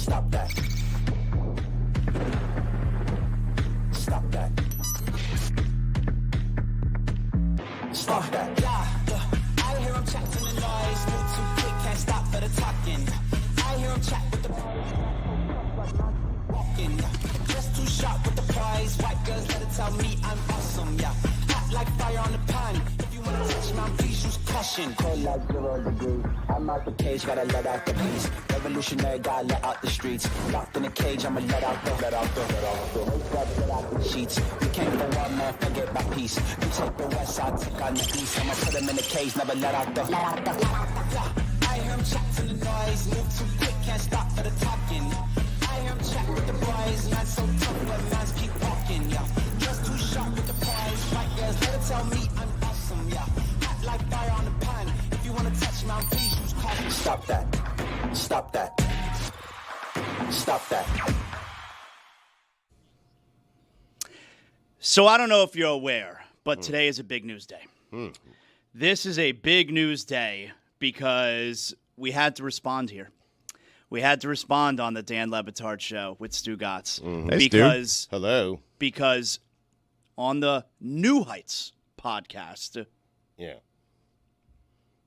Stop that. Stop that. Stop that. I hear him chat to the noise. Move too quick, can't stop for the talking. I hear him chat with the walking. Just too sharp with the prize. White girls let it tell me I'm awesome, yeah. Hot like fire on the pan. If you wanna touch my please use caution. Cold like 0 degrees. I'm out the cage, gotta let out the beast. Revolutionary, gotta let out the streets. Locked in a cage, I'ma let out the sheets. You came for one man, forget my peace. You take the west, I'll take on the east. I'ma put him in the cage, never let out the. I hear him chat to the noise. Move too quick, can't stop for the talking. I hear him chat with the boys. Man so tough, but man's keep walking, yeah. Just too sharp with the prize. White girls, let it tell me I'm awesome, yeah. Hot like fire on the pan. If you wanna touch my please use caution. Stop that. Stop that. Stop that. So I don't know if you're aware, but today is a big news day. This is a big news day because we had to respond here. We had to respond on the Dan Le Batard Show with Stugotz. Because hello. Because on the New Heights podcast. Yeah.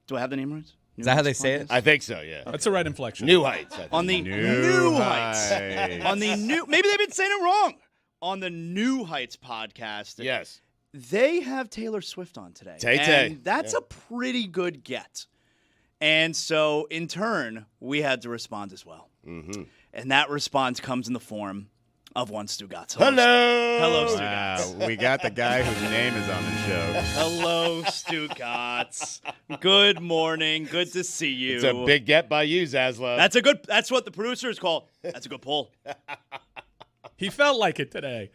Do I have the name right? Is that how they say it? I think so, yeah. That's the right inflection. New Heights. I think. On the New Heights. On the new, maybe they've been saying it wrong. On the New Heights podcast. Yes. They have Taylor Swift on today. Tay-Tay. And that's a pretty good get. And so, in turn, we had to respond as well. Mm-hmm. And that response comes in the form of one Stugotz. Hello, Stugotz. Wow, we got the guy whose name is on the show. Hello, Stugotz. Good morning. Good to see you. It's a big get by you, Zaslow. That's what the producers call. That's a good pull. He felt like it today.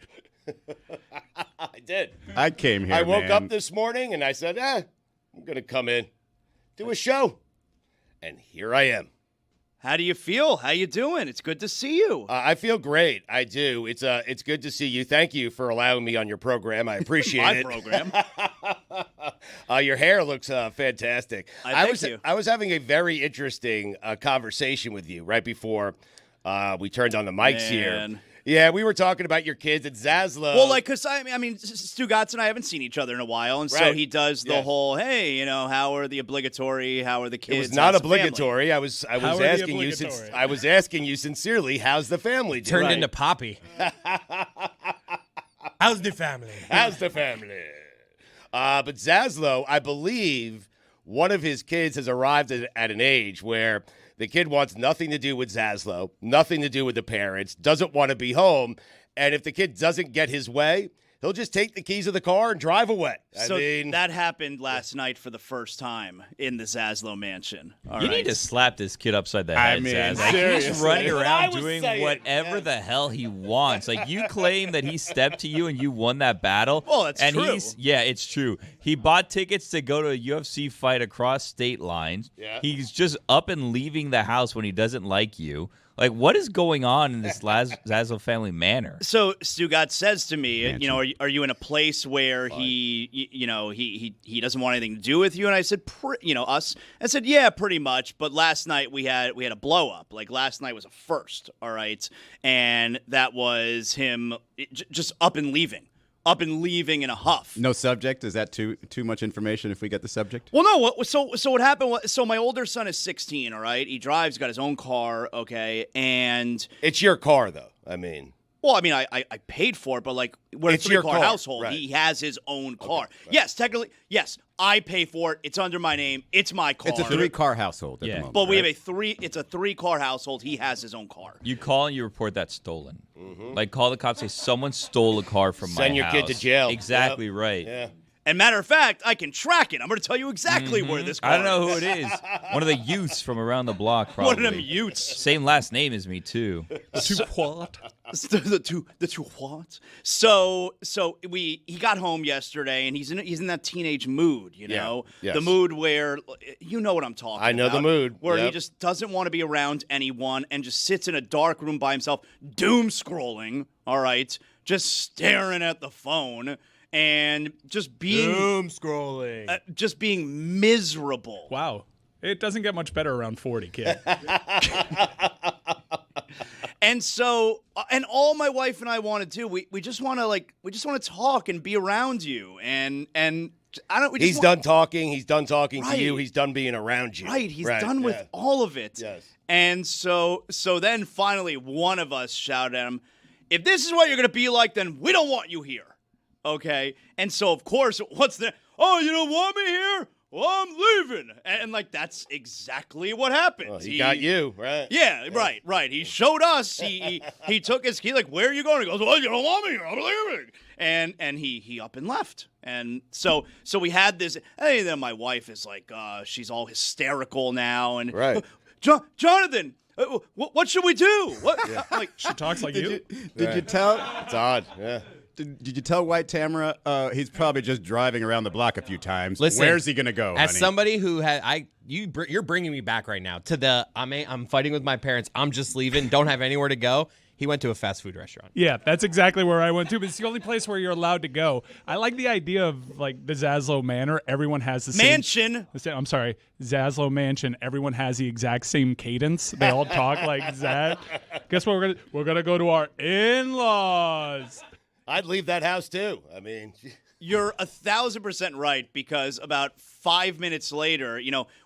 I did. I came here, I woke man. up this morning and I said, I'm going to come in, do a show. And here I am. How do you feel? How you doing? It's good to see you. I feel great. I do. It's good to see you. Thank you for allowing me on your program. I appreciate My it. program. Your hair looks fantastic. Thank you. I was having a very interesting conversation with you right before we turned on the mics here. Yeah, we were talking about your kids at Zaslow. Well, because I mean, Stugotz and I haven't seen each other in a while, and so he does the whole, hey, how are the obligatory? How are the kids? It was not obligatory. I was asking you sincerely, how's the family doing? Turned into Poppy. How's the family? How's the family? But Zaslow, I believe one of his kids has arrived at an age where the kid wants nothing to do with Zaslow, nothing to do with the parents, doesn't want to be home. And if the kid doesn't get his way, he'll just take the keys of the car and drive away. That happened last night for the first time in the Zaslow mansion. You need to slap this kid upside the head, Zaz. Like, he's running around doing whatever the hell he wants. Like, you claim that he stepped to you and you won that battle. Well, that's true. Yeah, it's true. He bought tickets to go to a UFC fight across state lines. Yeah. He's just up and leaving the house when he doesn't like you. Like, what is going on in this Zaslow family manor? So Stugotz says to me, are you in a place where he doesn't want anything to do with you? And I said, us. I said, yeah, pretty much. But last night we had a blow up. Like last night was a first, all right, and that was him just up and leaving in a huff. No subject? Is that too much information if we get the subject? Well, no. So what happened? So my older son is 16. All right, he drives, got his own car. Okay, and it's your car, though. I mean, I paid for it, but like we're a three-car household. Right. He has his own car. Right. Yes, technically, yes. I pay for it. It's under my name. It's my car. It's a three-car household at the moment. But we have it's a three-car household. He has his own car. You call and you report that stolen. Mm-hmm. Like, call the cops, say, someone stole a car from my house. Send your kid to jail. Exactly right. Yeah. And matter of fact, I can track it. I'm going to tell you exactly where this car is. I don't know who it is. One of the youths from around the block, probably. One of them youths. Same last name as me, too. The two what? So he got home yesterday, and he's in that teenage mood, Yes. the mood where you know what I'm talking about. I know the mood. Where he just doesn't want to be around anyone and just sits in a dark room by himself, doom scrolling. All right, just staring at the phone. And just being doom scrolling, just being miserable. Wow, it doesn't get much better around 40, kid. And so, and all my wife and I want to do, we just want to talk and be around you. And I don't. He's done talking. He's done talking Right. to you. He's done being around you. Right. He's done with all of it. Yes. And so then finally one of us shouted at him, if this is what you're going to be like, then we don't want you here. Okay. And so, of course, what's the, oh, you don't want me here? Well, I'm leaving. And like, that's exactly what happened. Well, he got you, right? Yeah, right. He showed us. He took his key, like, where are you going? He goes, well, you don't want me here. I'm leaving. And he up and left. And so we had this. And then my wife is like, she's all hysterical now. And Right. Jonathan, what should we do? What? Yeah. Like, She talks like you. Did you tell? It's odd. Yeah. Did you tell White Tamara? He's probably just driving around the block a few times. Listen, where's he gonna go? As honey? somebody who had you're bringing me back right now to the I'm fighting with my parents. I'm just leaving. Don't have anywhere to go. He went to a fast food restaurant. Yeah, that's exactly where I went to, but it's the only place where you're allowed to go. I like the idea of like the Zaslow Manor. Everyone has the same mansion. I'm sorry, Zaslow Mansion. Everyone has the exact same cadence. They all talk like Zaz. Guess what? We're gonna go to our in-laws. I'd leave that house too. I mean, You're 1,000% right, because about 5 minutes later,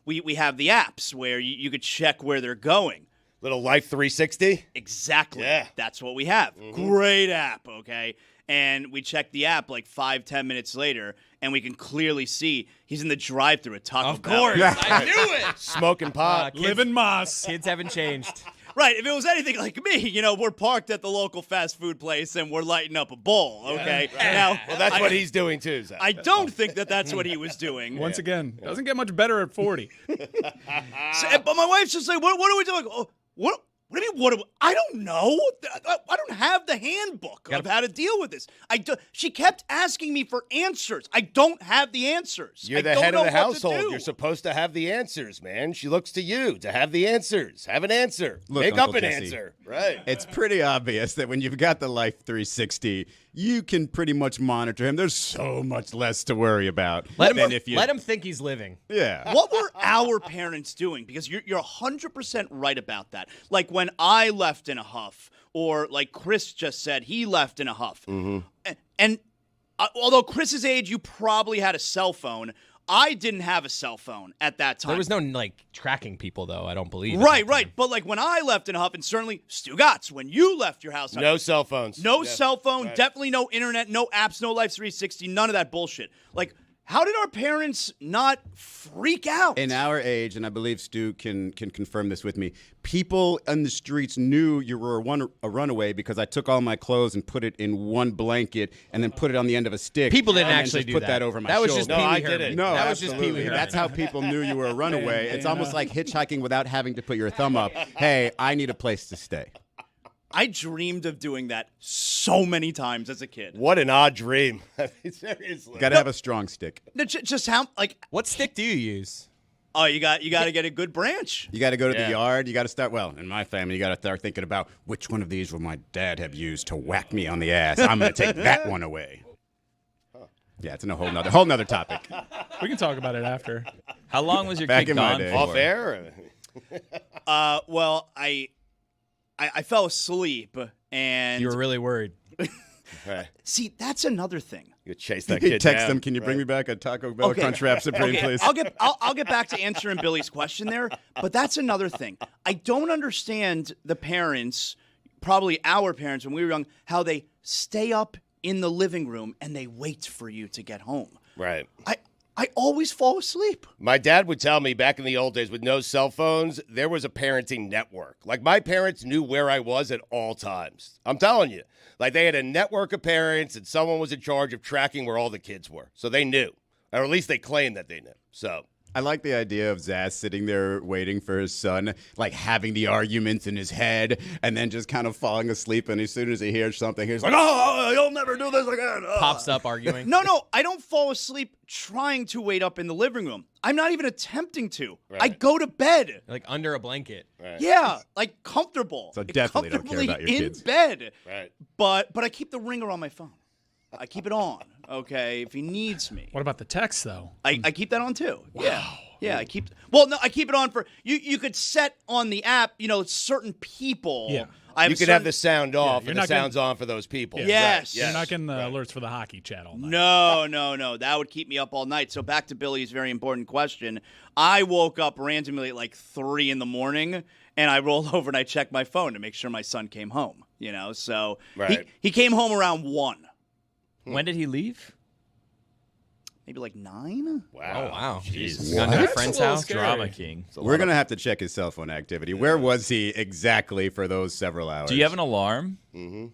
we have the apps where you could check where they're going. little Life 360. Exactly. Yeah. That's what we have. Great app, okay? And we check the app like 5-10 minutes later, and we can clearly see he's in the drive-thru at Taco Bell. Of course, I knew it. Smoking pot. Live in Moss. Kids haven't changed. Right. If it was anything like me, we're parked at the local fast food place and we're lighting up a bowl, okay? Now, Well, that's what he's doing too, Zach. I don't think that's what he was doing. Once again, doesn't get much better at 40. But my wife's just like, what are we doing? Oh, what do you mean, I don't know. I don't have the handbook of how to deal with this. She kept asking me for answers. I don't have the answers. You're the head of the household. You're supposed to have the answers, man. She looks to you to have the answers. Have an answer. Look, Make Uncle up an Jesse, answer. Right. It's pretty obvious that when you've got the Life 360, you can pretty much monitor him. There's so much less to worry about. Let him think he's living. Yeah. What were our parents doing? Because you're 100% right about that. Like when I left in a huff, or like Chris just said, he left in a huff. Mm-hmm. And although Chris's age, you probably had a cell phone. I didn't have a cell phone at that time. There was no tracking people though. I don't believe. Right. But like when I left in a huff, and certainly Stugotz, when you left your house, No cell phones. no cell phone, Right. definitely no internet, no apps, no Life 360, none of that bullshit. Like, how did our parents not freak out? In our age, and I believe Stu can confirm this with me, people in the streets knew you were a runaway because I took all my clothes and put it in one blanket and then put it on the end of a stick. People didn't and then actually just do put that. that over my That was shoulder. just No, Pee Wee I Herman. didn't. No, that was just Pee Wee absolutely. Herman. That's how people knew you were a runaway. It's Dana. almost like hitchhiking without having to put your thumb up. Hey, I need a place to stay. I dreamed of doing that so many times as a kid. What an odd dream. I mean, seriously. Got to have a strong stick. Just how, like, What stick do you use? oh, you got to get a good branch. You got to go to Yeah. the yard. You got to start. Well, in my family, you got to start thinking about which one of these will my dad have used to whack me on the ass. I'm going to take that one away. Yeah, it's a whole nother topic. We can talk about it after. How long was your Back kid in my gone day. for? Off air? Well, I fell asleep, and You were really worried. Right. see, that's another thing. You chase that You kid text down. them. Can you bring me back a Taco Bell Okay. Crunchwrap Supreme, Okay, please? I'll get back to answering Billy's question there, but that's another thing. I don't understand the parents, probably our parents when we were young, how they stay up in the living room and they wait for you to get home. Right. I always fall asleep. My dad would tell me back in the old days with no cell phones, there was a parenting network. Like my parents knew where I was at all times. I'm telling you. Like they had a network of parents and someone was in charge of tracking where all the kids were. So they knew. Or at least they claimed that they knew. So I like the idea of Zaz sitting there waiting for his son, like having the arguments in his head, and then just kind of falling asleep. And as soon as he hears something, he's like, "Oh, you'll never do this again." Oh. Pops up arguing. No, I don't fall asleep trying to wait up in the living room. I'm not even attempting to. Right. I go to bed. Like under a blanket. right. Yeah, like comfortable. So definitely don't care comfortably about your in kids. bed. Right. But I keep the ringer on my phone. I keep it on. Okay, if he needs me, What about the text, though? I keep that on too. Yeah. Yeah, I keep. Well, no, I keep it on for you. You could set on the app, certain people. Yeah. You could have the sound off and the sound's on for those people. Yeah. Yes. You're not getting the alerts for the hockey chat all night. No. That would keep me up all night. So back to Billy's very important question. I woke up randomly at like 3 in the morning, and I rolled over and I checked my phone to make sure my son came home. So he came home around 1. When did he leave? Maybe like 9? Wow. Oh, wow. Jeez. Gone to a friend's house? Drama king. We're going to have to check his cell phone activity. Where was he exactly for those several hours? Do you have an alarm? Mm-hmm.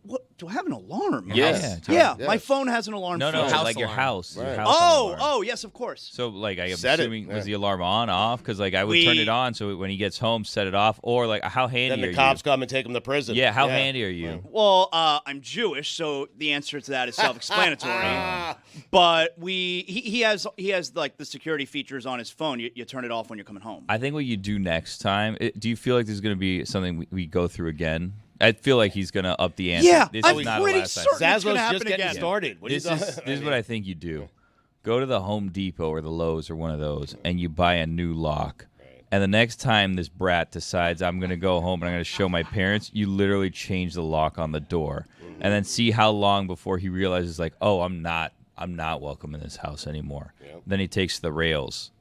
What? Do I have an alarm? Yes. Yeah, my phone has an alarm. No, house your alarm. house. Right. Your house alarm. Oh, yes, of course. So, I'm Set it. assuming, was the alarm on, off? Because, I would turn it on so when he gets home, set it off. Or, how handy Then are the you? cops come and take him to prison. Yeah, how handy are you? Well, I'm Jewish, so the answer to that is self-explanatory. But he has the security features on his phone. You turn it off when you're coming home. I think what you do next time, do you feel like there's going to be something we go through again? I feel like he's going to up the ante. Yeah, this I'm is not pretty the last time. certain it's going to happen just getting again. started. This is what I think you do. Go to the Home Depot or the Lowe's or one of those, and you buy a new lock. And the next time this brat decides I'm going to go home and I'm going to show my parents, you literally change the lock on the door. And then see how long before he realizes, oh, I'm not welcome in this house anymore. Yep. Then he takes the rails,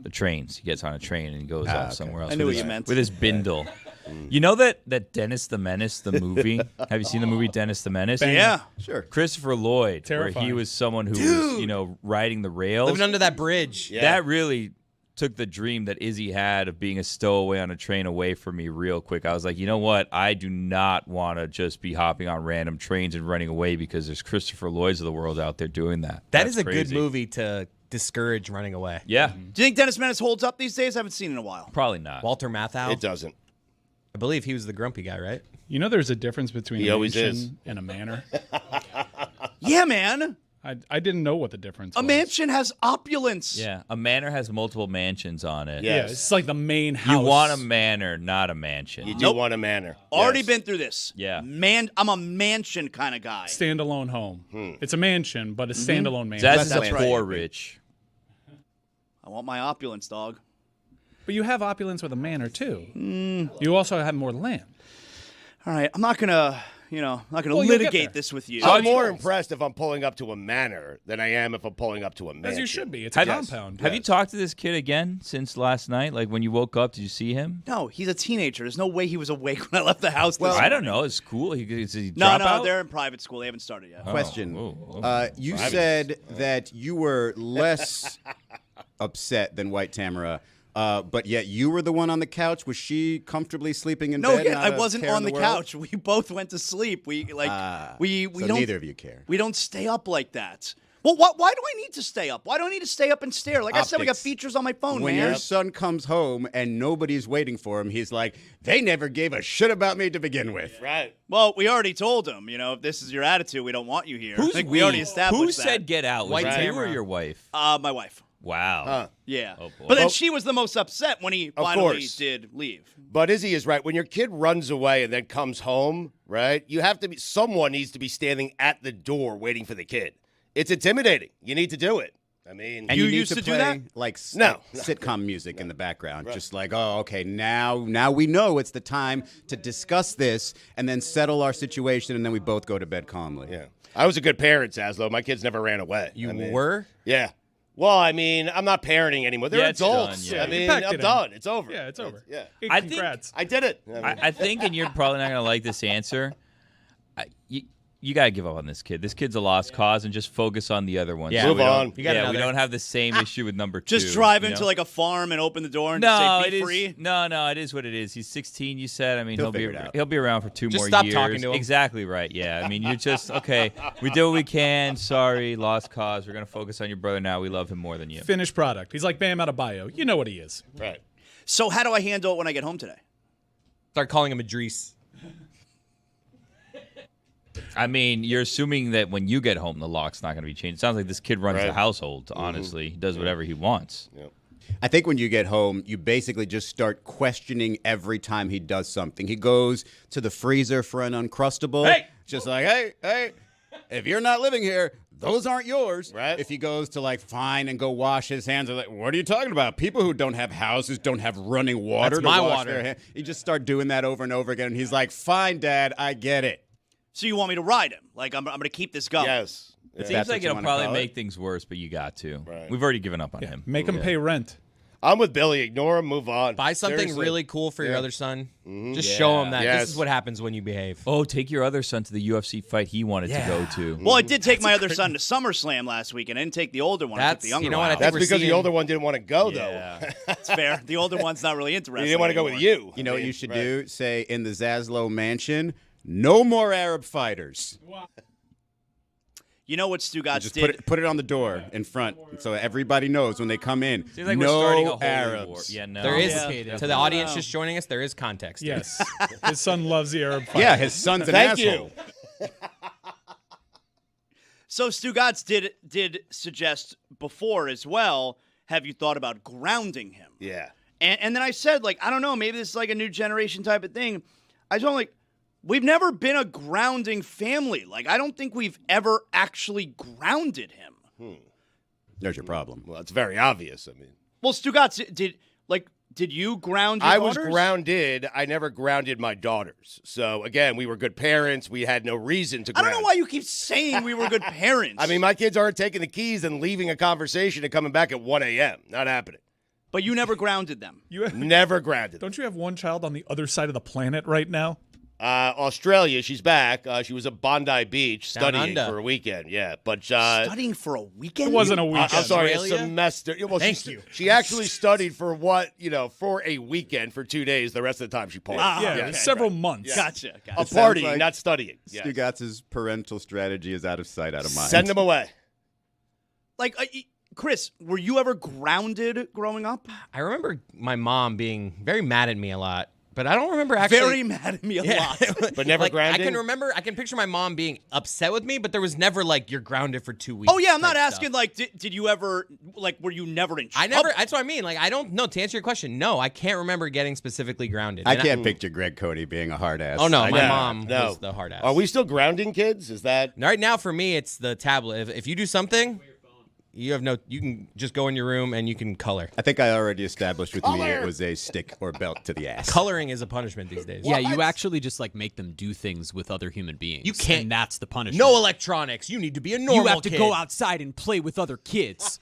the trains. He gets on a train and he goes off somewhere else. I knew what you meant. With his bindle. You know that Dennis the Menace, the movie? Have you seen the movie Dennis the Menace? Yeah. Sure. Christopher Lloyd, Terrifying. where he was someone who was, riding the rails. Living under that bridge. Yeah. That really took the dream that Izzy had of being a stowaway on a train away from me real quick. I was like, you know what? I do not want to just be hopping on random trains and running away because there's Christopher Lloyds of the world out there doing that. That is a crazy. good movie to discourage running away. Yeah. Do you think Dennis Menace holds up these days? I haven't seen it in a while. Probably not. Walter Matthau. It doesn't. I believe he was the grumpy guy, right? There's a difference between He a always mansion is. and a manor. Yeah, man. I didn't know what the difference was. A mansion has opulence. Yeah. A manor has multiple mansions on it. Yeah. Yeah, it's like the main house. You want a manor, not a mansion. You do want a manor. Already Yes. been through this. Yeah. I'm a mansion kind of guy. standalone home. It's a mansion, but a standalone mansion. That's That's a right. poor rich. I want my opulence, dog. But you have opulence with a manor too. You also have more land. All right, I'm not gonna, Well, you'll get litigate there. this with you. I'm more impressed if I'm pulling up to a manor than I am if I'm pulling up to a mansion. As you should be. It's a compound. Have you talked to this kid again since last night? Like when you woke up, did you see him? No, he's a teenager. There's no way he was awake when I left the house. Well, this I don't morning. know. It's cool. Is he No, drop no, out? they're in private school. They haven't started yet. Question. Whoa. You said that you were less upset than White Tamara, but yet you were the one on the couch. Was she comfortably sleeping in No, bed? yeah, not I a wasn't care in on the world? couch. We both went to sleep. We So don't. neither of you care. We don't stay up like that. Well, why do I need to stay up? Why do I need to stay up and stare? Like I said, we got Optics. features on my phone, When man. your son comes home and nobody's waiting for him, he's like, they never gave a shit about me to begin with. Right. Well, we already told him, if this is your attitude, we don't want you here. I think we already established Who that. said get out? Was White it you or Tamara. your wife? My wife. Wow. Yeah. Oh, boy. But then she was the most upset when he finally course. did leave. But Izzy is right. When your kid runs away and then comes home, right, you have to be, someone needs to be standing at the door waiting for the kid. It's intimidating. You need to do it. I mean, And You you need used to to do play that? like No. sitcom music in the background, just like, oh, okay, now we know it's the time to discuss this and then settle our situation, and then we both go to bed calmly. yeah. I was a good parent, Zaslow. My kids never ran away. You I mean, were? Yeah. Well, I mean, I'm not parenting anymore. They're Yeah, it's adults. done, yeah. I mean, packed I'm it in. done. It's over. Yeah, it's over. Yeah. Hey, I think- congrats. I did it. I mean, I think, and you're probably not going to like this answer, you got to give up on this kid. This kid's a lost cause and just focus on the other ones. Yeah. Move we don't- on. You got yeah, we another. don't have the same issue with number two. Just drive you into know? like a farm and open the door and No, just say, it be is free. no, it is what it is. He's 16. You said. I mean, He'll figure it out. he'll be around for two Just more stop years. talking to him. Exactly right. Yeah. I mean, you're just okay. We did what we can. Sorry, lost cause. We're gonna focus on your brother now. We love him more than you. Finished product. He's like Bam out of bio. You know what he is. right. So how do I handle it when I get home today? Start calling him Idris. I mean, you're assuming that when you get home, the lock's not going to be changed. It sounds like this kid runs the Right. household, honestly. He does whatever he wants. I think when you get home, you basically just start questioning every time he does something. He goes to the freezer for an Uncrustable. Hey! Just like, hey, if you're not living here, those aren't yours. Right. If he goes to like fine and go wash his hands, they're like, what are you talking about? People who don't have houses don't have running water That's to my wash water. their hands. You just start doing that over and over again, and he's like, fine, Dad, I get it. So you want me to ride him? Like I'm going to keep this going. Yes. It That's seems what like you it'll wanna probably call it. make things worse, but you got to. Right. We've already given up on him. Make him pay rent. I'm with Billy. Ignore him. Move on. Buy something Seriously. really cool for your Yeah. other son. Just show him that Yes. this is what happens when you behave. Oh, take your other son to the UFC fight he wanted to go to. Well, I did take my other son to SummerSlam last weekend. I didn't take the older one. I took That's the younger you know one. what I think That's we're because seeing, the older one didn't want to go, Yeah, though. that's fair. The older one's not really interested. He didn't want to go with you. You know what you should do? Say in the Zaslow mansion, no more Arab fighters. You know what Stugotz Just did? put it on the door in front so everybody knows when they come in. Seems like we're starting a No holy Arabs. war. Yeah, no. There is Yeah. to the audience just joining us. There is context. here. Yes. His son loves the Arab fight. Yeah, his son's an Thank asshole. you. So Stugotz did suggest before as well. Have you thought about grounding him? Yeah. And then I said, like, I don't know, maybe this is like a new generation type of thing. I told him, like, we've never been a grounding family. Like, I don't think we've ever actually grounded him. There's your problem. Well, it's very obvious. I mean, Well, Stugotz, did you ground your I was daughters? grounded. I never grounded my daughters. So, again, we were good parents. We had no reason to I ground. don't know why you keep saying we were good parents. I mean, my kids aren't taking the keys and leaving a conversation and coming back at 1 a.m. Not happening. but you never grounded them. Never grounded them. Don't you have one child on the other side of the planet right now? Australia, she's back. She was at Bondi Beach Down studying under. for a weekend. Yeah, but Studying for a weekend? It wasn't a weekend. I'm sorry, a Australia? semester. Well, Thank you. She actually studied for for a weekend for 2 days. The rest of the time she partied. Ah, Yeah, okay. it was several months. Gotcha. A sounds party, like not studying. Yes. Stugotz's parental strategy is out of sight, out of mind. Send them away. Like, Chris, were you ever grounded growing up? I remember my mom being very mad at me a lot, but I don't remember actually. Very mad at me a lot. But never like, I grounding? I can picture my mom being upset with me, but there was never like you're grounded for 2 weeks. Oh, yeah, I'm not type asking, stuff. like, did you ever, like, were you never in I trouble? never. That's what I mean. Like I don't know. To answer your question, no, I can't remember getting specifically grounded. I And can't picture Greg Cody being a hard ass. Oh no, my No, mom no. was the hard ass. Are we still grounding kids? Is that? Right now, for me, it's the tablet. If you do something, you have no. You can just go in your room and you can color. I think I already established with me it was a stick or belt to the ass. Coloring is a punishment these days. Yeah, you actually just like make them do things with other human beings. You can't- And that's the punishment. No electronics. You need to be a normal You have to kid. go outside and play with other kids.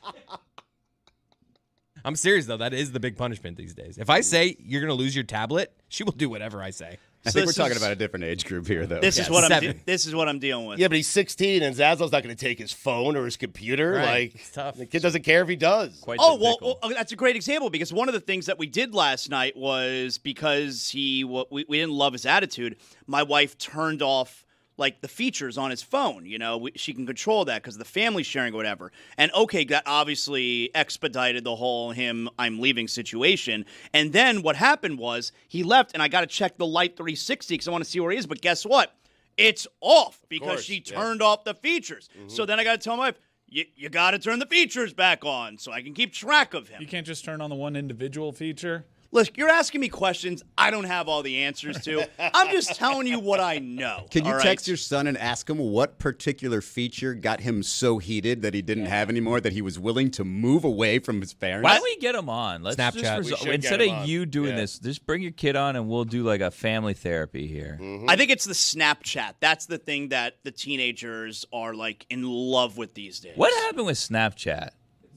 I'm serious though. That is the big punishment these days. If I say you're gonna lose your tablet, she will do whatever I say. I think we're this talking is- about a different age group here, though. This is Yeah, what 7. this is what I'm dealing with. Yeah, but he's 16 and Zazzle's not going to take his phone or his computer. Right. Like, It's tough. the kid doesn't care if he does. Quite Oh, the well, pickle. that's a great example because one of the things that we did last night was because we didn't love his attitude, my wife turned off like the features on his phone. You know, she can control that because of the family sharing or whatever. And okay, that obviously expedited the whole I'm leaving situation. And then what happened was he left and I got to check the Light 360 because I want to see where he is. But guess what? It's off because course, she yeah. turned off the features. So then I got to tell my wife, you got to turn the features back on so I can keep track of him. You can't just turn on the one individual feature. Look, you're asking me questions I don't have all the answers to. I'm just telling you what I know. Can you all right? text your son and ask him what particular feature got him so heated that he didn't have anymore that he was willing to move away from his parents? Why don't we get him on? Let's Snapchat. just We should instead get of him on. you doing Yeah. this, just bring your kid on and we'll do like a family therapy here. I think it's the Snapchat. That's the thing that the teenagers are like in love with these days. What happened with Snapchat?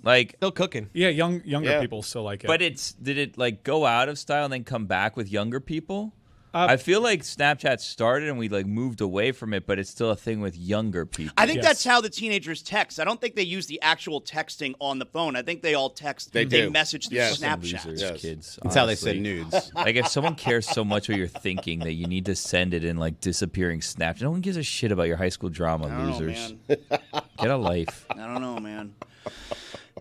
Like, Still cooking. Yeah, younger Yeah. people still like it. but did it like go out of style and then come back with younger people? I feel like Snapchat started and we like moved away from it, but it's still a thing with younger people. I think Yes. that's how the teenagers text. I don't think they use the actual texting on the phone. I think they all text. They do. message through Yes. Snapchat. Losers, Yes. kids. That's how they honestly. send nudes. Like if someone cares so much what you're thinking that you need to send it in like disappearing Snapchat. No one gives a shit about your high school drama, I don't know, losers. man. Get a life. I don't know, man.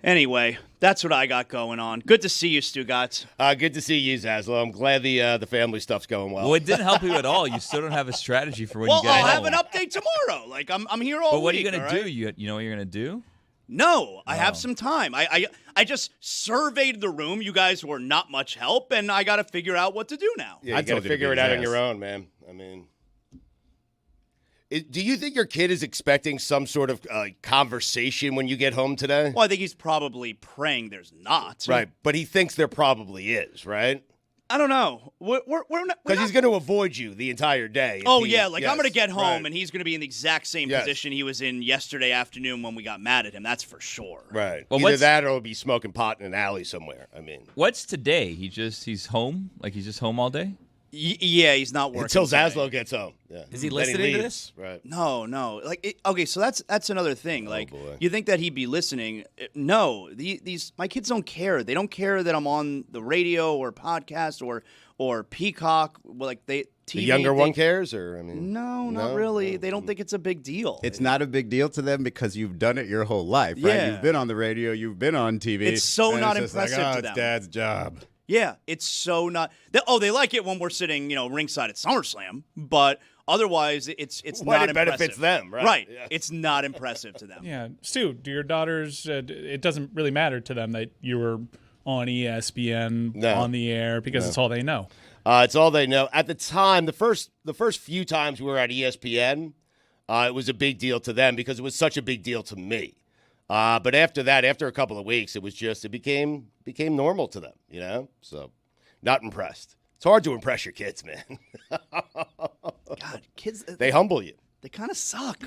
Anyway, that's what I got going on. Good to see you, Stugotz. Good to see you, Zaslow. I'm glad the family stuff's going well. Well, it didn't help you at all. You still don't have a strategy for when Well, you get I'll home. have an update tomorrow. Like I'm here all But what are week. you gonna all do? right? You know what you're gonna do? No, I have some time. I just surveyed the room. You guys were not much help, and I got to figure out what to do now. Yeah, I you got to told you to figure beat it out his on your ass. own, man. I mean, Do you think your kid is expecting some sort of conversation when you get home today? Well, I think he's probably praying there's not. Right, but he thinks there probably is, right? I don't know. We're not Because he's going to avoid you the entire day. Oh, yeah. Like, I'm going to get home, right. and he's going to be in the exact same position he was in yesterday afternoon when we got mad at him. That's for sure. Right. Well, Either that or he'll be smoking pot in an alley somewhere. I mean. What's today? He's home? Like he's just home all day? Yeah, he's not working Until today. Zaslow gets home. Yeah. Is he Then listening to leaves. this? Right. No. Like, okay, so that's another thing. Like, boy. you think that he'd be listening? No, these my kids don't care. They don't care that I'm on the radio or podcast or Peacock. Like TV. The younger one cares, or I mean, No, not really. They don't think it's a big deal. It's not a big deal to them because you've done it your whole life, right? Yeah. You've been on the radio, you've been on TV. It's so and not it's just like, impressive to it's them. Dad's job. Yeah, it's so not. They like it when we're sitting, ringside at SummerSlam, but otherwise, it's When not it benefits impressive. them, right? Right. Yeah. It's not impressive to them. Yeah, Stu, do your daughters? It doesn't really matter to them that you were on ESPN on the air because it's all they know. It's all they know. At the time, the first few times we were at ESPN, it was a big deal to them because it was such a big deal to me. But after that, after a couple of weeks, it became normal to them, So, not impressed. It's hard to impress your kids, man. God, kids, They humble you. they kind of suck.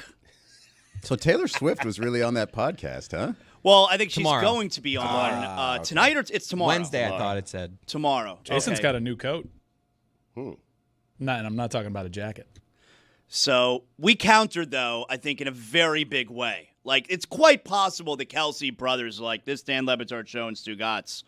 So Taylor Swift was really on that podcast, huh? Well, I think she's Tomorrow. going to be on tonight or it's tomorrow. Wednesday, I thought it said. Tomorrow. Jason's Okay. got a new coat. And I'm not talking about a jacket. So we countered, though, I think, in a very big way. Like, it's quite possible the Kelce brothers, like this Dan Le Batard Show and Stugotz,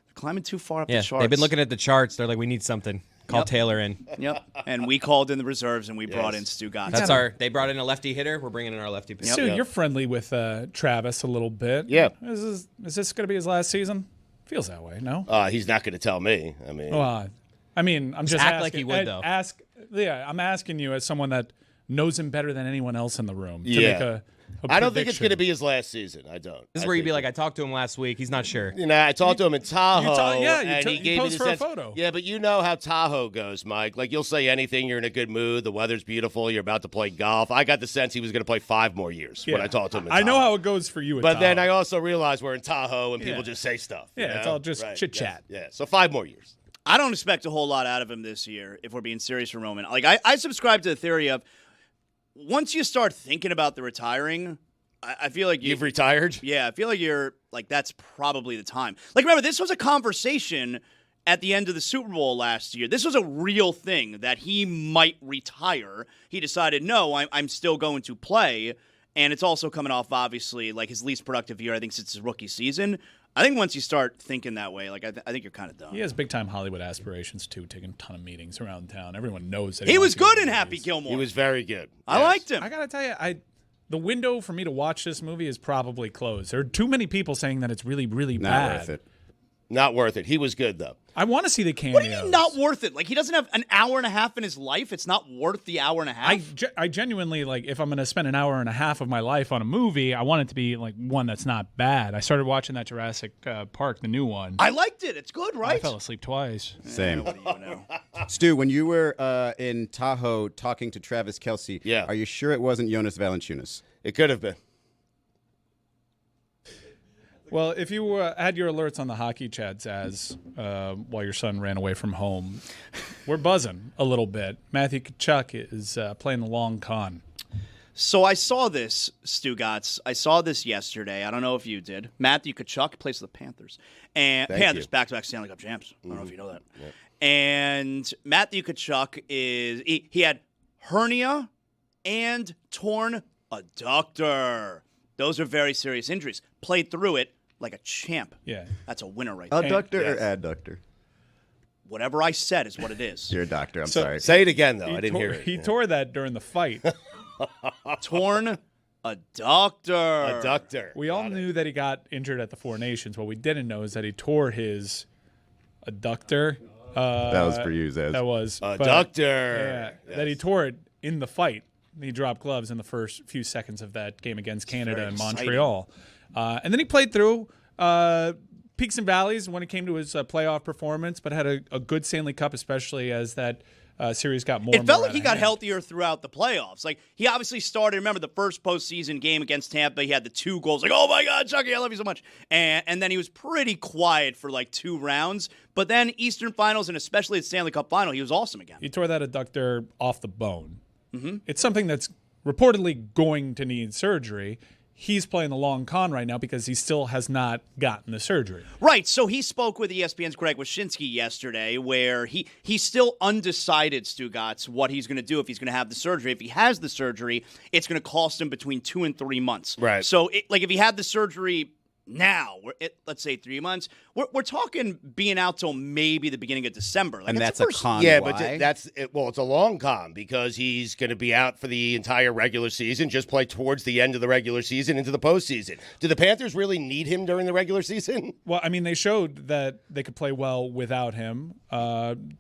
they're climbing too far up Yeah, the charts. they've been looking at the charts. They're like, we need something. Call Taylor in. Yep. And we called in the reserves and we brought in Stugotz. They brought in a lefty hitter. We're bringing in our lefty pitcher. Stu, you're friendly with Travis a little bit. Yeah. Is this going to be his last season? Feels that way, no? He's not going to tell me. I mean, I'm just act asking, like he would, though. I'm asking you as someone that knows him better than anyone else in the room to Yeah. make a I don't think it's prediction. going to be his last season. I don't. This is where you'd be like, I talked to him last week. He's not sure. I talked to him in Tahoe. and he you gave me posed the for a sense. photo. Yeah, but you know how Tahoe goes, Mike. Like, you'll say anything. You're in a good mood. The weather's beautiful. You're about to play golf. I got the sense he was going to play 5 more years when I talked to him in I know Tahoe. how it goes for you. But then I also realized we're in Tahoe and people just say stuff. Yeah, you it's know? all just Right. chit-chat. Yeah. So 5 more years. I don't expect a whole lot out of him this year, if we're being serious for a moment. Like, I subscribe to the theory of once you start thinking about the retiring, I feel like You've retired? Yeah, I feel like you're like that's probably the time. Like, remember, this was a conversation at the end of the Super Bowl last year. This was a real thing that he might retire. He decided, no, I'm still going to play, and it's also coming off obviously like his least productive year, I think, since his rookie season. I think once you start thinking that way, like I think you're kind of done. He has big time Hollywood aspirations too, taking a ton of meetings around town. Everyone knows that He was wants to go good to in movies. Happy Gilmore. He was very good. I liked him. I gotta tell you, the window for me to watch this movie is probably closed. There are too many people saying that it's really, really Not bad. worth it. Not worth it. He was good, though. I want to see the cameos. What do you mean not worth it? Like, he doesn't have an hour and a half in his life? It's not worth the hour and a half? I genuinely, like, if I'm going to spend an hour and a half of my life on a movie, I want it to be, like, one that's not bad. I started watching that Jurassic Park, the new one. I liked it. It's good, right? I fell asleep twice. Same. What do you know? Stu, when you were in Tahoe talking to Travis Kelce, Yeah. are you sure it wasn't Jonas Valanciunas? It could have been. Well, if you had your alerts on the hockey chats while your son ran away from home, we're buzzing a little bit. Matthew Tkachuk is playing the long con. So I saw this, Stugotz. I saw this yesterday. I don't know if you did. Matthew Tkachuk plays for the Panthers. And Thank Panthers, you. back-to-back Stanley Cup champs. I don't know if you know that. And Matthew Tkachuk he had hernia and torn adductor. Those are very serious injuries. Played through it like a champ. Yeah. That's a winner right there. Adductor or adductor? Whatever I said is what it is. You're a doctor. I'm sorry. Say it again, though. I didn't hear it. He tore that during the fight. Torn adductor. Adductor. We all knew that he got injured at the Four Nations. What we didn't know is that he tore his adductor. That was for you, Zaz. That was. Adductor. Yeah, that he tore it in the fight. He dropped gloves in the first few seconds of that game against Canada and Montreal. And then he played through peaks and valleys when it came to his playoff performance, but had a good Stanley Cup, especially as that series got more. It felt like out he of got hand. healthier throughout the playoffs. Like, he obviously started, remember the first postseason game against Tampa, he had the 2 goals. Like, oh my God, Chucky, I love you so much. And then he was pretty quiet for like 2 rounds. But then Eastern Finals, and especially at Stanley Cup Final, he was awesome again. He tore that adductor off the bone. It's something that's reportedly going to need surgery. He's playing the long con right now because he still has not gotten the surgery. Right. So he spoke with ESPN's Greg Wyshynski yesterday, where he's still undecided, Stugotz, what he's going to do if he's going to have the surgery. If he has the surgery, it's going to cost him between 2 and 3 months. Right. So, if he had the surgery now, let's say 3 months, we're talking being out till maybe the beginning of December. Like, And it's that's a con. Yeah, why? but it's a long con because he's going to be out for the entire regular season, just play towards the end of the regular season into the postseason. Do the Panthers really need him during the regular season? Well, I mean, they showed that they could play well without him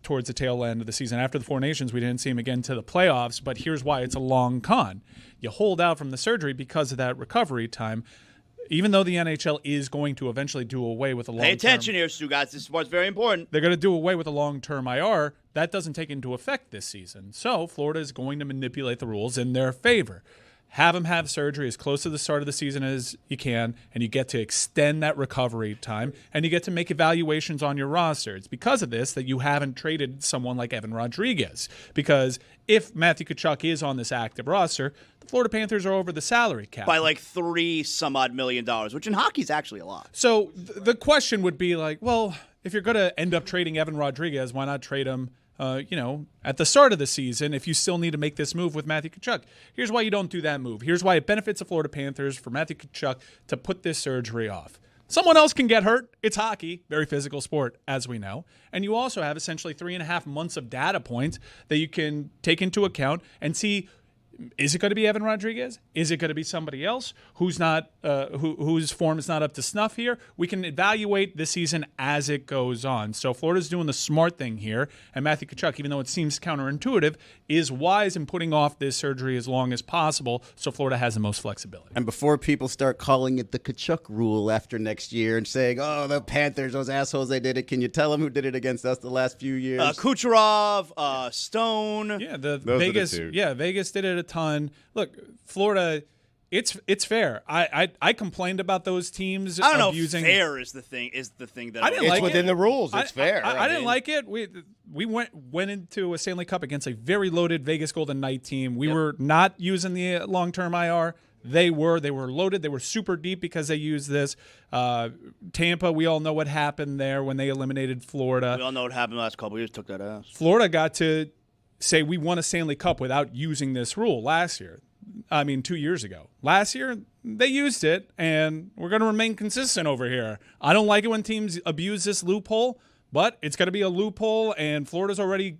towards the tail end of the season. After the Four Nations, we didn't see him again to the playoffs, but here's why it's a long con. You hold out from the surgery because of that recovery time. Even though the NHL is going to eventually do away with a long-term... Pay attention here, Stugotz. This is what's very important. They're going to do away with a long-term IR. That doesn't take into effect this season. So Florida is going to manipulate the rules in their favor. Have him have surgery as close to the start of the season as you can, and you get to extend that recovery time, and you get to make evaluations on your roster. It's because of this that you haven't traded someone like Aaron Rodgers, because if Matthew Tkachuk is on this active roster, the Florida Panthers are over the salary cap. By like $3-some-odd million, which in hockey is actually a lot. So the question would be like, well, if you're going to end up trading Aaron Rodgers, why not trade him at the start of the season if you still need to make this move with Matthew Tkachuk? Here's why you don't do that move. Here's why it benefits the Florida Panthers for Matthew Tkachuk to put this surgery off. Someone else can get hurt. It's hockey, very physical sport, as we know. And you also have essentially 3.5 months of data points that you can take into account and see, is it going to be Aaron Rodgers? Is it going to be somebody else who's not whose form is not up to snuff here? We can evaluate this season as it goes on. So Florida's doing the smart thing here, and Matthew Tkachuk, even though it seems counterintuitive, is wise in putting off this surgery as long as possible so Florida has the most flexibility. And before people start calling it the Tkachuk rule after next year and saying, oh, the Panthers, those assholes, they did it, can you tell them who did it against us the last few years? Kucherov, Stone. Yeah, Those are Vegas. the two. Yeah, Vegas did it a ton. Look, Florida, it's fair. I complained about those teams. I don't know. Abusing. Fair is the thing. That I didn't It's like within it. the rules. It's fair. I didn't mean, like it. We went into a Stanley Cup against a very loaded Vegas Golden Knight team. We were not using the long-term IR. They were loaded. They were super deep because they used this. Tampa, we all know what happened there when they eliminated Florida. We all know what happened the last couple of years. Took that ass. Florida got to say we won a Stanley Cup without using this rule last year. 2 years ago. Last year, they used it, and we're going to remain consistent over here. I don't like it when teams abuse this loophole, but it's going to be a loophole, and Florida's already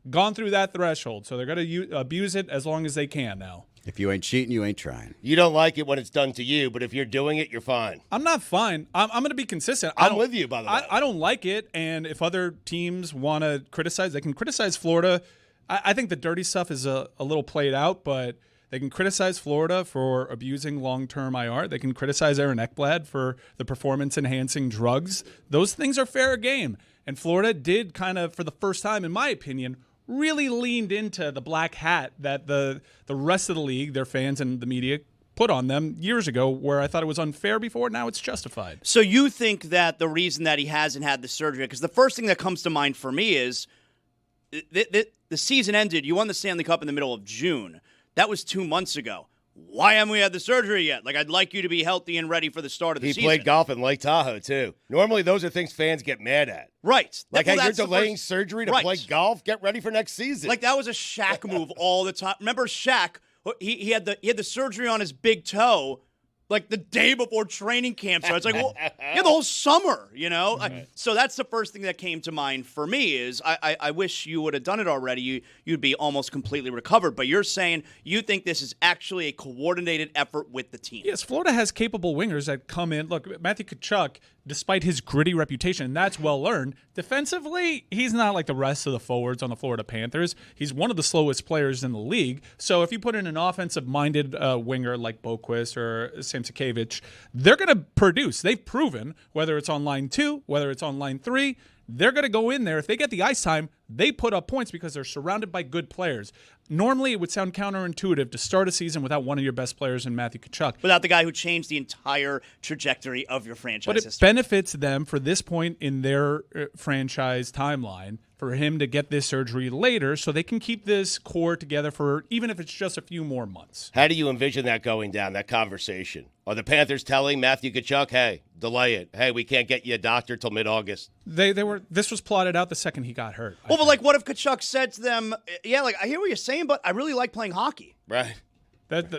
gone through that threshold, so they're going to abuse it as long as they can now. If you ain't cheating, you ain't trying. you don't like it when it's done to you, but if you're doing it, you're fine. I'm not fine. I'm going to be consistent. I'm with you, by the way. I don't like it, and if other teams want to criticize, they can criticize Florida. I think the dirty stuff is a little played out, but they can criticize Florida for abusing long-term IR. They can criticize Aaron Ekblad for the performance-enhancing drugs. Those things are fair game. And Florida did kind of, for the first time, in my opinion, really leaned into the black hat that the rest of the league, their fans and the media, put on them years ago, where I thought it was unfair before. Now it's justified. So you think that the reason that he hasn't had the surgery, because the first thing that comes to mind for me is the season ended. You won the Stanley Cup in the middle of June. That was 2 months ago. Why haven't we had the surgery yet? Like, I'd like you to be healthy and ready for the start of the season. He played golf in Lake Tahoe, too. Normally, those are things fans get mad at. Right. Like, Well, hey, you're that's the delaying first- surgery to Right. play golf? Get ready for next season. Like, that was a Shaq move all the time. Remember Shaq? He had the surgery on his big toe, like the day before training camp started. It's like, well, yeah, the whole summer, you know? So that's the first thing that came to mind for me is I wish you would have done it already. You'd be almost completely recovered. But you're saying you think this is actually a coordinated effort with the team. Yes, Florida has capable wingers that come in. Look, Matthew Tkachuk, despite his gritty reputation, and that's well-earned, defensively, he's not like the rest of the forwards on the Florida Panthers. He's one of the slowest players in the league. So if you put in an offensive-minded winger like Boquist or Samsakevich, they're going to produce. They've proven, whether it's on line 2, whether it's on line 3, they're going to go in there. If they get the ice time, they put up points because they're surrounded by good players. Normally, it would sound counterintuitive to start a season without one of your best players in Matthew Tkachuk. Without the guy who changed the entire trajectory of your franchise But it history. benefits them for this point in their franchise timeline for him to get this surgery later so they can keep this core together for even if it's just a few more months. How do you envision that going down, that conversation? Are the Panthers telling Matthew Tkachuk, hey, delay it. Hey, we can't get you a doctor till mid-August? This was plotted out the second he got hurt. Well, but like, what if Tkachuk said to them, yeah, like, I hear what you're saying, but I really like playing hockey. Right.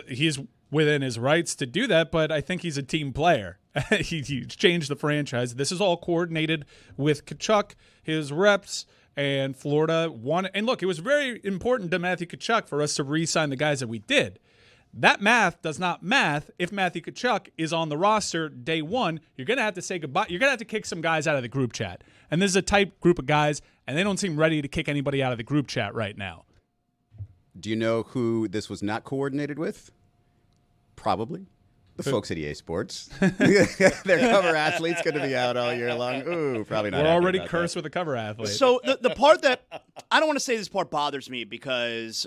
He's within his rights to do that, but I think he's a team player. he changed the franchise. This is all coordinated with Tkachuk, his reps, and Florida won. And look, it was very important to Matthew Tkachuk for us to re-sign the guys that we did. That math does not math if Matthew Tkachuk is on the roster day one. You're going to have to say goodbye. You're going to have to kick some guys out of the group chat. And this is a tight group of guys, and they don't seem ready to kick anybody out of the group chat right now. Do you know who this was not coordinated with? Probably the folks at EA Sports. Their cover athlete's going to be out all year long. Ooh, probably not. We're happy already about cursed that. with a cover athlete. So the part that I don't want to say this part bothers me because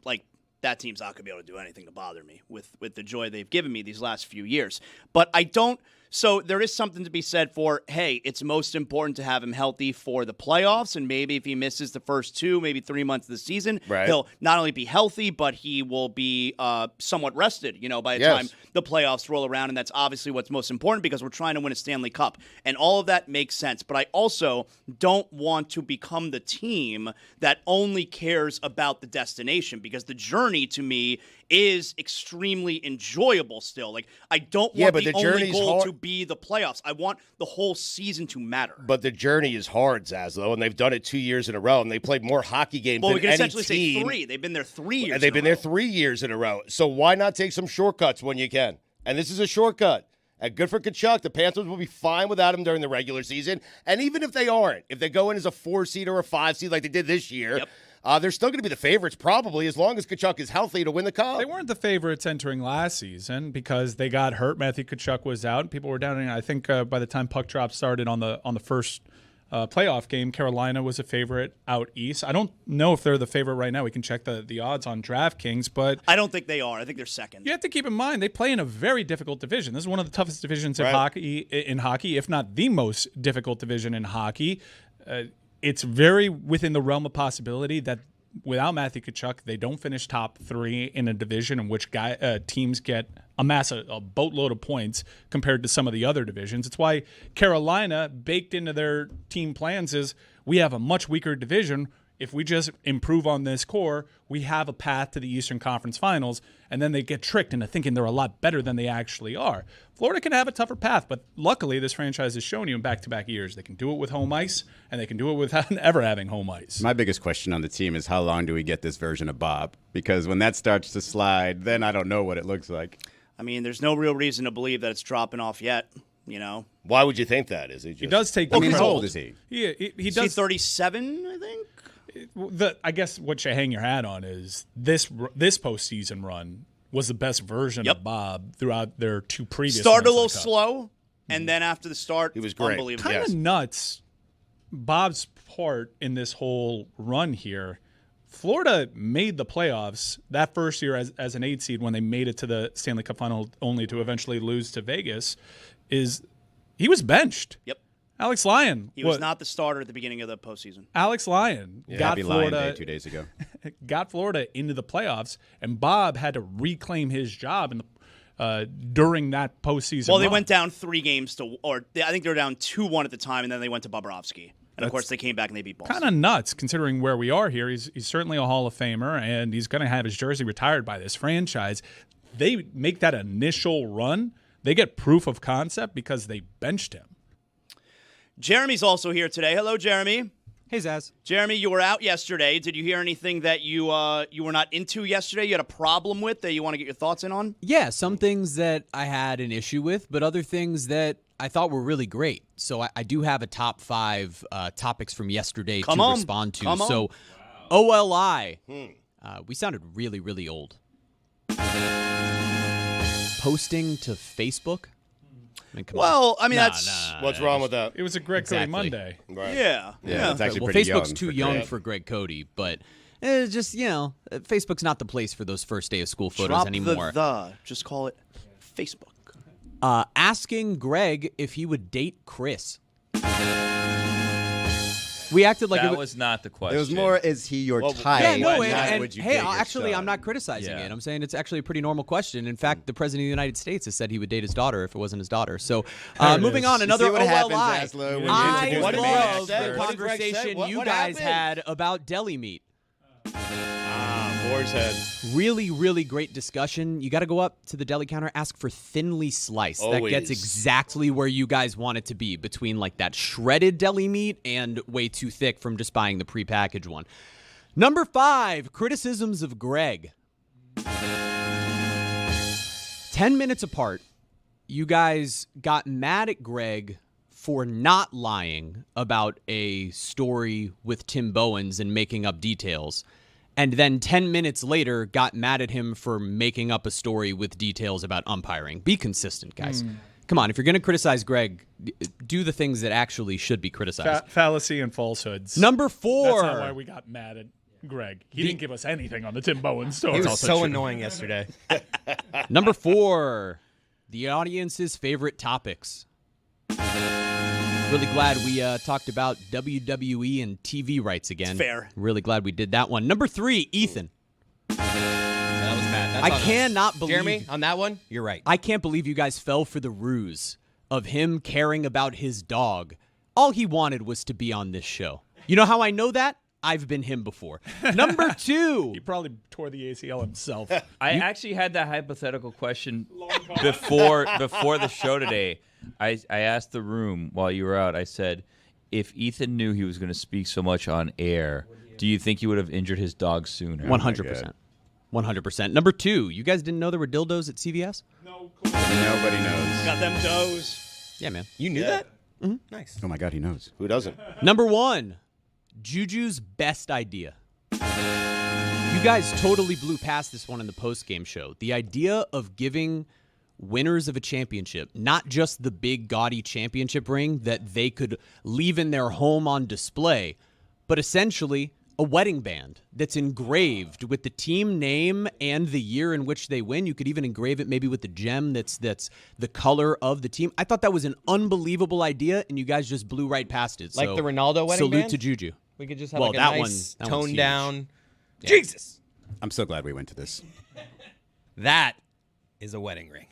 like that team's not going to be able to do anything to bother me with the joy they've given me these last few years. But I don't. So there is something to be said for, hey, it's most important to have him healthy for the playoffs, and maybe if he misses the first 2, maybe 3 months of the season, he'll not only be healthy, but he will be somewhat rested, by the time the playoffs roll around, and that's obviously what's most important because we're trying to win a Stanley Cup, and all of that makes sense. But I also don't want to become the team that only cares about the destination because the journey to me is extremely enjoyable still. Like, I don't want but the the only journey's goal hard. to be the playoffs. I want the whole season to matter. But the journey is hard, Zaslow, and they've done it 2 years in a row, and they played more hockey games Well, than we can any essentially team. say 3. They've been there 3 years. And they've been there 3 years in a row. So why not take some shortcuts when you can? And this is a shortcut. And good for Tkachuk. The Panthers will be fine without him during the regular season. And even if they aren't, if they go in as a 4 seed or a 5 seed like they did this year, they're still going to be the favorites probably as long as Tkachuk is healthy to win the Cup. They weren't the favorites entering last season because they got hurt. Matthew Tkachuk was out. People were doubting. I think by the time puck drop started on the first playoff game, Carolina was a favorite out east. I don't know if they're the favorite right now. We can check the odds on DraftKings, but I don't think they are. I think they're second. you have to keep in mind they play in a very difficult division. This is one of the toughest divisions in hockey, if not the most difficult division in hockey. It's very within the realm of possibility that without Matthew Tkachuk, they don't finish top 3 in a division in which teams amass a boatload of points compared to some of the other divisions. It's why Carolina, baked into their team plans, is we have a much weaker division. If we just improve on this core, we have a path to the Eastern Conference Finals, and then they get tricked into thinking they're a lot better than they actually are. Florida can have a tougher path, but luckily this franchise has shown you in back-to-back years they can do it with home ice, and they can do it without ever having home ice. My biggest question on the team is how long do we get this version of Bob? Because when that starts to slide, then I don't know what it looks like. I mean, there's no real reason to believe that it's dropping off yet, Why would you think that? Is he just... He does take. I mean, how old is he? He Is does. he 37, I think? I guess what you hang your hat on is this postseason run was the best version of Bob throughout their 2 previous. Started a runs little of the Cup. slow, and then after the start, He was great. unbelievable. Kind of nuts. Bob's part in this whole run here. Florida made the playoffs that first year as an 8 seed when they made it to the Stanley Cup final, only to eventually lose to Vegas. He was benched. Yep. Alex Lyon. He was not the starter at the beginning of the postseason. Alex Lyon got Happy Lion Florida Day 2 days ago. got Florida into the playoffs, and Bob had to reclaim his job during that postseason. Well, they run. went down 3 games to, or I think they were down 2-1 at the time, and then they went to Bobrovsky. And, of course, they came back and they beat Boston. Kind of nuts considering where we are here. He's certainly a Hall of Famer, and he's going to have his jersey retired by this franchise. They make that initial run. They get proof of concept because they benched him. Jeremy's also here today. Hello, Jeremy. Hey, Zaz. Jeremy, you were out yesterday. Did you hear anything that you were not into yesterday? You had a problem with that you want to get your thoughts in on? Yeah, some things that I had an issue with, but other things that I thought were really great. So I do have a top 5 topics from yesterday to respond to. So OLI, we sounded really, really old. Posting to Facebook. I mean, come Well, on. I mean, that's What's wrong with that? It was a Greg Cody Exactly. Monday. Right. yeah. It's actually Well, pretty Facebook's young too for young Greg. for Greg Cody, but it's just, Facebook's not the place for those first day of school photos Drop anymore. just call it Facebook. Asking Greg if he would date Chris. We acted like That was not the question. It was more, is he your type? Yeah, no, not and would you hey, date your actually, son? I'm not criticizing Yeah. it. I'm saying it's actually a pretty normal question. In fact, the president of the United States has said he would date his daughter if it wasn't his daughter. So, moving on, You another see what happens, OLI. Aslo, when you I introduce What the did man Greg love say? the What did Greg say? conversation What you guys happened? had about deli meat. Boar's head. Really, really great discussion. You got to go up to the deli counter, ask for thinly sliced. That Always. gets exactly where you guys want it to be, between like that shredded deli meat and way too thick from just buying the prepackaged one. Number 5, criticisms of Greg. 10 minutes apart, you guys got mad at Greg for not lying about a story with Tim Bowens and making up details. And then 10 minutes later, got mad at him for making up a story with details about umpiring. Be consistent, guys. Come on, if you're going to criticize Greg, do the things that actually should be criticized. Fallacy and falsehoods. Number 4. That's not why we got mad at Greg. He didn't give us anything on the Tim Bowen story. He was so annoying yesterday. Number 4, the audience's favorite topics. Really glad we talked about WWE and TV rights again. Fair. Really glad we did that one. Number 3, Ethan. That was bad. That's I on us. cannot believe... Jeremy, on that one, you're right. I can't believe you guys fell for the ruse of him caring about his dog. All he wanted was to be on this show. You know how I know that? I've been him before. Number 2. He probably tore the ACL himself. I actually had that hypothetical question before the show today. I asked the room while you were out. I said, if Ethan knew he was going to speak so much on air, do you think he would have injured his dog sooner? 100%. 100%. Number 2, you guys didn't know there were dildos at CVS? Nobody knows. Got them does. Yeah, man. You knew that? Mm-hmm. Nice. Oh my God, he knows. Who doesn't? Number 1, Juju's best idea. You guys totally blew past this one in the post-game show. The idea of giving winners of a championship not just the big gaudy championship ring that they could leave in their home on display, but essentially a wedding band that's engraved with the team name and the year in which they win. You could even engrave it maybe with the gem that's the color of the team. I thought that was an unbelievable idea, and you guys just blew right past it. Like So, the Ronaldo wedding salute band? to Juju. We could just have Well, like a that nice one- that one's toned huge. down. Yeah. Jesus. I'm so glad we went to this. That is a wedding ring.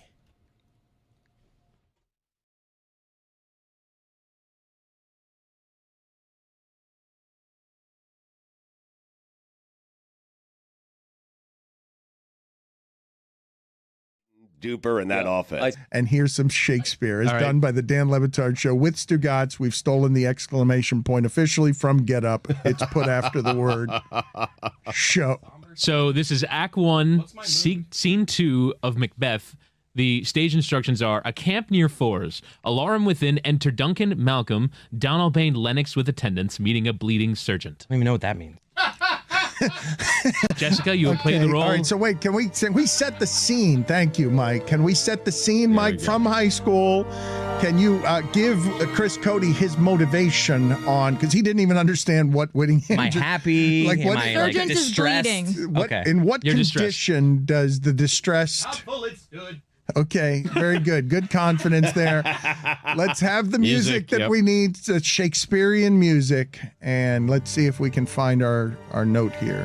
Duper and that offense. And here's some Shakespeare, as done by the Dan Le Batard Show with Stugotz. We've stolen the exclamation point officially from Get Up. It's put after the word show. So this is Act 1, Scene 2 of Macbeth. The stage instructions are: a camp near Fours. Alarm within. Enter Duncan, Malcolm, Donalbain, Lennox with attendants, meeting a bleeding sergeant. I don't even know what that means. Jessica, you will play the role. All right, so wait, can we set the scene? Thank you, Mike. Can we set the scene, Mike, from high school? Can you give Chris Cody his motivation on, because he didn't even understand what winning. Am I happy? Like, Am what- I Sergeant like, is distressed? bleeding. Okay. In what You're condition does the distressed? Okay, very good. Good confidence there. Let's have the music that we need, Shakespearean music, and let's see if we can find our note here.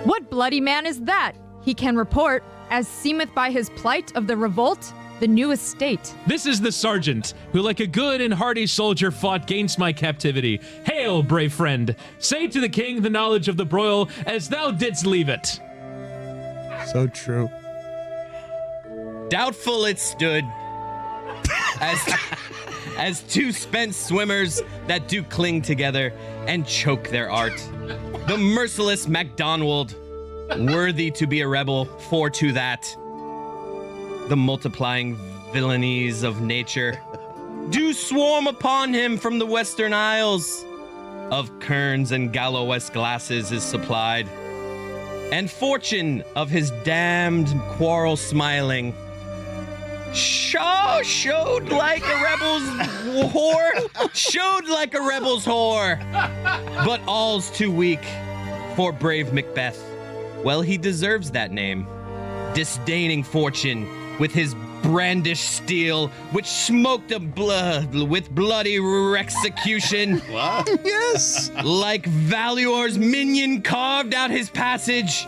What bloody man is that? He can report, as seemeth by his plight of the revolt, the new estate. This is the sergeant, who like a good and hardy soldier fought gainst my captivity. Hail, brave friend! Say to the king the knowledge of the broil, as thou didst leave it. So true. Doubtful it stood, as two spent swimmers that do cling together and choke their art. The merciless MacDonald, worthy to be a rebel, for to that. The multiplying villainies of nature do swarm upon him from the western isles. Of kerns and Gallowest glasses is supplied, and fortune of his damned quarrel smiling. showed like a rebel's whore. Showed like a rebel's whore. But all's too weak for brave Macbeth. Well, he deserves that name. Disdaining fortune with his brandished steel, which smoked a blood with bloody execution. What? Yes. Like Valuor's minion carved out his passage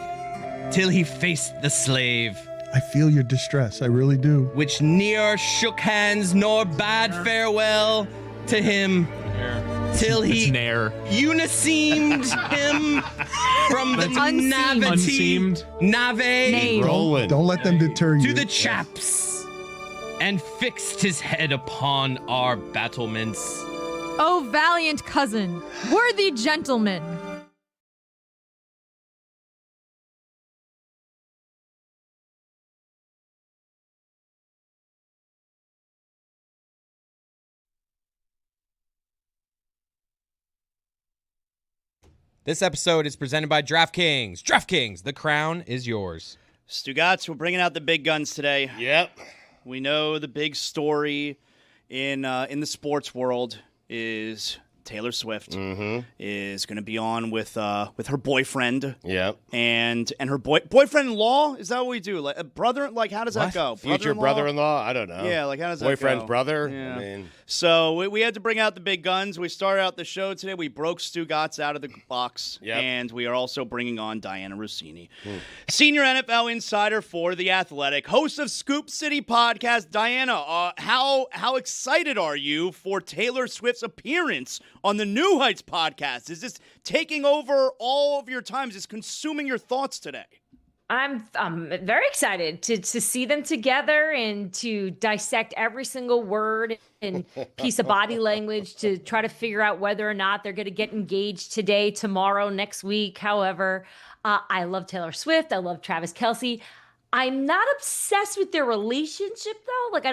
till he faced the slave. I feel your distress. I really do. Which ne'er shook hands nor bade farewell to him till he uniseamed him from the nave Rolling. Don't let them deter you. to the chaps and fixed his head upon our battlements. O valiant cousin, worthy gentleman. This episode is presented by DraftKings. DraftKings, the crown is yours. Stugotz, we're bringing out the big guns today. Yep. We know the big story in the sports world is Taylor Swift is going to be on with her boyfriend. Yep. And her boyfriend-in-law. Is that what we do? Like a brother? Like how does that go? Future brother-in-law? I don't know. Yeah. Like how does that Boyfriend's go? brother? Yeah. I mean, so we had to bring out the big guns. We started out the show today. We broke Stugotz out of the box. Yep. And we are also bringing on Diana Rossini, senior NFL insider for The Athletic, host of Scoop City podcast. Diana, how excited are you for Taylor Swift's appearance on the New Heights podcast? Is this taking over all of your time? Is this consuming your thoughts today? I'm very excited to see them together and to dissect every single word and piece of body language to try to figure out whether or not they're going to get engaged today, tomorrow, next week. However, I love Taylor Swift. I love Travis Kelce. I'm not obsessed with their relationship though. Like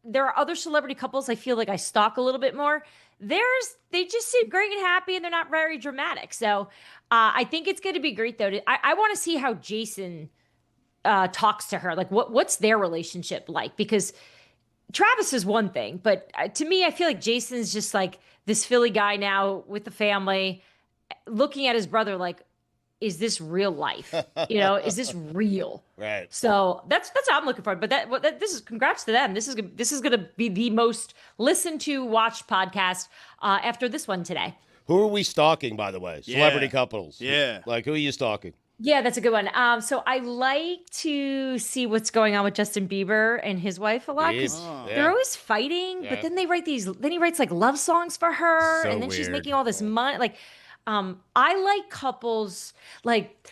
there are other celebrity couples I feel like I stalk a little bit more. They just seem great and happy, and they're not very dramatic. So I think it's going to be great, though. I want to see how Jason talks to her. Like, what's their relationship like? Because Travis is one thing, but to me, I feel like Jason's just like this Philly guy now with the family, looking at his brother like, is this real life? Is this real? right. So that's what I'm looking for. But this is congrats to them. This is going to be the most listened to, watched podcast after this one today. Who are we stalking, by the way? Celebrity couples. Yeah. Like, who are you stalking? Yeah, that's a good one. So I like to see what's going on with Justin Bieber and his wife a lot because they're always fighting. Yeah. But then they write then he writes like love songs for her, So and then she's weird. making all this money. Like, I like couples like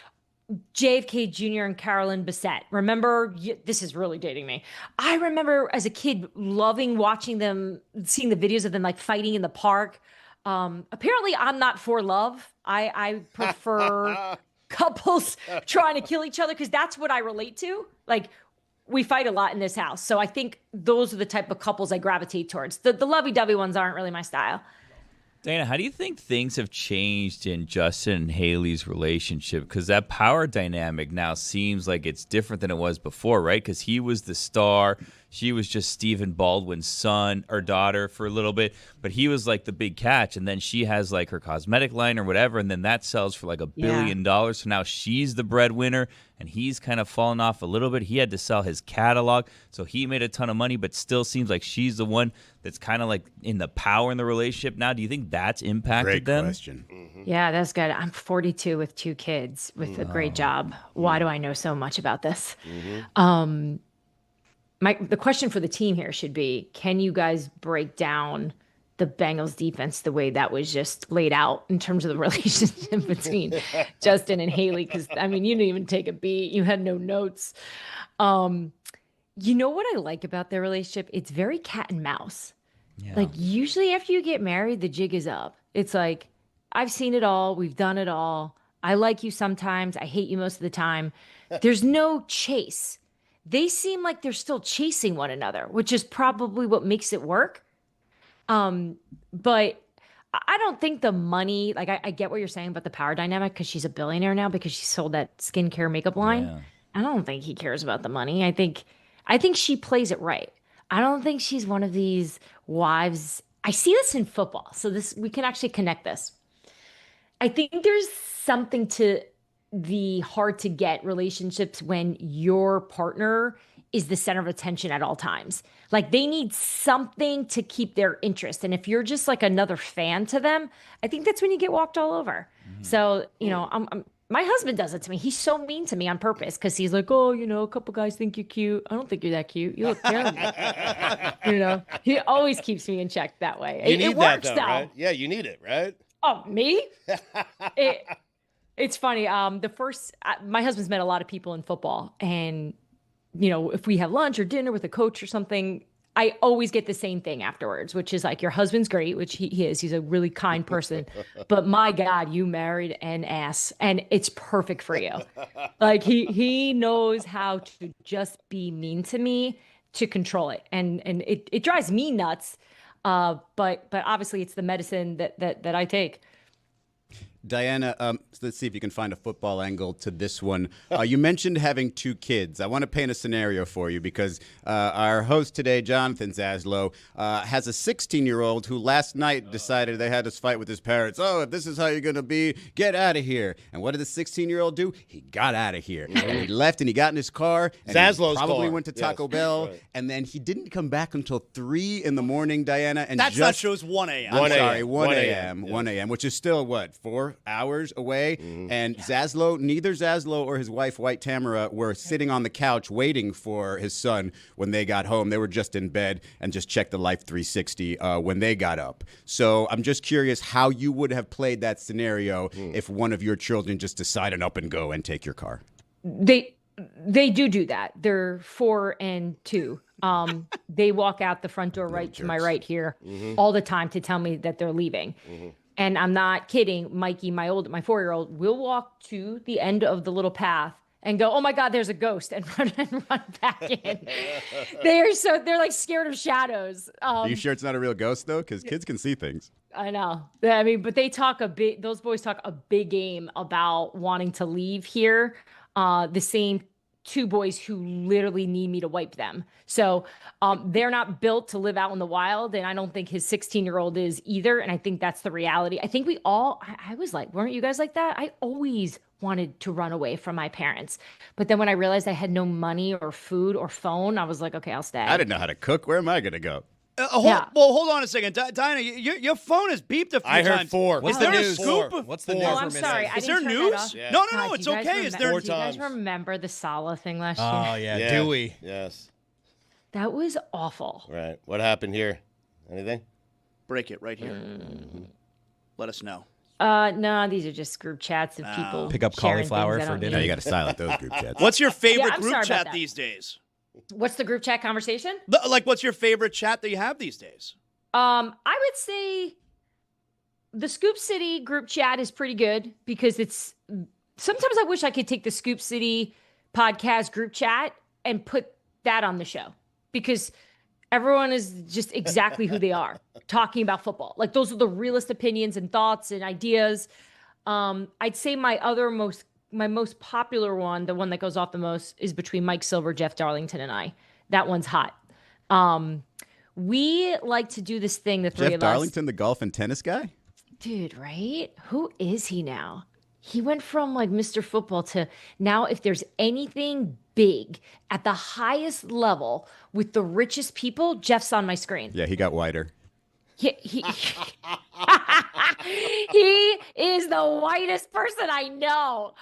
JFK Jr. and Carolyn Bessette. Remember, this is really dating me. I remember as a kid loving watching them, seeing the videos of them like fighting in the park. Apparently, I'm not for love. I prefer couples trying to kill each other because that's what I relate to. Like, we fight a lot in this house. So I think those are the type of couples I gravitate towards. The lovey-dovey ones aren't really my style. Dana, how do you think things have changed in Justin and Haley's relationship? Because that power dynamic now seems like it's different than it was before, right? Because he was the star. She was just Stephen Baldwin's son or daughter for a little bit. But he was like the big catch. And then she has like her cosmetic line or whatever. And then that sells for like $1 billion. So now she's the breadwinner. And he's kind of fallen off a little bit. He had to sell his catalog. So he made a ton of money, but still seems like she's the one that's kind of like in the power in the relationship now. Do you think that's impacted them? Great question. Yeah, that's good. I'm 42 with 2 kids with a great job. Why do I know so much about this? The question for the team here should be, can you guys break down the Bengals defense the way that was just laid out in terms of the relationship between Justin and Haley? Because, I mean, you didn't even take a beat. You had no notes. You know what I like about their relationship? It's very cat and mouse. Yeah. Like, usually after you get married, the jig is up. It's like, I've seen it all. We've done it all. I like you sometimes. I hate you most of the time. There's no chase. They seem like they're still chasing one another, which is probably what makes it work. But I don't think the money, like I get what you're saying about the power dynamic because she's a billionaire now because she sold that skincare makeup line. Yeah. I don't think he cares about the money. I think I think she plays it right. I don't think she's one of these wives. I see this in football, so we can actually connect this. I think there's something to the hard to get relationships when your partner is the center of attention at all times. Like they need something to keep their interest. And if you're just like another fan to them, I think that's when you get walked all over. So, my husband does it to me. He's so mean to me on purpose because he's like, oh, a couple guys think you're cute. I don't think you're that cute. You look terrible. He always keeps me in check that way. It works, that, though, though. right? Yeah, you need it, right? Oh, me? It's funny. My husband's met a lot of people in football, and if we have lunch or dinner with a coach or something, I always get the same thing afterwards, which is like, your husband's great, which he is. He's a really kind person, but my God, you married an ass, and it's perfect for you. Like he knows how to just be mean to me to control it, and it drives me nuts. But obviously it's the medicine that I take. Diana, let's see if you can find a football angle to this one. You mentioned having 2 kids. I want to paint a scenario for you because our host today, Jonathan Zaslow, has a 16-year-old who last night decided they had this fight with his parents. Oh, if this is how you're going to be, get out of here. And what did the 16-year-old do? He got out of here. And he left and he got in his car. And Zaslow's he probably car. went to Taco Bell. Right. And then he didn't come back until 3 in the morning, Diana. And that's not true. It was 1 a.m. I'm sorry, 1 a.m. 1 a.m., which is still, 4 hours away. And neither Zaslow or his wife, White Tamara, were sitting on the couch waiting for his son when they got home. They were just in bed and just checked the Life 360 when they got up. So I'm just curious how you would have played that scenario if one of your children just decided up and go and take your car. They do that. They're 4 and 2. They walk out the front door right to my right here all the time to tell me that they're leaving. And I'm not kidding. Mikey, my 4-year-old, will walk to the end of the little path and go, oh my God, there's a ghost, and run back in. They're like scared of shadows. Are you sure it's not a real ghost though? Because kids can see things. I know. I mean, but those boys talk a big game about wanting to leave here. The same 2 boys who literally need me to wipe them. So they're not built to live out in the wild. And I don't think his 16-year-old is either. And I think that's the reality. I think I was like, weren't you guys like that? I always wanted to run away from my parents. But then when I realized I had no money or food or phone, I was like, okay, I'll stay. I didn't know how to cook. Where am I going to go? Well, hold on a second. Diana, your phone has beeped a few times. I heard 4. Is there a scoop? What's the news? Oh, I'm sorry. Is there news? Yeah. No, God, it's okay. Is there? Do you guys remember the Salah thing last year? Oh, yeah. Dewey. Yes. That was awful. Right. What happened here? Anything? Break it right here. Let us know. No, these are just group chats of people. Pick up sharing cauliflower things I for don't dinner. No, need. you got to silence those group chats. What's your favorite I'm group sorry about chat that. these days? What's the group chat conversation? Like, what's your favorite chat that you have these days? I would say the Scoop City group chat is pretty good because sometimes I wish I could take the Scoop City podcast group chat and put that on the show because everyone is just exactly who they are talking about football. Like those are the realest opinions and thoughts and ideas. I'd say my most popular one, the one that goes off the most, is between Mike Silver, Jeff Darlington, and I. That one's hot. We like to do this thing, the three Jeff of Darlington, us. the golf and tennis guy? Dude, right? Who is he now? He went from like Mr. Football to now if there's anything big at the highest level with the richest people, Jeff's on my screen. Yeah, he got whiter. He he is the whitest person I know,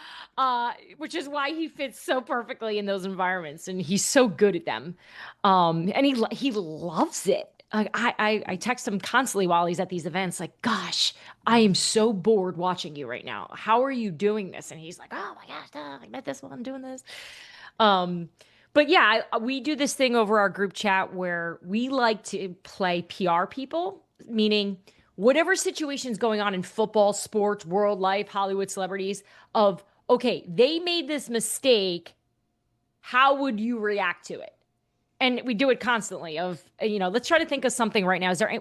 which is why he fits so perfectly in those environments, and he's so good at them. And he loves it. I text him constantly while he's at these events, like, "Gosh, I am so bored watching you right now. How are you doing this?" And he's like, "Oh my gosh, I met this one doing this." But yeah, we do this thing over our group chat where we like to play PR people, meaning whatever situation's going on in football, sports, world life, Hollywood celebrities of, okay, they made this mistake. How would you react to it? And we do it constantly of, let's try to think of something right now. Is there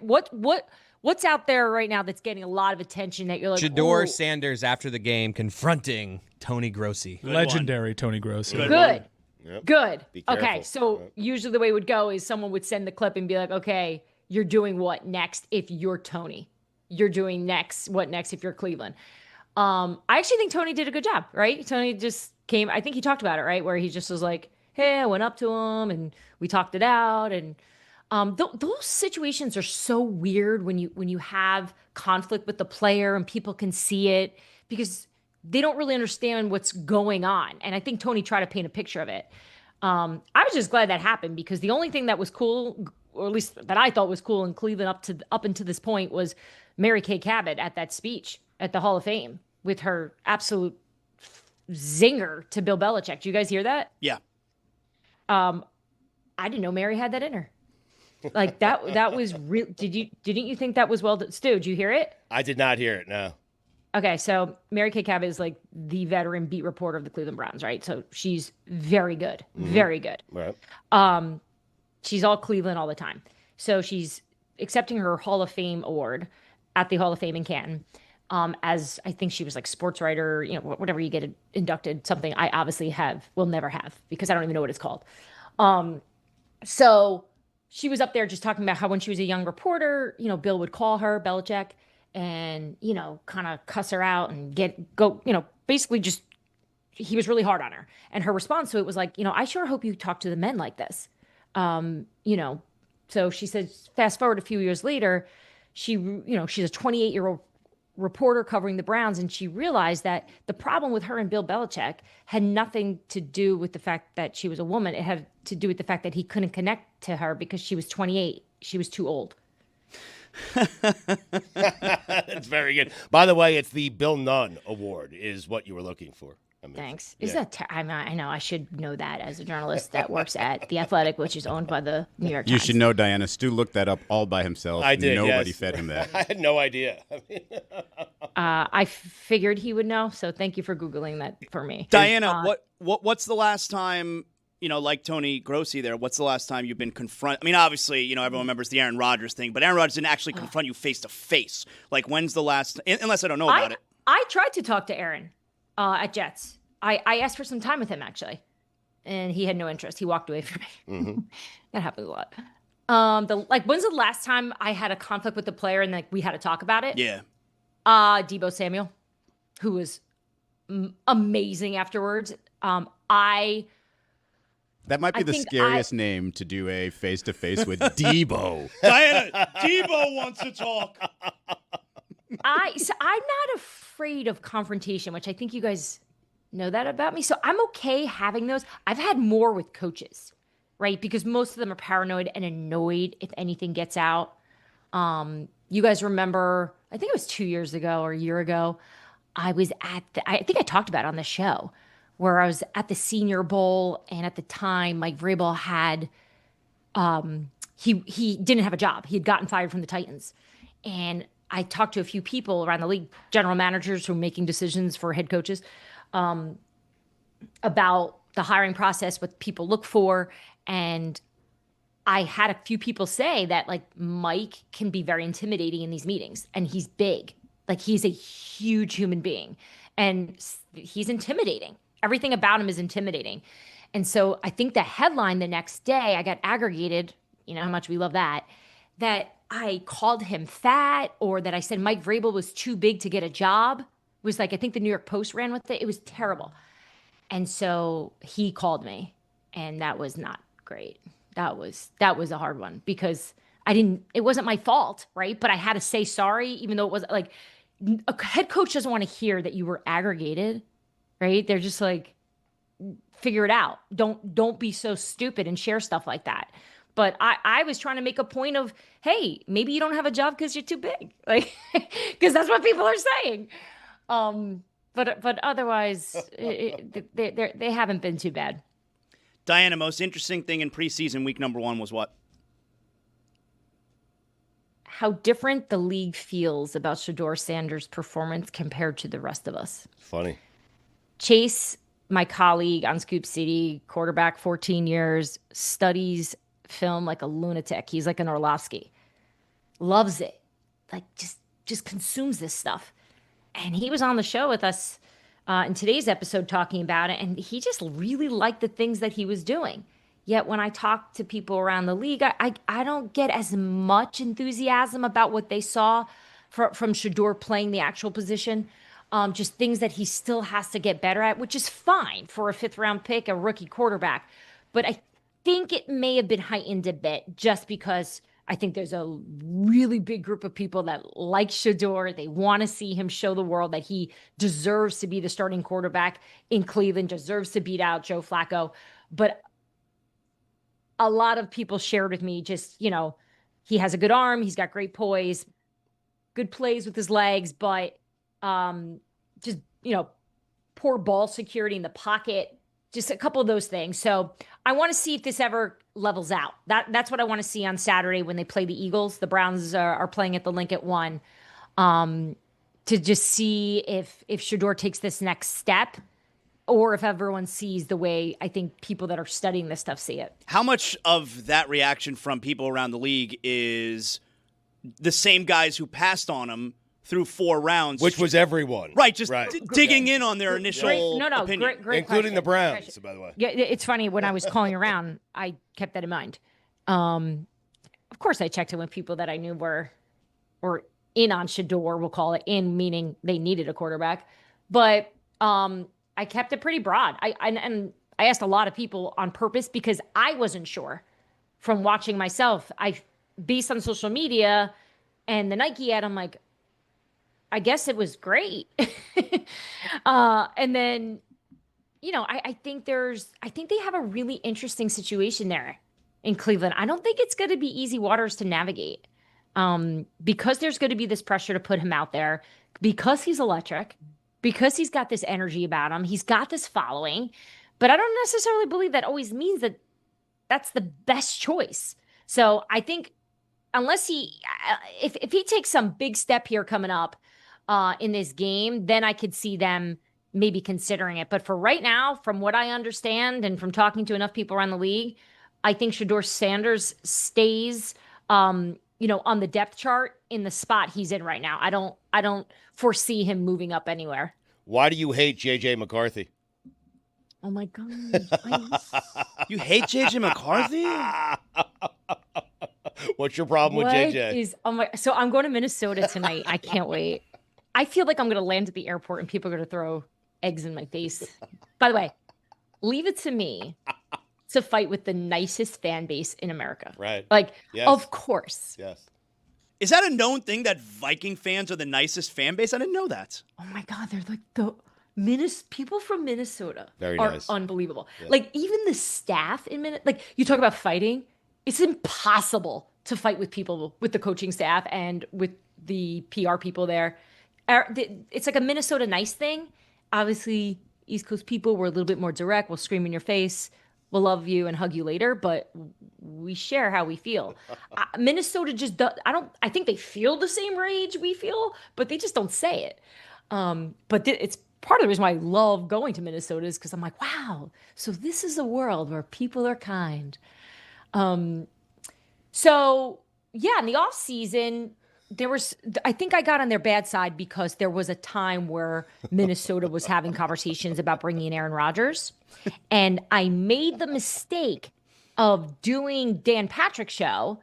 what's out there right now that's getting a lot of attention that you're like, Shador Sanders after the game confronting Tony Grossi. Legendary Tony Grossi. Good. Yep. Good. Be careful. Okay, so usually the way it would go is someone would send the clip and be like, okay, you're doing what next if you're Tony? You're doing what next if you're Cleveland? I actually think Tony did a good job, right? Tony just came, I think he talked about it, right? Where he just was like, hey, I went up to him and we talked it out. And those situations are so weird when you have conflict with the player and people can see it because they don't really understand what's going on. And I think Tony tried to paint a picture of it. I was just glad that happened because the only thing that was cool, or at least that I thought was cool in Cleveland up until this point, was Mary Kay Cabot at that speech at the Hall of Fame with her absolute zinger to Bill Belichick. Did you guys hear that? Yeah. I didn't know Mary had that in her. Like that was real. Didn't you think that was well done? Stu, did you hear it? I did not hear it. No. Okay, so Mary Kay Cabot is like the veteran beat reporter of the Cleveland Browns, right? So she's very good, very good. Right. She's all Cleveland all the time. So she's accepting her Hall of Fame award at the Hall of Fame in Canton. As I think she was like sports writer, whatever you get inducted, something I obviously will never have because I don't even know what it's called. So she was up there just talking about how when she was a young reporter, Bill would call her, Belichick, and, kind of cuss her out and basically just, he was really hard on her. And her response to it was like, I sure hope you talk to the men like this. So she said, fast forward a few years later, she's a 28-year-old reporter covering the Browns. And she realized that the problem with her and Bill Belichick had nothing to do with the fact that she was a woman. It had to do with the fact that he couldn't connect to her because she was 28. She was too old. That's very good. By the way, it's the Bill Nunn Award is what you were looking for. Thanks. Is that I know I should know that as a journalist that works at The Athletic, which is owned by the New York Times. You should know, Diana. Stu looked that up all by himself. I did. Nobody yes. fed him that. I had no idea. I figured he would know, so thank you for Googling that for me. Diana, what's the last time, like Tony Grossi there, what's the last time you've been confronted? I mean, obviously, everyone remembers the Aaron Rodgers thing, but Aaron Rodgers didn't actually confront you face to face. Like, when's the last, unless I don't know about it. I tried to talk to Aaron at Jets. I asked for some time with him, actually, and he had no interest. He walked away from me. Mm-hmm. That happens a lot. When's the last time I had a conflict with the player and we had to talk about it? Yeah. Deebo Samuel, who was amazing afterwards. That might be the scariest name to do a face-to-face with Deebo. Diana, Deebo wants to talk. I'm not afraid of confrontation, which I think you guys know that about me. So I'm okay having those. I've had more with coaches, right? Because most of them are paranoid and annoyed if anything gets out. You guys remember, I think it was 2 years ago or a year ago, I was I think I talked about it on the show, where I was at the Senior Bowl, and at the time, Mike Vrabel had, he didn't have a job. He had gotten fired from the Titans. And I talked to a few people around the league, general managers who were making decisions for head coaches, about the hiring process, what people look for. And I had a few people say that, Mike can be very intimidating in these meetings, and he's big. He's a huge human being, and he's intimidating. Everything about him is intimidating. And so I think the headline the next day, I got aggregated, how much we love that I called him fat, or that I said Mike Vrabel was too big to get a job. It was I think the New York Post ran with it. It was terrible. And so he called me, and that was not great. That was a hard one because it wasn't my fault, right? But I had to say sorry, even though it was a head coach doesn't want to hear that you were aggregated, right? They're just figure it out. Don't be so stupid and share stuff like that. But I was trying to make a point of, hey, maybe you don't have a job because you're too big, because that's what people are saying. But otherwise, they haven't been too bad. Diana, most interesting thing in preseason week number 1 was what? How different the league feels about Shador Sanders' performance compared to the rest of us. Funny. Chase, my colleague on Scoop City, quarterback, 14 years, studies film like a lunatic. He's like an Orlovsky. Loves it. Just consumes this stuff. And he was on the show with us in today's episode talking about it, and he just really liked the things that he was doing. Yet when I talk to people around the league, I don't get as much enthusiasm about what they saw from Shador playing the actual position. Just things that he still has to get better at, which is fine for a 5th-round pick, a rookie quarterback. But I think it may have been heightened a bit just because I think there's a really big group of people that like Shador. They want to see him show the world that he deserves to be the starting quarterback in Cleveland, deserves to beat out Joe Flacco. But a lot of people shared with me just, he has a good arm. He's got great poise, good plays with his legs, but just, poor ball security in the pocket, just a couple of those things. So I want to see if this ever levels out. That's what I want to see on Saturday when they play the Eagles. The Browns are playing at the Link at 1, to just see if Shador takes this next step, or if everyone sees the way I think people that are studying this stuff see it. How much of that reaction from people around the league is the same guys who passed on him through 4 rounds? Which was everyone. Right, just digging in on their initial opinion. Great including question. the Browns, by the way. Yeah, it's funny. When I was calling around, I kept that in mind. Of course, I checked in with people that I knew were in on Shador, we'll call it, in meaning they needed a quarterback. But I kept it pretty broad. I asked a lot of people on purpose because I wasn't sure from watching myself. Based on social media and the Nike ad, I'm like, I guess it was great. And then, I think they have a really interesting situation there in Cleveland. I don't think it's going to be easy waters to navigate, because there's going to be this pressure to put him out there, because he's electric, because he's got this energy about him. He's got this following, but I don't necessarily believe that always means that that's the best choice. So I think unless if he takes some big step here coming up in this game, then I could see them maybe considering it. But for right now, from what I understand and from talking to enough people around the league, I think Shador Sanders stays, on the depth chart in the spot he's in right now. I don't foresee him moving up anywhere. Why do you hate J.J. McCarthy? Oh my God. You hate J.J. McCarthy? What's your problem with J.J.? So I'm going to Minnesota tonight. I can't wait. I feel like I'm going to land at the airport and people are going to throw eggs in my face. By the way, leave it to me to fight with the nicest fan base in America. Right. Yes. Of course. Yes. Is that a known thing that Viking fans are the nicest fan base? I didn't know that. Oh my God, they're like the people from Minnesota Very are nice. unbelievable. Yeah. Like even the staff in Minnesota, like you talk about fighting, it's impossible to fight with people, with the coaching staff and with the PR people there. It's like a Minnesota nice thing. Obviously, East Coast people were a little bit more direct. We'll scream in your face. We'll love you and hug you later, but we share how we feel. Minnesota just does, I think they feel the same rage we feel, but they just don't say it. But it's part of the reason why I love going to Minnesota is because I'm like, wow, so this is a world where people are kind. So yeah, in the off season, I think I got on their bad side because there was a time where Minnesota was having conversations about bringing in Aaron Rodgers. And I made the mistake of doing Dan Patrick's show.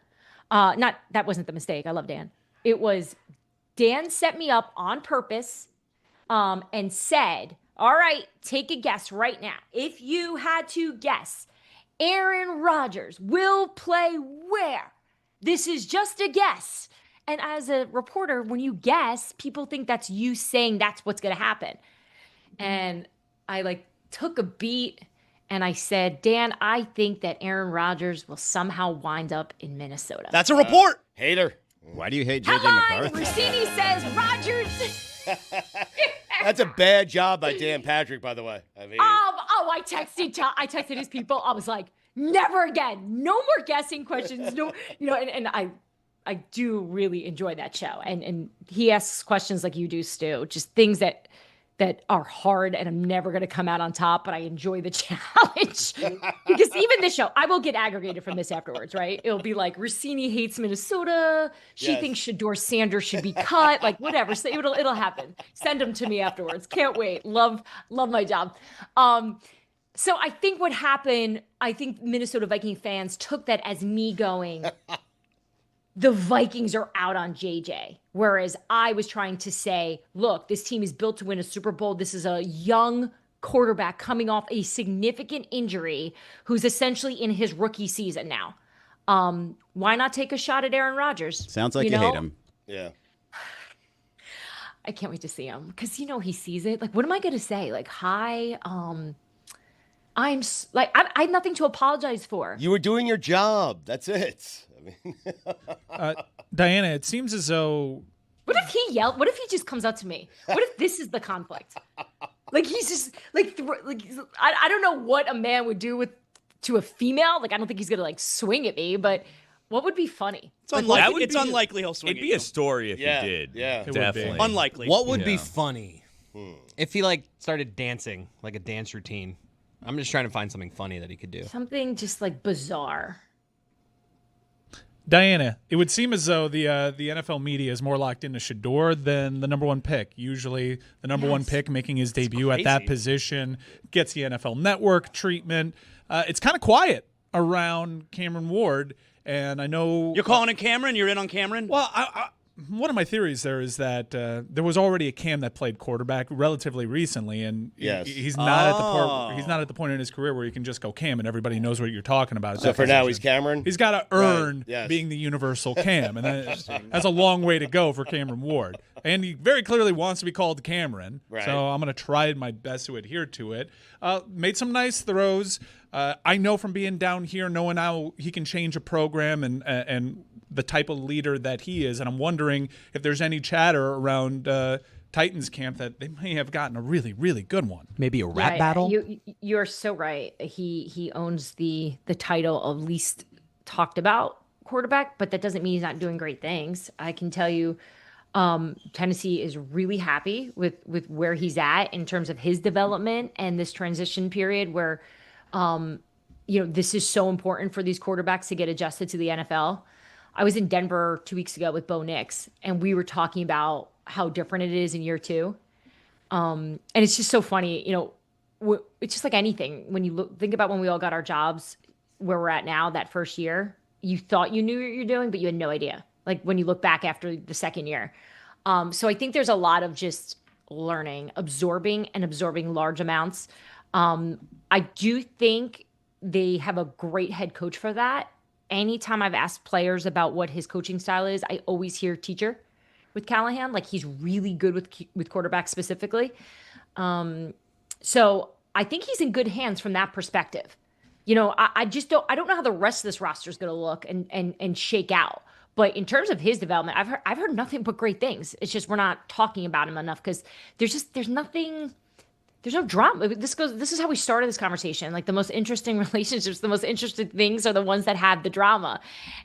That wasn't the mistake. I love Dan. It was Dan set me up on purpose and said, all right, take a guess right now. If you had to guess, Aaron Rodgers will play where? This is just a guess. And as a reporter, when you guess, people think that's you saying that's what's going to happen. And I took a beat and I said, Dan, I think that Aaron Rodgers will somehow wind up in Minnesota. That's a report. Hater. Why do you hate J.J. Headline, McCarthy? Rossini says Rodgers. That's a bad job by Dan Patrick, by the way. I mean, I texted his people. I was like, never again. No more guessing questions. No, and I do really enjoy that show. And he asks questions like you do, Stu, just things that that are hard, and I'm never going to come out on top, but I enjoy the challenge. Because even this show, I will get aggregated from this afterwards, right? It'll be like, Rossini hates Minnesota. She thinks Shador Sanders should be cut. Like, whatever. So it'll happen. Send them to me afterwards. Can't wait. Love my job. So I think what happened, I think Minnesota Viking fans took that as me going, the Vikings are out on JJ. Whereas I was trying to say, look, this team is built to win a Super Bowl. This is a young quarterback coming off a significant injury who's essentially in his rookie season now. Why not take a shot at Aaron Rodgers? Sounds like you hate him. Yeah. I can't wait to see him because, he sees it. Like, what am I going to say? Like, hi, I have nothing to apologize for. You were doing your job. That's it. Diana, it seems as though. What if he yelled? What if he just comes up to me? What if this is the conflict? Like, he's just I don't know what a man would do to a female. Like, I don't think he's gonna swing at me, but what would be funny? It's unlikely. It's unlikely he'll swing. It'd be a story if he did. Yeah, definitely. Unlikely. What would be funny if he started dancing, like a dance routine? I'm just trying to find something funny that he could do. Something just bizarre. Diana, it would seem as though the NFL media is more locked into Shador than the number one pick. Usually the number one pick making his debut at that position gets the NFL Network treatment. It's kind of quiet around Cameron Ward, and I know... You're calling it Cameron? You're in on Cameron? Well, one of my theories there is that there was already a Cam that played quarterback relatively recently, and he's not at the point in his career where you can just go Cam and everybody knows what you're talking about. So for now, he's Cameron? He's got to earn being the universal Cam, and that's a long way to go for Cameron Ward. And he very clearly wants to be called Cameron, so I'm going to try my best to adhere to it. Made some nice throws. I know from being down here, knowing how he can change a program and the type of leader that he is, and I'm wondering if there's any chatter around Titans camp that they may have gotten a really, really good one. Maybe a rap battle? You're so right. He owns the title of least talked about quarterback, but that doesn't mean he's not doing great things. I can tell you Tennessee is really happy with where he's at in terms of his development and this transition period where this is so important for these quarterbacks to get adjusted to the NFL. I was in Denver 2 weeks ago with Bo Nix, and we were talking about how different it is in year two. And it's just so funny, it's just like anything. When you think about when we all got our jobs where we're at now, that first year, you thought you knew what you're doing, but you had no idea. Like when you look back after the second year. So I think there's a lot of just learning, absorbing large amounts. I do think they have a great head coach for that. Anytime I've asked players about what his coaching style is, I always hear teacher with Callahan. Like he's really good with quarterbacks specifically. So I think he's in good hands from that perspective. I don't know how the rest of this roster is going to look and shake out. But in terms of his development, I've heard nothing but great things. It's just we're not talking about him enough because there's no drama. This is how we started this conversation. Like the most interesting relationships, the most interesting things are the ones that have the drama.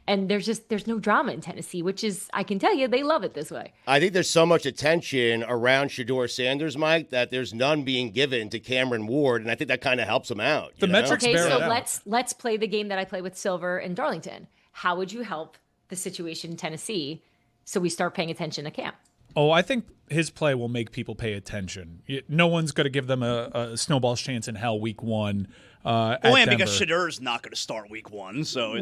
And there's no drama in Tennessee, which is, I can tell you, they love it this way. I think there's so much attention around Shador Sanders, Mike, that there's none being given to Cameron Ward, and I think that kind of helps him out. The metrics bear it out. let's play the game that I play with Silver and Darlington. How would you help the situation in Tennessee so we start paying attention to Cam? Oh, I think his play will make people pay attention. No one's going to give them a snowball's chance in hell week one. Because Shador's not going to start week one, so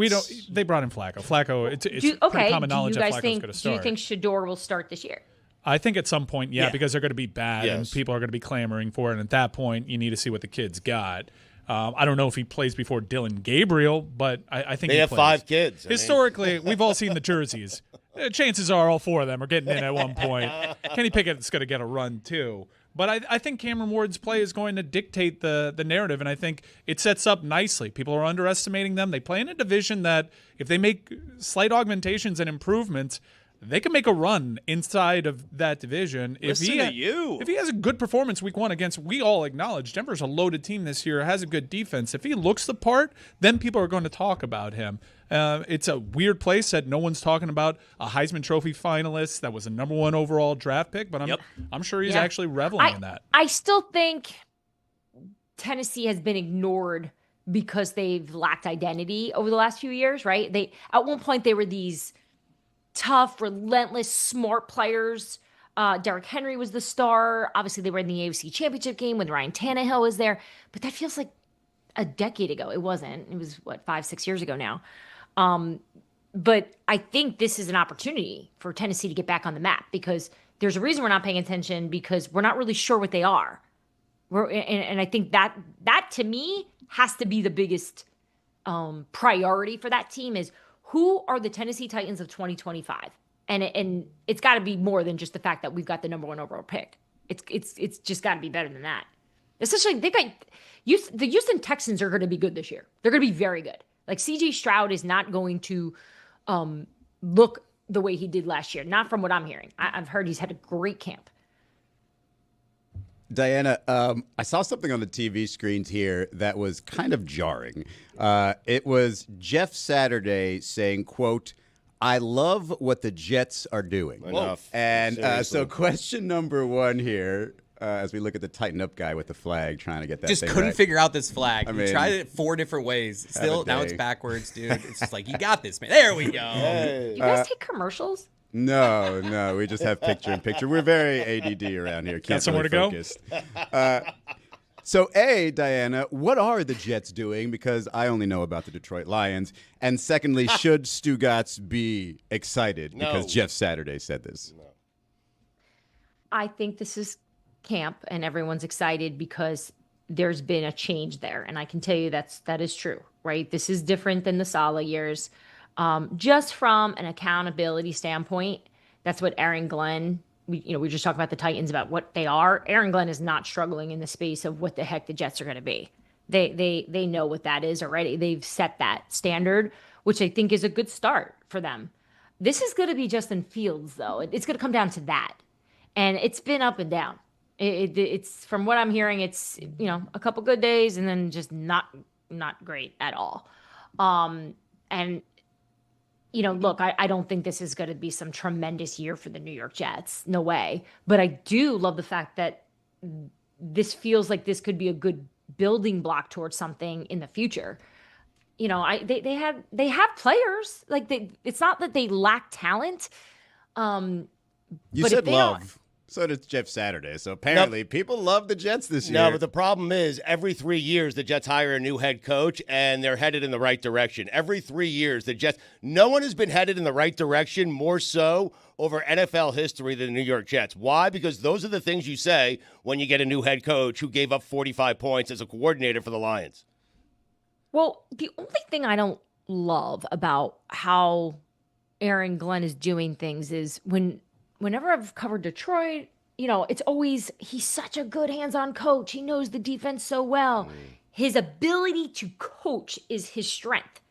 They brought in Flacco. It's pretty common knowledge that Flacco's going to start. Do you think Shador will start this year? I think at some point, because they're going to be bad and people are going to be clamoring for it. And at that point, you need to see what the kid's got. I don't know if he plays before Dylan Gabriel, but I think they have 5 kids. Historically, we've all seen the jerseys. Chances are all 4 of them are getting in at one point. Kenny Pickett's going to get a run too. But I think Cameron Ward's play is going to dictate the narrative, and I think it sets up nicely. People are underestimating them. They play in a division that if they make slight augmentations and improvements, they can make a run inside of that division. Listen to you. If he has a good performance week 1 against, we all acknowledge Denver's a loaded team this year, has a good defense. If he looks the part, then people are going to talk about him. It's a weird place that no one's talking about a Heisman Trophy finalist that was a number 1 overall draft pick, but I'm sure he's actually reveling in that. I still think Tennessee has been ignored because they've lacked identity over the last few years, right? At one point they were these tough, relentless, smart players. Derrick Henry was the star. Obviously, they were in the AFC Championship game when Ryan Tannehill was there. But that feels like a decade ago. It wasn't. It was, 5-6 years ago now. But I think this is an opportunity for Tennessee to get back on the map because there's a reason we're not paying attention because we're not really sure what they are. And I think that to me has to be the biggest priority for that team is who are the Tennessee Titans of 2025? And it's got to be more than just the fact that we've got the number 1 overall pick. It's just got to be better than that. Especially the Houston Texans are going to be good this year. They're going to be very good. Like C.J. Stroud is not going to look the way he did last year. Not from what I'm hearing. I've heard he's had a great camp. Diana, I saw something on the TV screens here that was kind of jarring. It was Jeff Saturday saying, quote, "I love what the Jets are doing." Enough. And so question number 1 here, as we look at the tighten up guy with the flag trying to get that just thing couldn't right. figure out this flag. I We mean, tried it 4 different ways. Still, now it's day. backwards, dude. It's just like, you got this, man. There we go. You guys take commercials? No, we just have picture in picture. We're very ADD around here. Can't somewhere really to go? So, Diana, what are the Jets doing? Because I only know about the Detroit Lions. And secondly, should Stugotz be excited because Jeff Saturday said this? No. I think this is camp and everyone's excited because there's been a change there. And I can tell you that is true, right? This is different than the Saleh years. Just from an accountability standpoint, that's what Aaron Glenn, we were just talking about the Titans, about what they are. Aaron Glenn is not struggling in the space of what the heck the Jets are going to be. They know what that is already. They've set that standard, which I think is a good start for them. This is going to be Justin Fields, though. It's going to come down to that. And it's been up and down. It's from what I'm hearing, it's, a couple good days and then just not great at all. And look, I don't think this is going to be some tremendous year for the New York Jets. No way. But I do love the fact that this feels like this could be a good building block towards something in the future. They have players. Like it's not that they lack talent. You said love. So did Jeff Saturday. So apparently people love the Jets this year. No, but the problem is every 3 years the Jets hire a new head coach and they're headed in the right direction. Every 3 years the Jets, no one has been headed in the right direction more so over NFL history than the New York Jets. Why? Because those are the things you say when you get a new head coach who gave up 45 points as a coordinator for the Lions. Well, the only thing I don't love about how Aaron Glenn is doing things is whenever I've covered Detroit, it's always, he's such a good hands-on coach. He knows the defense so well. His ability to coach is his strength,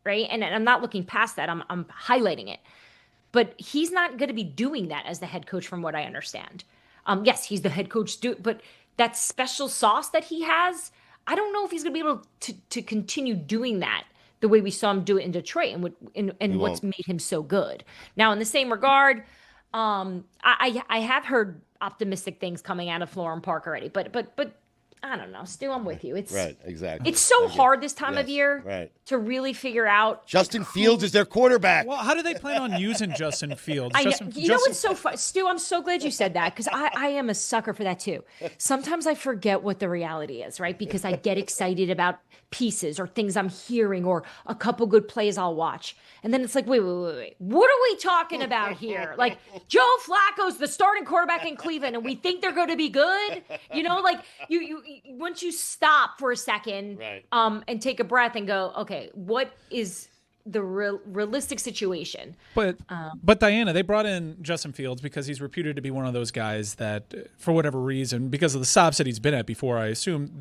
right? And I'm not looking past that. I'm highlighting it. But he's not going to be doing that as the head coach from what I understand. Yes, he's the head coach, but that special sauce that he has, I don't know if he's going to be able to continue doing that the way we saw him do it in Detroit and what's made him so good. Now, in the same regard, I have heard optimistic things coming out of Florham Park already, but I don't know. Stu, I'm with you. It's right, exactly. It's so hard this time of year to really figure out. Justin Fields is their quarterback. Well, how do they plan on using Justin Fields? I know. What's so fun? Stu, I'm so glad you said that because I am a sucker for that too. Sometimes I forget what the reality is, right? Because I get excited about pieces or things I'm hearing or a couple good plays I'll watch. And then it's like, wait. What are we talking about here? Like Joe Flacco's the starting quarterback in Cleveland and we think they're going to be good? Like you once you stop for a second and take a breath and go, okay, what is the realistic situation? But Diana, they brought in Justin Fields because he's reputed to be one of those guys that, for whatever reason, because of the stops that he's been at before, I assume,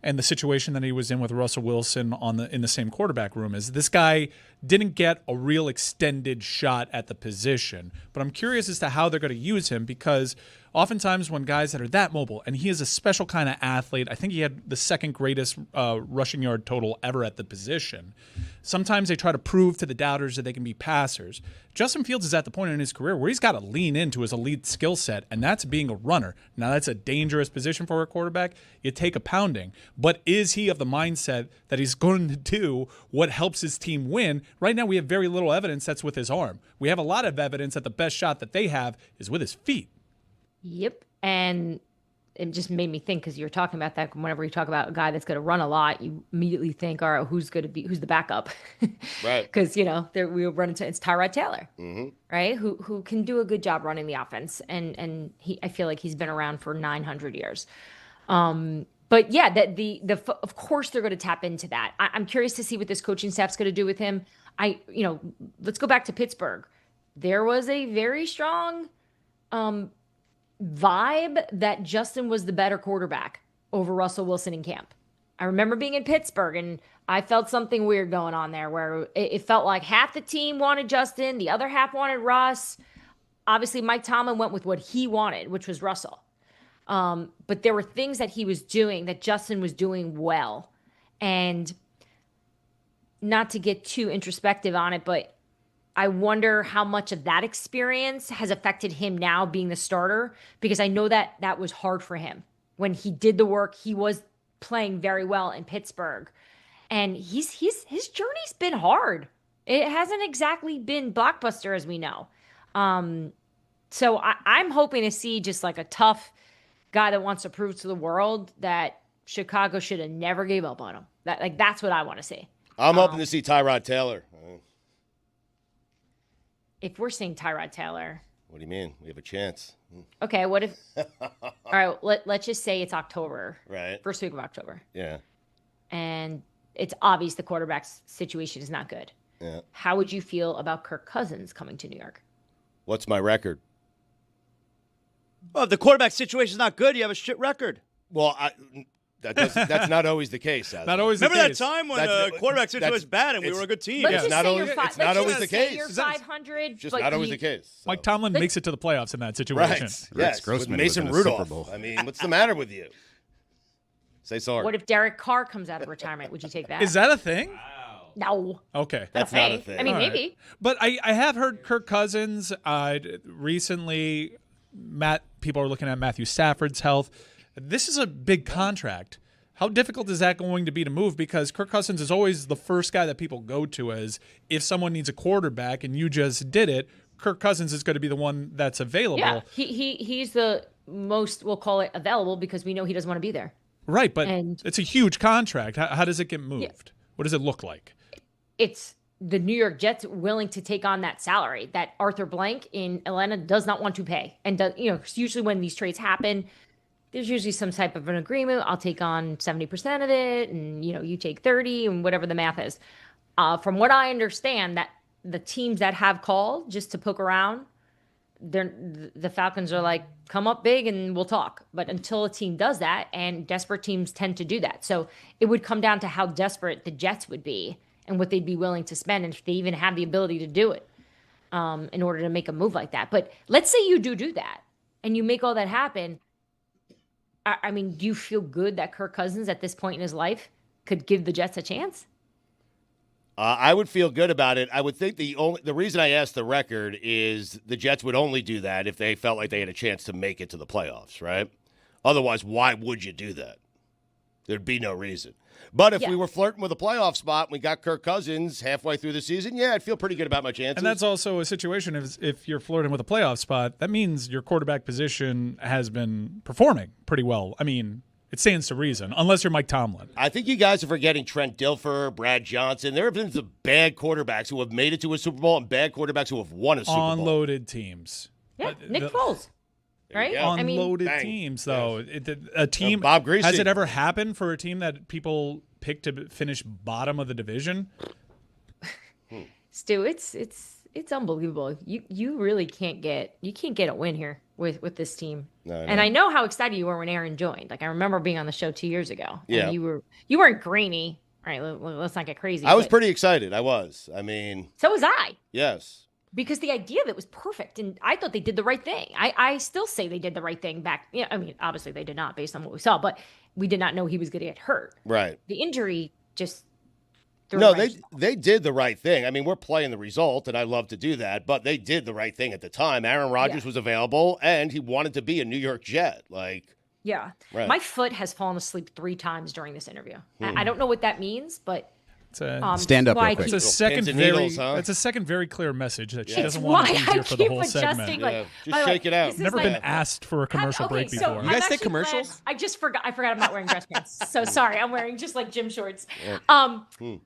and the situation that he was in with Russell Wilson in the same quarterback room, is this guy didn't get a real extended shot at the position. But I'm curious as to how they're going to use him, because oftentimes when guys that are that mobile, and he is a special kind of athlete, I think he had the second greatest rushing yard total ever at the position. Sometimes they try to prove to the doubters that they can be passers. Justin Fields is at the point in his career where he's got to lean into his elite skill set, and that's being a runner. Now, that's a dangerous position for a quarterback. You take a pounding. But is he of the mindset that he's going to do what helps his team win? Right now, we have very little evidence that's with his arm. We have a lot of evidence that the best shot that they have is with his feet. Yep. And it just made me think, because you were talking about that, whenever you talk about a guy that's going to run a lot, you immediately think, all right, who's the backup? Right. Because, we run into, it's Tyrod Taylor, right? Who can do a good job running the offense. And I feel like he's been around for 900 years. But yeah, of course they're going to tap into that. I'm curious to see what this coaching staff's going to do with him. Let's go back to Pittsburgh. There was a very strong, vibe that Justin was the better quarterback over Russell Wilson in camp. I remember being in Pittsburgh and I felt something weird going on there, where it felt like half the team wanted Justin, the other half wanted Russ. Obviously, Mike Tomlin went with what he wanted, which was Russell. But there were things that he was doing that Justin was doing well. And not to get too introspective on it, but I wonder how much of that experience has affected him now being the starter, because I know that that was hard for him. When he did the work, he was playing very well in Pittsburgh. And his journey's been hard. It hasn't exactly been blockbuster, as we know. So I'm hoping to see just like a tough guy that wants to prove to the world that Chicago should have never gave up on him. That's what I want to see. I'm hoping to see Tyrod Taylor. If we're seeing Tyrod Taylor. What do you mean? We have a chance. Okay, what if all right, let's just say it's October. Right. First week of October. Yeah. And it's obvious the quarterback's situation is not good. Yeah. How would you feel about Kirk Cousins coming to New York? What's my record? Well, if the quarterback situation is not good, you have a shit record. Well, that's not always the case. Not always Remember the that case. time when the quarterback situation was bad and we were a good team? Let's just not say always- you're it's not always the case. You're 500, Just but not always the case. So. Mike Tomlin makes it to the playoffs in that situation. Right. Yes. Grossman With Mason was in a Rudolph. Super Bowl. I mean, what's the matter with you? Say sorry. What if Derek Carr comes out of retirement? Would you take that? Is that a thing? No. Okay. That's not a thing. I mean, All right. maybe. But I have heard Kirk Cousins recently. People are looking at Matthew Stafford's health. This is a big contract. How difficult is that going to be to move? Because Kirk Cousins is always the first guy that people go to as if someone needs a quarterback, and you just did it. Kirk Cousins is going to be the one that's available. Yeah, he's the most, we'll call it, available, because we know he doesn't want to be there. Right, but And- it's a huge contract. How does it get moved? What does it look like? It's the New York Jets willing to take on that salary that Arthur Blank in Atlanta does not want to pay. And, usually when these trades happen, there's usually some type of an agreement. I'll take on 70% of it, and, you take 30, and whatever the math is. From what I understand, that the teams that have called just to poke around, the Falcons are like, come up big and we'll talk. But until a team does that, and desperate teams tend to do that. So it would come down to how desperate the Jets would be and what they'd be willing to spend, and if they even have the ability to do it in order to make a move like that. But let's say you do that and you make all that happen. I mean, do you feel good that Kirk Cousins at this point in his life could give the Jets a chance? I would feel good about it. I would think the reason I asked the record is the Jets would only do that if they felt like they had a chance to make it to the playoffs, right? Otherwise, why would you do that? There'd be no reason. But if we were flirting with a playoff spot and we got Kirk Cousins halfway through the season, yeah, I'd feel pretty good about my chances. And that's also a situation if you're flirting with a playoff spot, that means your quarterback position has been performing pretty well. I mean, it stands to reason, unless you're Mike Tomlin. I think you guys are forgetting Trent Dilfer, Brad Johnson. There have been some bad quarterbacks who have made it to a Super Bowl and bad quarterbacks who have won a Super Bowl. Unloaded teams. Yeah, Nick Foles. Right? Unloaded teams, though. A team. Bob Greasy. Has it ever happened for a team that people pick to finish bottom of the division? Stu, it's unbelievable. You really can't get a win here with this team. No, and I know how excited you were when Aaron joined. Like, I remember being on the show 2 years ago. Yeah. And you weren't grainy, right, let's not get crazy. I was but- pretty excited. I was. I mean, So was I. yes. Because the idea of it was perfect, and I thought they did the right thing. I still say they did the right thing back. Yeah, I mean, obviously they did not based on what we saw, but we did not know he was going to get hurt. Right. The injury just. No, they did the right thing. I mean, we're playing the result, and I love to do that, but they did the right thing at the time. Aaron Rodgers was available, and he wanted to be a New York Jet. Yeah. Right. My foot has fallen asleep 3 times during this interview. I don't know what that means, but. It's a, stand up real quick. It's a second Pins and very. needles, huh? It's a second very clear message that she It's doesn't want to why be I here for the keep whole adjusting. segment. Like, Just by the way, shake it out. this is Never my- been asked for a commercial break so before. I'm You guys take actually commercials? glad- I forgot I'm not wearing dress pants. So sorry. I'm wearing just like gym shorts. Have you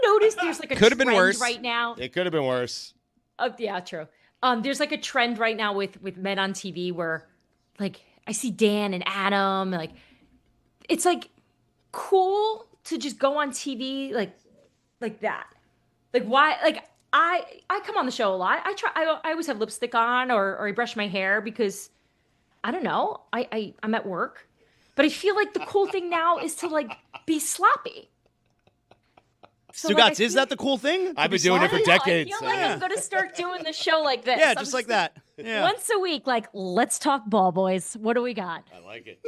noticed there's like a Could have been trend worse. right now? It could have been worse. Yeah, true. There's like a trend right now with men on TV where like I see Dan and Adam, like it's like cool to just go on TV like that. Like why? Like I come on the show a lot. I always have lipstick on or I brush my hair because I don't know. I'm at work, but I feel like the cool thing now is to like be sloppy. So, Stugotz, is that the cool thing? I've been doing it for decades. I feel like I'm gonna start doing the show like this. Yeah, I'm just like that. Yeah. Once a week, like let's talk ball, boys. What do we got? I like it.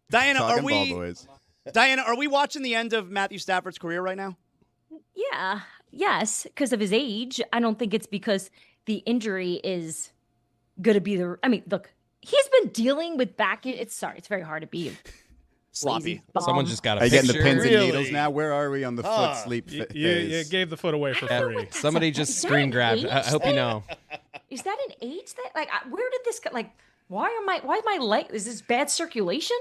Diana, Talking are ball we? boys. Diana, are we watching the end of Matthew Stafford's career right now? Yeah, yes, because of his age. I don't think it's because the injury is going to be the. I mean, look, he's been dealing with back. It's very hard to be Sloppy. Someone just got a Are you picture. getting the pins and Really? needles now? Where are we on the foot sleep You phase? gave the foot away for free. Somebody just Is that screen an grabbed. I age hope you thing? know. Is that an age thing? Like, where did this go? Like, why is my leg? Is this bad circulation?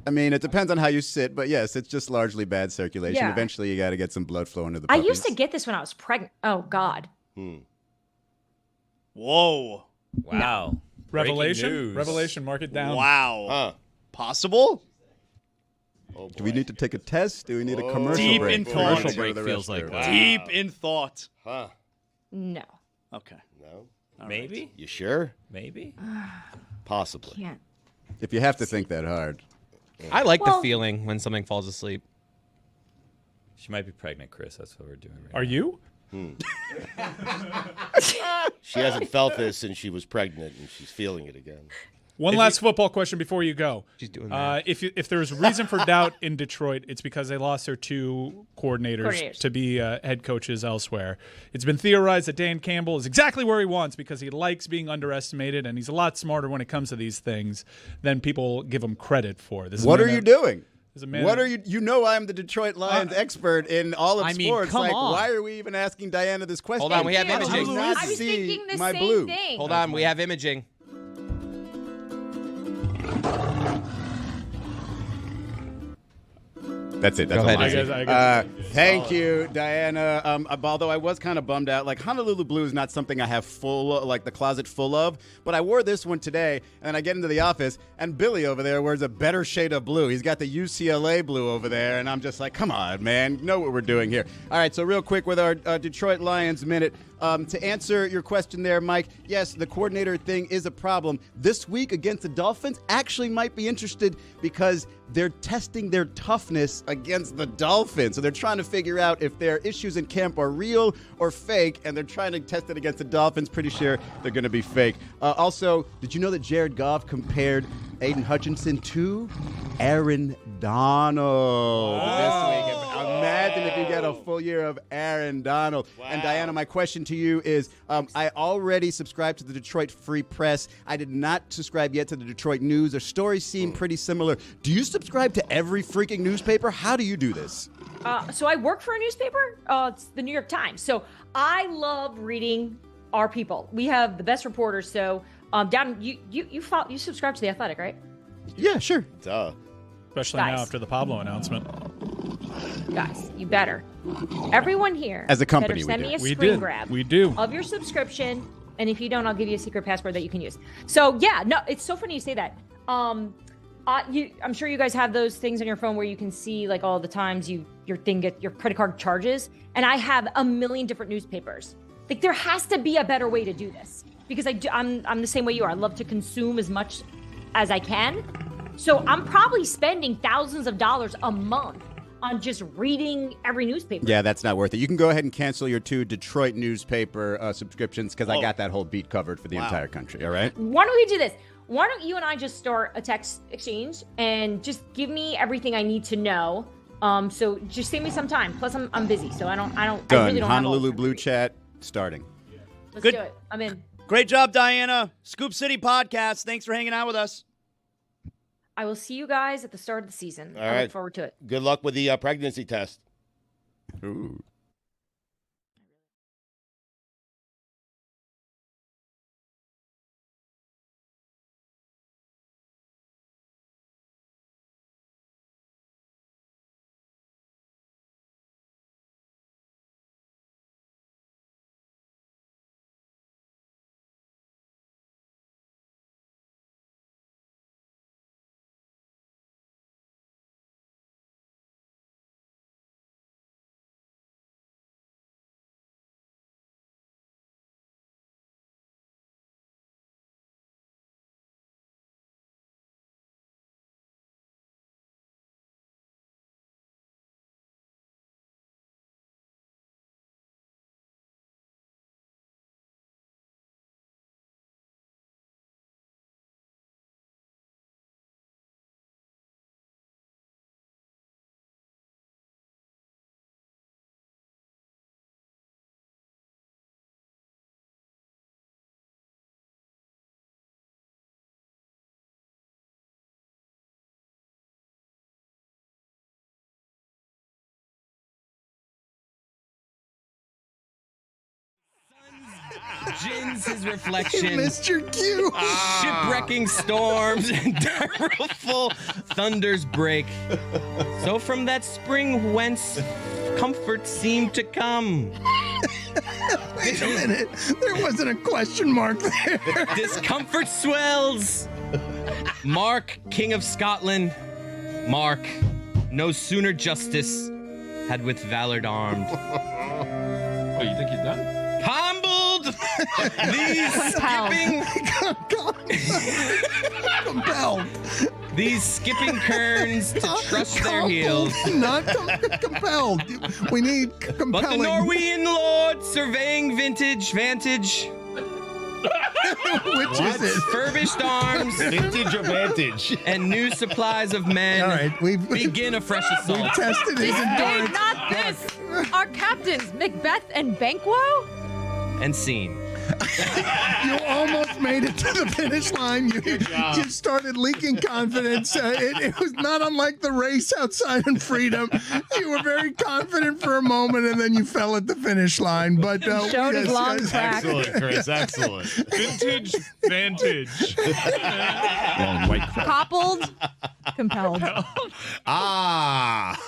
I mean, it depends on how you sit, but yes, it's just largely bad circulation. Yeah. Eventually, you got to get some blood flow into the I puppies. used to get this when I was pregnant. Oh God. Whoa. Wow. Revelation. Revelation. Mark it down. Wow. Possible? Oh, Do we need to take a test? Do we need a commercial Deep break? in thought. Commercial break feels like that. Deep in thought. Huh. No. Okay. No? Maybe. You sure? Maybe. Possibly. Can't. If you have to think that hard. I like Well- the feeling when something falls asleep. She might be pregnant, Chris. That's what we're doing right Are you? She hasn't felt this since she was pregnant, and she's feeling it again. One last football question before you go. She's doing that. If there's reason for doubt in Detroit, it's because they lost their 2 coordinators to be head coaches elsewhere. It's been theorized that Dan Campbell is exactly where he wants because he likes being underestimated, and he's a lot smarter when it comes to these things than people give him credit for. This is What a are man you that- doing? is a man What that- are you? You know, I'm the Detroit Lions expert in all of I mean, sports. come like, on. why are we even asking Diana this question? Hold on, we have Thank you. imaging. Do not I was see thinking the my same blue. thing. Hold on, we have imaging. That's it. That's Go all ahead, I Izzy. got. Thank you, Diana. Although I was kind of bummed out. Like, Honolulu blue is not something I have the closet full of. But I wore this one today, and I get into the office, and Billy over there wears a better shade of blue. He's got the UCLA blue over there, and I'm just like, come on, man. You know what we're doing here. All right, so real quick with our Detroit Lions minute. To answer your question there, Mike, yes, the coordinator thing is a problem. This week against the Dolphins actually might be interested because they're testing their toughness against the Dolphins. So they're trying to figure out if their issues in camp are real or fake, and they're trying to test it against the Dolphins. Pretty sure they're going to be fake. Also, did you know that Jared Goff compared Aiden Hutchinson to Aaron Donald this week? Imagine if you get a full year of Aaron Donald. Wow. And Diana, my question to you is, I already subscribed to the Detroit Free Press. I did not subscribe yet to the Detroit News. Their stories seem pretty similar. Do you subscribe to every freaking newspaper? How do you do this? So I work for a newspaper. It's the New York Times. So I love reading our people. We have the best reporters. So down you subscribe to The Athletic, right? Yeah, sure. Duh. Especially now after the Pablo announcement. Guys, you better. Everyone here. As a company, better send we me a do. We screen do. grab. We do. Of your subscription. And if you don't, I'll give you a secret password that you can use. So yeah, no, it's so funny you say that. I'm sure you guys have those things on your phone where you can see like all the times your credit card charges. And I have a million different newspapers. Like there has to be a better way to do this because I'm the same way you are. I love to consume as much as I can. So I'm probably spending thousands of dollars a month on just reading every newspaper. Yeah, that's not worth it. You can go ahead and cancel your 2 Detroit newspaper subscriptions because I got that whole beat covered for the entire country. All right? Why don't we do this? Why don't you and I just start a text exchange and just give me everything I need to know? So just save me some time. Plus, I'm busy, so I Done. really don't Honolulu have Blue Chat starting. Let's Good. do it. I'm in. Great job, Diana. Scoop City Podcast. Thanks for hanging out with us. I will see you guys at the start of the season. All I right. look forward to it. Good luck with the pregnancy test. Ooh. Jins his reflection. Missed your cue. Shipwrecking storms and direful thunders break. So from that spring whence comfort seemed to come. Wait a minute. There wasn't a question mark there. Discomfort swells. Mark, King of Scotland. Mark, no sooner justice had with valor armed. Oh, you think you're done? Humbled! These skipping... Compelled. These skipping kerns to trust their heels. Not compelled. We need compelling. But the Norwegian lord surveying vantage. Which is it? Furbished arms. Vintage or vantage? And new supplies of men. All right, we've begin a fresh we assault. tested his This big, endurance. not this. Our captains, Macbeth and Banquo? And scene. You almost made it to the finish line. You started leaking confidence. It was not unlike the race outside in Freedom. You were very confident for a moment, and then you fell at the finish line. But Showed his long track. Excellent, Chris. Excellent. Vintage, vantage. Coupled, compelled. Ah.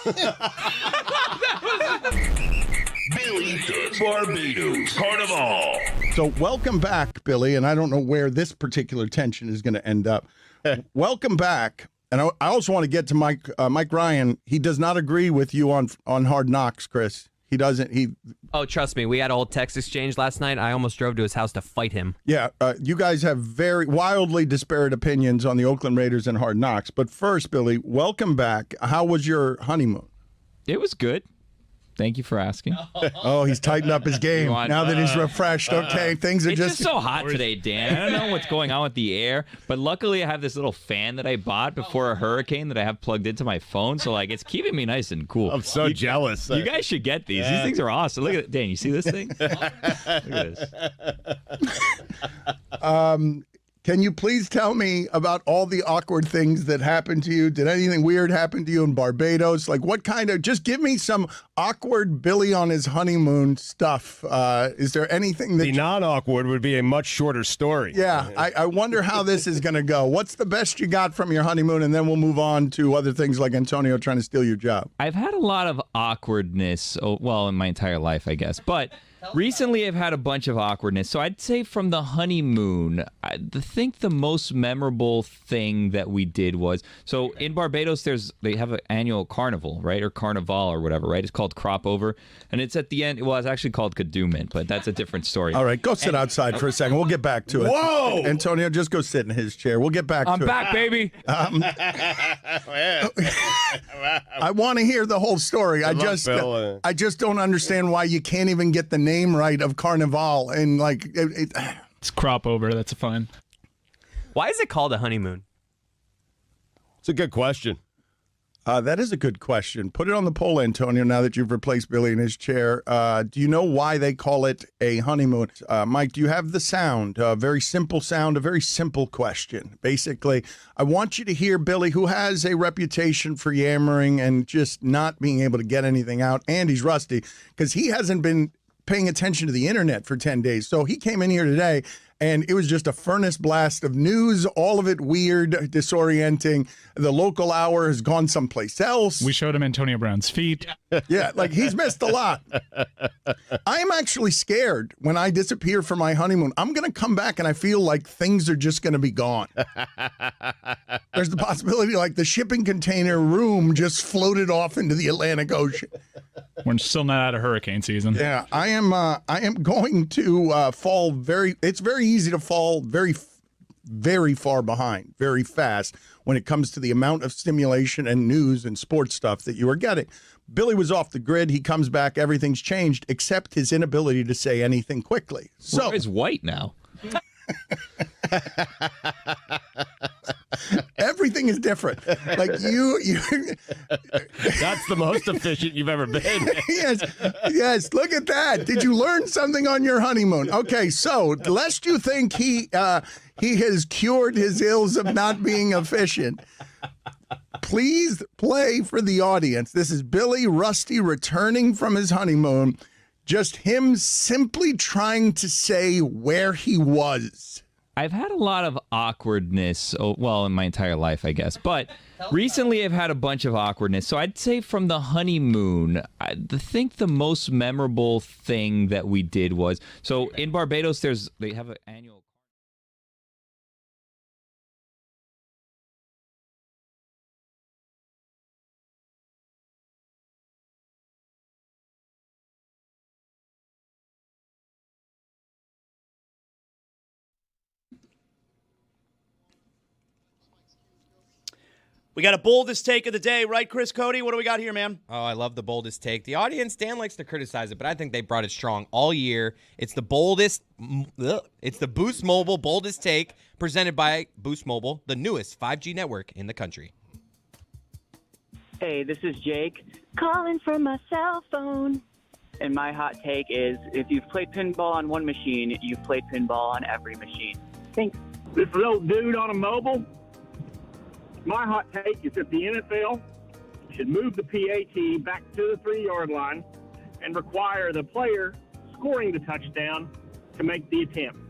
Billy Does Barbados Carnival. So welcome back, Billy, and I don't know where this particular tension is going to end up. Welcome back. And I also want to get to Mike Ryan. He does not agree with you on Hard Knocks, Chris. He doesn't. Oh, trust me. We had a whole text exchange last night. I almost drove to his house to fight him. Yeah, you guys have very wildly disparate opinions on the Oakland Raiders and Hard Knocks. But first, Billy, welcome back. How was your honeymoon? It was good. Thank you for asking. Oh, he's tightened up his game now that he's refreshed. Okay, things are It's just so hot today, Dan. I don't know what's going on with the air, but luckily I have this little fan that I bought before a hurricane that I have plugged into my phone, so like it's keeping me nice and cool. I'm so jealous. You guys should get these. These things are awesome. Look at it, Dan. You see this thing? Look at this. Can you please tell me about all the awkward things that happened to you? Did anything weird happen to you in Barbados? Like what kind of, just give me some awkward Billy on his honeymoon stuff. Is there anything that... The non-awkward would be a much shorter story. Yeah, I wonder how this is going to go. What's the best you got from your honeymoon? And then we'll move on to other things like Antonio trying to steal your job. I've had a lot of awkwardness, in my entire life, I guess. But recently I've had a bunch of awkwardness. So I'd say from the honeymoon, the think the most memorable thing that we did was, so in Barbados, they have an annual carnival, right? Or carnival or whatever, right? It's called Crop Over. And it's at the end. Well, it's actually called Kadooment, but that's a different story. All right, go sit outside for a second. We'll get back to it. Whoa! Antonio, just go sit in his chair. We'll get back to it. I'm back, baby. I want to hear the whole story. I just don't understand why you can't even get the name right of Carnival. And like, It's Crop Over. That's fine. Why is it called a honeymoon? It's a good question. That is a good question. Put it on the poll, Antonio, now that you've replaced Billy in his chair. Do you know why they call it a honeymoon? Mike, do you have the sound? A very simple sound, a very simple question. Basically, I want you to hear Billy, who has a reputation for yammering and just not being able to get anything out, and he's rusty, because he hasn't been paying attention to the internet for 10 days. So he came in here today, and it was just a furnace blast of news, all of it weird, disorienting. The local hour has gone someplace else. We showed him Antonio Brown's feet. Yeah, like he's missed a lot. I am actually scared when I disappear for my honeymoon. I'm going to come back and I feel like things are just going to be gone. There's the possibility like the shipping container room just floated off into the Atlantic Ocean. We're still not out of hurricane season. Yeah, I am going to fall it's very easy to fall very far behind, very fast when it comes to the amount of stimulation and news and sports stuff that you are getting. Billy was off the grid. He comes back. Everything's changed except his inability to say anything quickly. So it's white now. Everything is different. Like you That's the most efficient you've ever been. Yes. Look at that. Did you learn something on your honeymoon? Okay, so lest you think he has cured his ills of not being efficient, please play for the audience. This is Billy Rusty returning from his honeymoon. Just him simply trying to say where he was. I've had a lot of awkwardness, well, in my entire life, I guess. But recently I've had a bunch of awkwardness. So I'd say from the honeymoon, I think the most memorable thing that we did was, so in Barbados, they have an annual... We got a boldest take of the day, right, Chris Cody? What do we got here, man? Oh, I love the boldest take. The audience, Dan likes to criticize it, but I think they brought it strong all year. It's the boldest, it's the Boost Mobile boldest take presented by Boost Mobile, the newest 5G network in the country. Hey, this is Jake calling from my cell phone. And my hot take is if you've played pinball on one machine, you've played pinball on every machine. Thanks. This little dude on a mobile. My hot take is that the NFL should move the PAT back to the 3-yard line and require the player scoring the touchdown to make the attempt.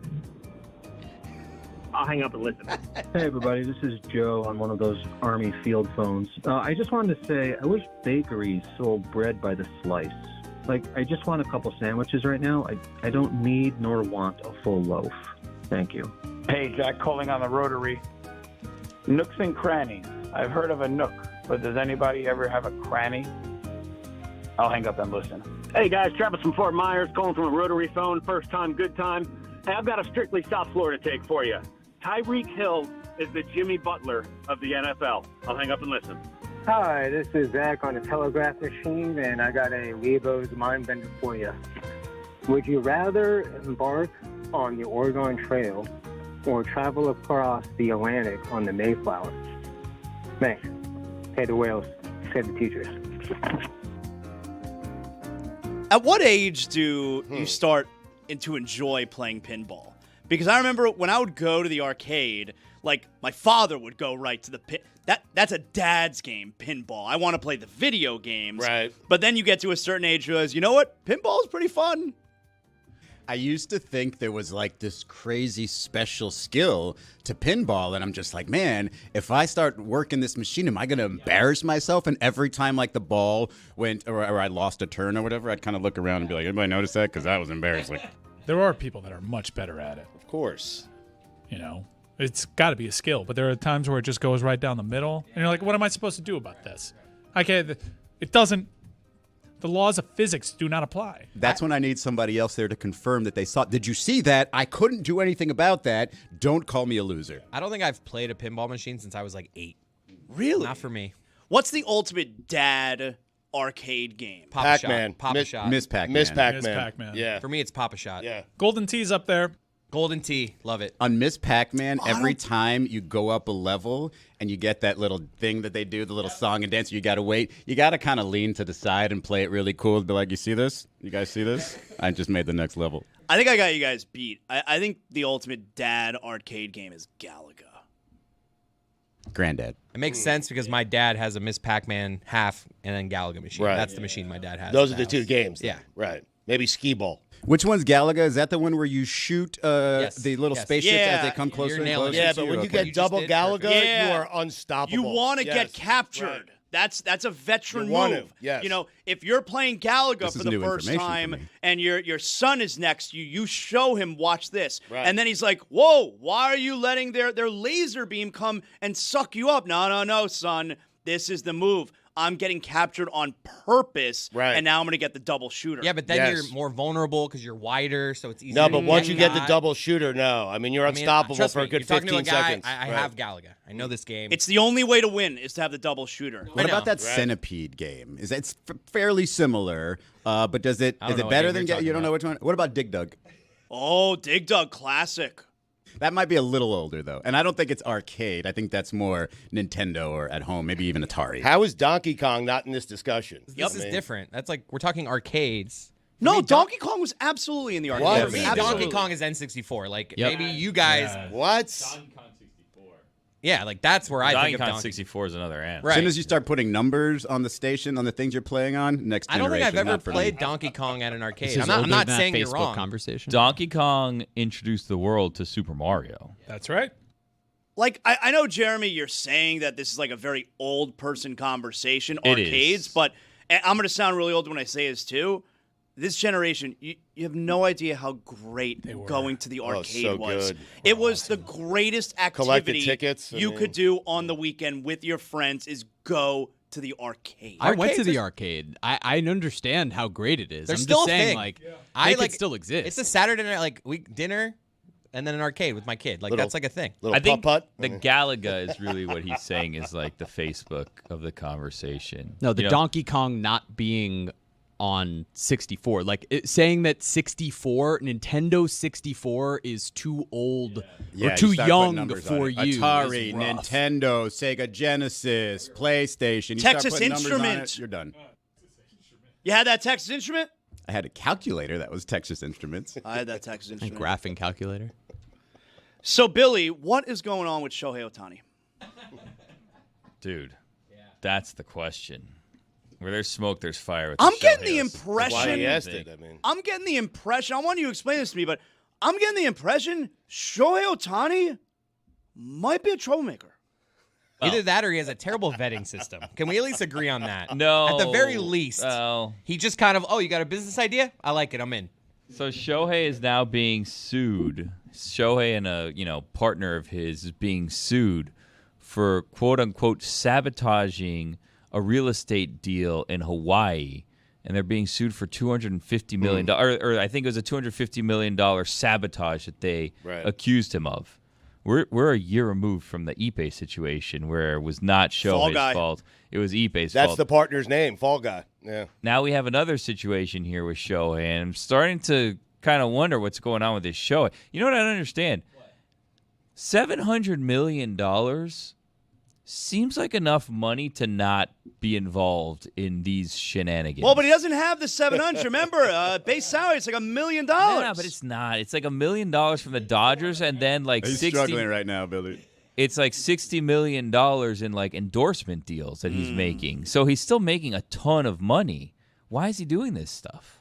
I'll hang up and listen. Hey, everybody. This is Joe on one of those Army field phones. I just wanted to say I wish bakeries sold bread by the slice. Like, I just want a couple sandwiches right now. I don't need nor want a full loaf. Thank you. Hey, Jack calling on the Rotary. Nooks and crannies. I've heard of a nook, but does anybody ever have a cranny? I'll hang up and listen. Hey, guys. Travis from Fort Myers calling from a Rotary phone. First time, good time. Hey, I've got a strictly South Florida take for you. Tyreek Hill is the Jimmy Butler of the NFL. I'll hang up and listen. Hi, this is Zach on the Telegraph Machine, and I got a Lebo's mind bender for you. Would you rather embark on the Oregon Trail or travel across the Atlantic on the Mayflower? Thanks. Pay the whales, save the teachers. At what age do you start to enjoy playing pinball? Because I remember when I would go to the arcade, like my father would go right to the pin. That's a dad's game, pinball. I want to play the video games. Right. But then you get to a certain age, you realize, you know what? Pinball is pretty fun. I used to think there was like this crazy special skill to pinball, and I'm just like, man, if I start working this machine, am I going to embarrass myself? And every time like the ball went or I lost a turn or whatever, I'd kind of look around and be like, anybody notice that? Because that was embarrassing. There are people that are much better at it. Of course. You know, It's got to be a skill, but there are times where it just goes right down the middle, and you're like, what am I supposed to do about this? I can't. It doesn't. The laws of physics do not apply. That's when I need somebody else there to confirm that they saw. Did you see that? I couldn't do anything about that. Don't call me a loser. I don't think I've played a pinball machine since I was like 8. Really? Not for me. What's the ultimate dad arcade game? Pac-Man. Papa Shot. Miss Pac-Man. Miss Pac-Man. Miss Pac-Man. Yeah. For me, it's Papa Shot. Yeah. Golden Tee's up there. Golden Tee. Love it. On Miss Pac-Man, every time you go up a level and you get that little thing that they do, the little song and dance, you got to wait. You got to kind of lean to the side and play it really cool. Be like, you see this? You guys see this? I just made the next level. I think I got you guys beat. I think the ultimate dad arcade game is Galaga. Granddad. It makes sense because my dad has a Miss Pac-Man half and then Galaga machine. Right. That's the machine my dad has. Those at are the house. two games. Yeah. Right. Maybe skee ball. Which one's Galaga? Is that the one where you shoot Yes. the little Yes. spaceships Yeah. as they come closer You're and nailing closer? it. Yeah, to but you? when you Okay. get double did Galaga, perfect. Yeah. you are unstoppable. You want to Yes. get captured. Right. That's a veteran You want move. to, yes. You know, if you're playing Galaga This for is the new first information for time me. and your son is next to you, you show him, watch this. Right. And then he's like, whoa, why are you letting their laser beam come and suck you up? No, son. This is the move. I'm getting captured on purpose, Right. and now I'm going to get the double shooter. Yeah, but then Yes. you're more vulnerable because you're wider, so it's easier. No, to but once you get the guy. double shooter, no. I mean, you're I mean, unstoppable trust for me, a good you're talking 15 to a guy, seconds. I Right. have Galaga. I know this game. It's the only way to win is to have the double shooter. What about that Right. Centipede game? Is it's fairly similar, but does it I don't is know it what better game than you're you don't know talking which one? What about Dig Dug? Oh, Dig Dug Classic. That might be a little older though, and I don't think it's arcade. I think that's more Nintendo or at home, maybe even Atari. How is Donkey Kong not in this discussion? This is different. That's like we're talking arcades. For No, me, Donkey Kong was absolutely in the arcade. What? For me, Absolutely. Donkey Kong is N64. Like Yep. maybe you guys, What? yeah, like that's where I Donkey think of Kong Donkey. 64 is another answer. Right. As soon as you start putting numbers on the station on the things you're playing on, next I don't think generation. I've ever not for played me. Donkey Kong at an arcade. This is I'm not older than that saying Facebook you're wrong. conversation. Donkey Kong introduced the world to Super Mario. That's right. Like, I know, Jeremy, you're saying that this is like a very old person conversation, It arcades, is. but and I'm going to sound really old when I say this too. This generation, you have no idea how great going to the arcade so was. good. It was the greatest Collect the activity tickets, I you mean- could do on the weekend with your friends is go to the arcade. I went to Arcades the are- arcade. I understand how great it is. There's I'm still just a saying, thing. like, I they like could still exist. It's a Saturday night like week dinner, and then an arcade with my kid. Like Little- that's like a thing. Little I think putt-putt? the Galaga is really what he's saying is like the Facebook of the conversation. No, the You know, Donkey Kong not being on 64. Like saying that Nintendo 64 is too old Yeah, or too you start putting young numbers on for it. you. Atari, is rough. Nintendo, Sega Genesis, PlayStation. You Texas start putting numbers on it, Instruments. you're done. You had that Texas Instrument? I had a calculator that was Texas Instruments. I had that Texas And Instrument. graphing calculator. So, Billy, what is going on with Shohei Otani? dude, that's the question. Where there's smoke, there's fire. With I'm the getting the Shohei. impression. Why he asked it, I mean. I'm getting the impression. I want you to explain this to me, but I'm getting the impression Shohei Otani might be a troublemaker. Either that or he has a terrible vetting system. Can we at least agree on that? No. At the very least, Well, he just kind of, oh, you got a business idea? I like it. I'm in. so Shohei is now being sued. Shohei and a partner of his is being sued for quote unquote sabotaging a real estate deal in Hawaii, and they're being sued for $250 million. Or I think it was a $250 million sabotage that they accused him of. We're a year removed from the Ipe situation where it was not Fall Guy. Shohei's fault. It was Ipe's That's fault. the partner's name, Fall Guy. Yeah. Now we have another situation here with Shohei, and I'm starting to kind of wonder what's going on with this Shohei. You know what I don't understand? $700 million seems like enough money to not be involved in these shenanigans. Well, but he doesn't have the 700. Remember, base salary is like $1 million. No, but it's not. It's like $1 million from the Dodgers, and then like He's 60. struggling right now, Billy. It's like $60 million in like endorsement deals that he's making. So he's still making a ton of money. Why is he doing this stuff?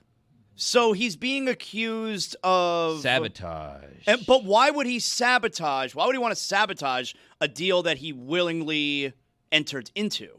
So he's being accused of Sabotage. But why would he sabotage? Why would he want to sabotage a deal that he willingly entered into?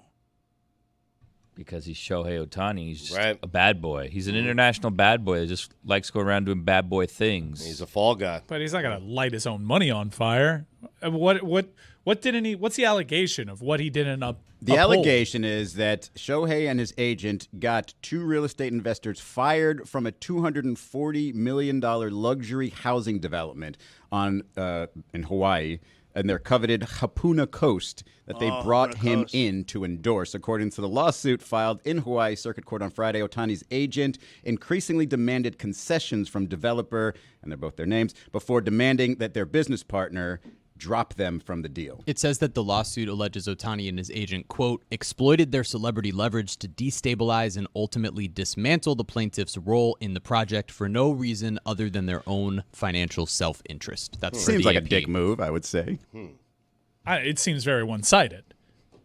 Because he's Shohei Otani. He's just a bad boy. He's an international bad boy that just likes going around doing bad boy things. He's a fall guy. But he's not going to light his own money on fire. What didn't he? What's the allegation of what he didn't uphold? The allegation is that Shohei and his agent got 2 real estate investors fired from a $240 million luxury housing development in Hawaii and their coveted Hapuna Coast that they brought him in to endorse. According to the lawsuit filed in Hawaii Circuit Court on Friday, Otani's agent increasingly demanded concessions from developer, and they're both their names, before demanding that their business partner drop them from the deal. It says that the lawsuit alleges Otani and his agent, quote, exploited their celebrity leverage to destabilize and ultimately dismantle the plaintiff's role in the project for no reason other than their own financial self-interest. That seems like a dick move, I would say. It seems very one-sided,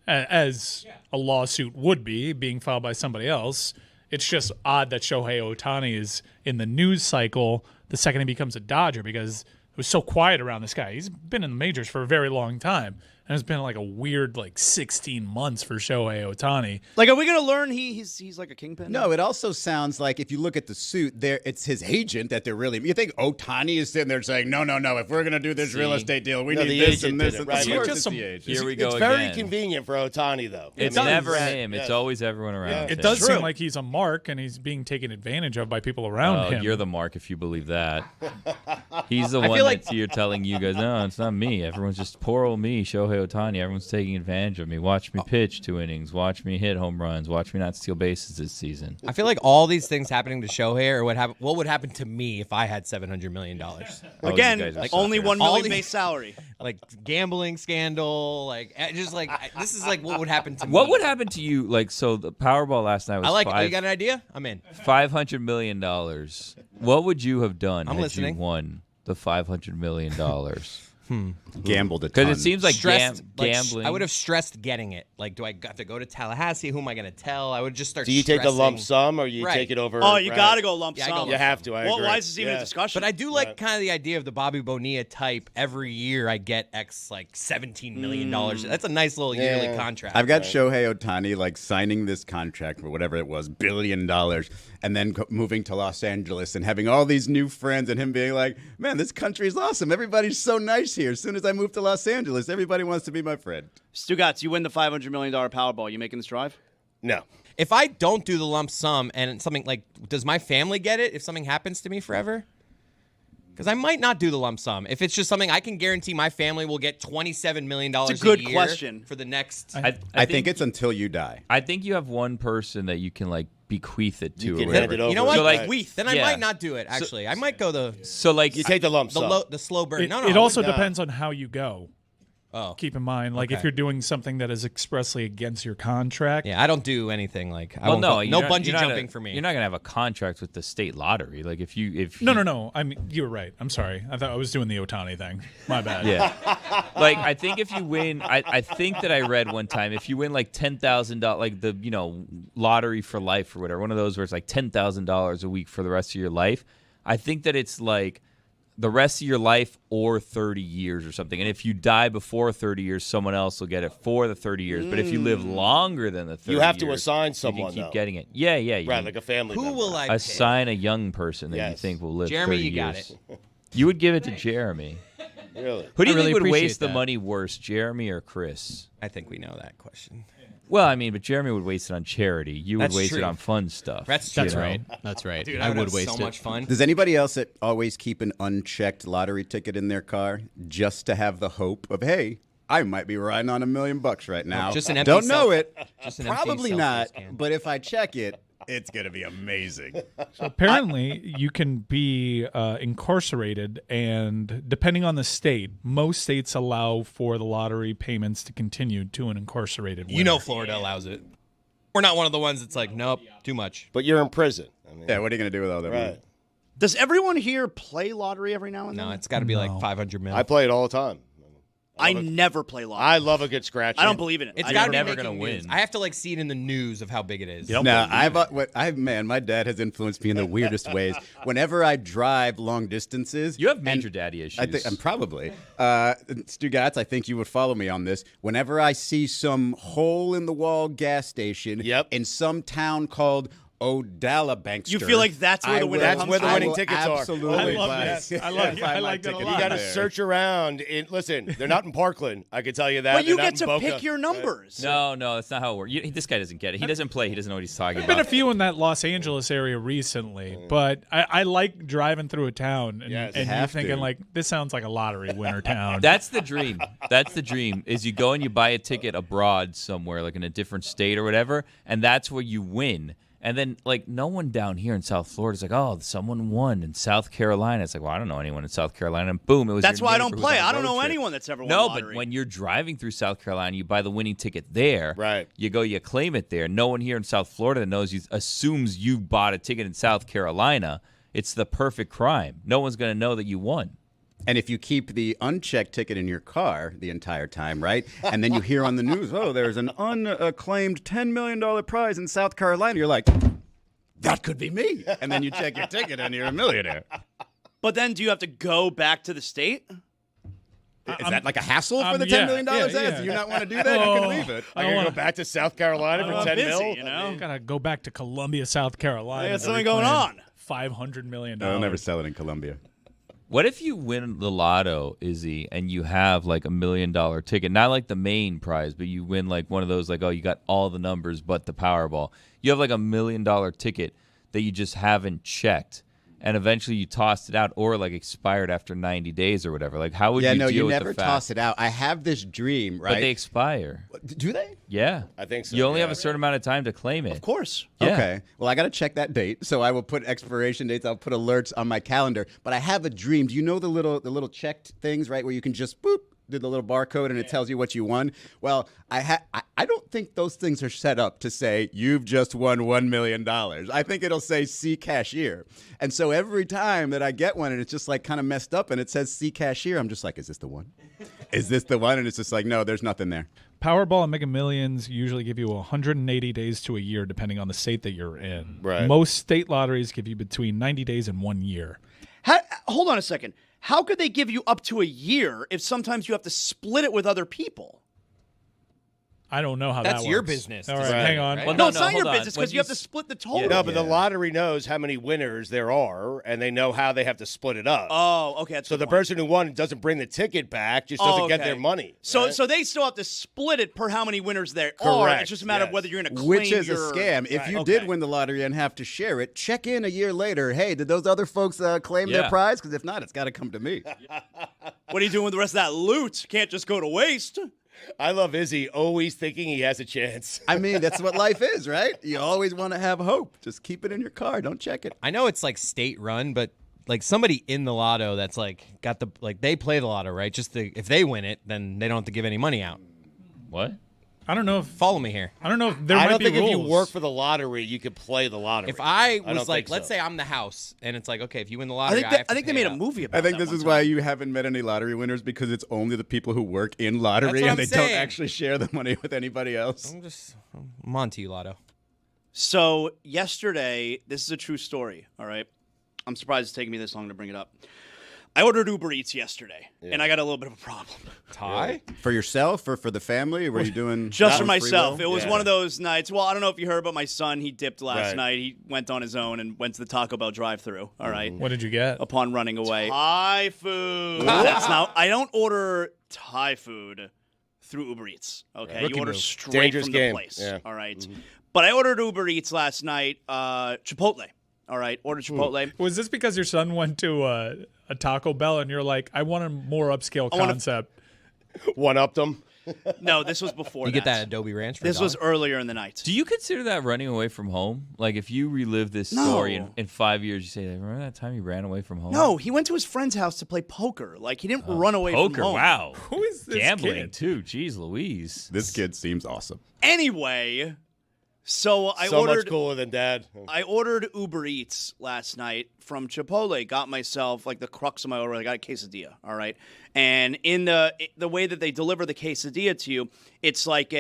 as a lawsuit would be, being filed by somebody else. It's just odd that Shohei Otani is in the news cycle the second he becomes a Dodger, because it was so quiet around this guy. He's been in the majors for a very long time. And it's been like a weird 16 months for Shohei Otani. Like, are we going to learn he's like a kingpin? No, it also sounds like if you look at the suit, it's his agent that they're really. You think Otani is sitting there saying, no, if we're going to do this real estate deal, we need this and this. Right. Of course it's the agent. Here we go It's again. very convenient for Otani, though. It's never him. It's always everyone around him. It does seem like he's a mark, and he's being taken advantage of by people around him. You're the mark if you believe that. He's the one that's you're telling you guys, no, it's not me. Everyone's just poor old me, Shohei Otani. Everyone's taking advantage of me. Watch me pitch 2 innings. Watch me hit home runs. Watch me not steal bases this season. I feel like all these things happening to Shohei are what would happen to me if I had $700 million. Again, only $1 million base salary. Like gambling scandal, this is like what would happen to me. What would happen to you? So the Powerball last night was you got an idea? I'm in. $500 million. What would you have done I'm had listening. you won the $500 million? Gambled a ton. Because it seems like gambling. I would have stressed getting it. Do I have to go to Tallahassee? Who am I going to tell? I would just start. Do you take the lump stressing. sum or you take it over? Oh, you got to go lump Yeah, I sum. go lump You have sum. to. I agree. Why is this even a discussion? But I do like kind of the idea of the Bobby Bonilla type. Every year I get X $17 million. That's a nice little yearly contract. I've got Shohei Otani signing this contract for whatever it was, $1 billion, and then moving to Los Angeles and having all these new friends and him being like, man, this country's awesome. Everybody's so nice here. As soon as I move to Los Angeles, everybody wants to be my friend. Stugotz, you win the $500 million Powerball. You making this drive? No. If I don't do the lump sum and something does my family get it if something happens to me forever? Because I might not do the lump sum. If it's just something I can guarantee my family will get $27 million it's a good year question. for the next. I think it's until you die. I think you have one person that you can bequeath it to. You or can whatever. hand it over. You know what? Right. Then I might not do it. Actually, I might go the. So you take the lump sum. The slow burn. It also depends on how you go. Oh. Keep in mind, if you're doing something that is expressly against your contract. Yeah, I don't do anything no bungee jumping for me. You're not gonna have a contract with the state lottery. No. I mean, you were right. I'm sorry. I thought I was doing the Otani thing. My bad. Yeah. I think if you win, I think that I read one time if you win $10,000, the lottery for life or whatever, one of those where it's $10,000 a week for the rest of your life. I think that it's the rest of your life or 30 years or something. And if you die before 30 years, someone else will get it for the 30 years. But if you live longer than the 30 years, you have to assign someone, you can keep though. getting it. Yeah. Right, like a family member. Who will I assign a young person that you think will live Jeremy, 30 you got years. it. You would give it to Jeremy. Really? Who do you I really think would appreciate waste the that. money worse, Jeremy or Chris? I think we know that question. Well, I mean, but Jeremy would waste it on charity. You would That's waste true. it on fun stuff. That's right. That's right. Dude, I would have waste so much fun. Does anybody else that always keep an unchecked lottery ticket in their car just to have the hope of, hey, I might be riding on $1 million right now? Just an empty Don't know it. Just an empty Probably Celsius not. can. But if I check it, it's going to be amazing. So apparently, you can be incarcerated, and depending on the state, most states allow for the lottery payments to continue to an incarcerated winner. Florida allows it. We're not one of the ones that's nope, too much. But you're in prison. Yeah, what are you going to do with all that money? Does everyone here play lottery every now and then? No, it's got to be $500 million. I play it all the time. I never play lottery. I love a good scratch. I don't believe in it. It's I got to be never making gonna news. win. I have to see it in the news of how big it is. No, my dad has influenced me in the weirdest ways. Whenever I drive long distances, You have major daddy issues. I think I'm probably Stugotz. I think you would follow me on this. Whenever I see some hole in the wall gas station in some town called O'Dallabankster. You feel like that's where the winning That's where the winning tickets are. Absolutely. I love that. I like that a lot. You got to search around. Listen, they're not in Parkland. I can tell you that. But you They're get not to in Boca. pick your numbers. No, that's not how it works. This guy doesn't get it. He doesn't play. He doesn't know what he's talking There's been a about. few in that Los Angeles area recently, but I like driving through a town and you're thinking like, this sounds like a lottery winner town. That's the dream. That's the dream. Is you go and you buy a ticket abroad somewhere, like in a different state or whatever, and that's where you win. And then, like, no one down here in South Florida is like, oh, someone won in South Carolina. It's like, well, I don't know anyone in South Carolina. And boom, it was. That's your why I neighbor don't who was play. on a I don't road know trip. anyone that's ever won No, lottery. but when you're driving through South Carolina, you buy the winning ticket there. Right. You go, you claim it there. No one here in South Florida that knows you assumes you bought a ticket in South Carolina. It's the perfect crime. No one's going to know that you won. And if you keep the unchecked ticket in your car the entire time, right? And then you hear on the news, oh, there's an unacclaimed $10 million prize in South Carolina. You're like, that could be me. And then you check your ticket and you're a millionaire. But then do you have to go back to the state? Is that like a hassle for the $10 million? Do you not want to do that? You can leave it. I gotta go back to South Carolina for 10 mil. You know? Gotta go back to Columbia, South Carolina. There's something going on. $500 million. They'll never sell it in Columbia. What if you win the lotto, Izzy, and you have like $1 million ticket? Not like the main prize, but you win like one of those, like, oh, you got all the numbers but the Powerball. You have like $1 million ticket that you just haven't checked, and eventually you tossed it out or like expired after 90 days or whatever. Like, how would you deal you with never the fact? toss it out. I have this dream, right? But they expire. Do they? Yeah. I think so. You only have a certain amount of time to claim it. Of course. Yeah. Okay. Well, I got to check that date. So I will put expiration dates. I'll put alerts on my calendar. But I have a dream. Do you know the little checked things, right, where you can just boop, do the little barcode and it tells you what you won? Well, I don't think those things are set up to say you've just won $1 million. I think it'll say see cashier. And so every time that I get one and it's just like kind of messed up and it says see cashier, I'm just like, is this the one? Is this the one? And it's just like, no, there's nothing there. Powerball and Mega Millions usually give you 180 days to a year, depending on the state that you're in. Right. Most state lotteries give you between 90 days and 1 year. Hold on a second. How could they give you up to a year if sometimes you have to split it with other people? I don't know how that works. That's your business. All right, hang on. Well, No, it's not hold your on. business When because you have to split the total. No, but the lottery knows how many winners there are, and they know how they have to split it up. Oh, okay. That's So the point. person who won doesn't bring the ticket back, just doesn't get their money. So right? so they still have to split it per how many winners there are. Correct, It's just a matter of whether you're going to claim Which is a your- scam. If you Okay. did win the lottery and have to share it, check in a year later. Hey, did those other folks claim Yeah. their prize? Because if not, it's got to come to me. What are you doing with the rest of that loot? Can't just go to waste. I love Izzy always thinking he has a chance. I mean, that's what life is, right? You always want to have hope. Just keep it in your car. Don't check it. I know it's like state run, but like somebody in the lotto that's like got the like they play the lotto, right? Just if they win it, then they don't have to give any money out. What? I don't know if Follow me here. I don't know if there I might don't be think rules. if you work for the lottery, you could play the lottery. If I don't was like, think let's so. say I'm the house, and it's like, okay, if you win the I lottery, think have to I think they pay made a out. movie about I think that this one is time. why you haven't met any lottery winners, because it's only the people who work in lottery That's what and they I'm don't saying. actually share the money with anybody else. I'm on to you, Lotto. So yesterday, this is a true story, all right? I'm surprised it's taking me this long to bring it up. I ordered Uber Eats yesterday, and I got a little bit of a problem. Ty? For yourself or for the family? Or were you doing Just for free myself. will? It was one of those nights. Well, I don't know if you heard, but my son, he dipped last Right. night. He went on his own and went to the Taco Bell drive-thru, all right? What did you get? Upon running away. Thai food. Now, I don't order Thai food through Uber Eats, okay? Rookie You order move. straight Dangerous from game. the place, Yeah. all right? But I ordered Uber Eats last night, Chipotle, all right? Ordered Chipotle. Was this because your son went to a Taco Bell and you're like, I want a more upscale concept? One-upped them. No, this was before You get that Adobe Ranch for This was $1? earlier in the night. Do you consider that running away from home? Like, if you relive this story in 5 years, you say, remember that time you ran away from home? No, he went to his friend's house to play poker. Like, he didn't run away Poker, from home. wow. Who is this Gambling, kid? too. Jeez Louise. This kid seems awesome. Anyway, so I so ordered much cooler than Dad. I ordered Uber Eats last night from Chipotle. Got myself, like, the crux of my order. I got a quesadilla, all right? And in the way that they deliver the quesadilla to you, it's like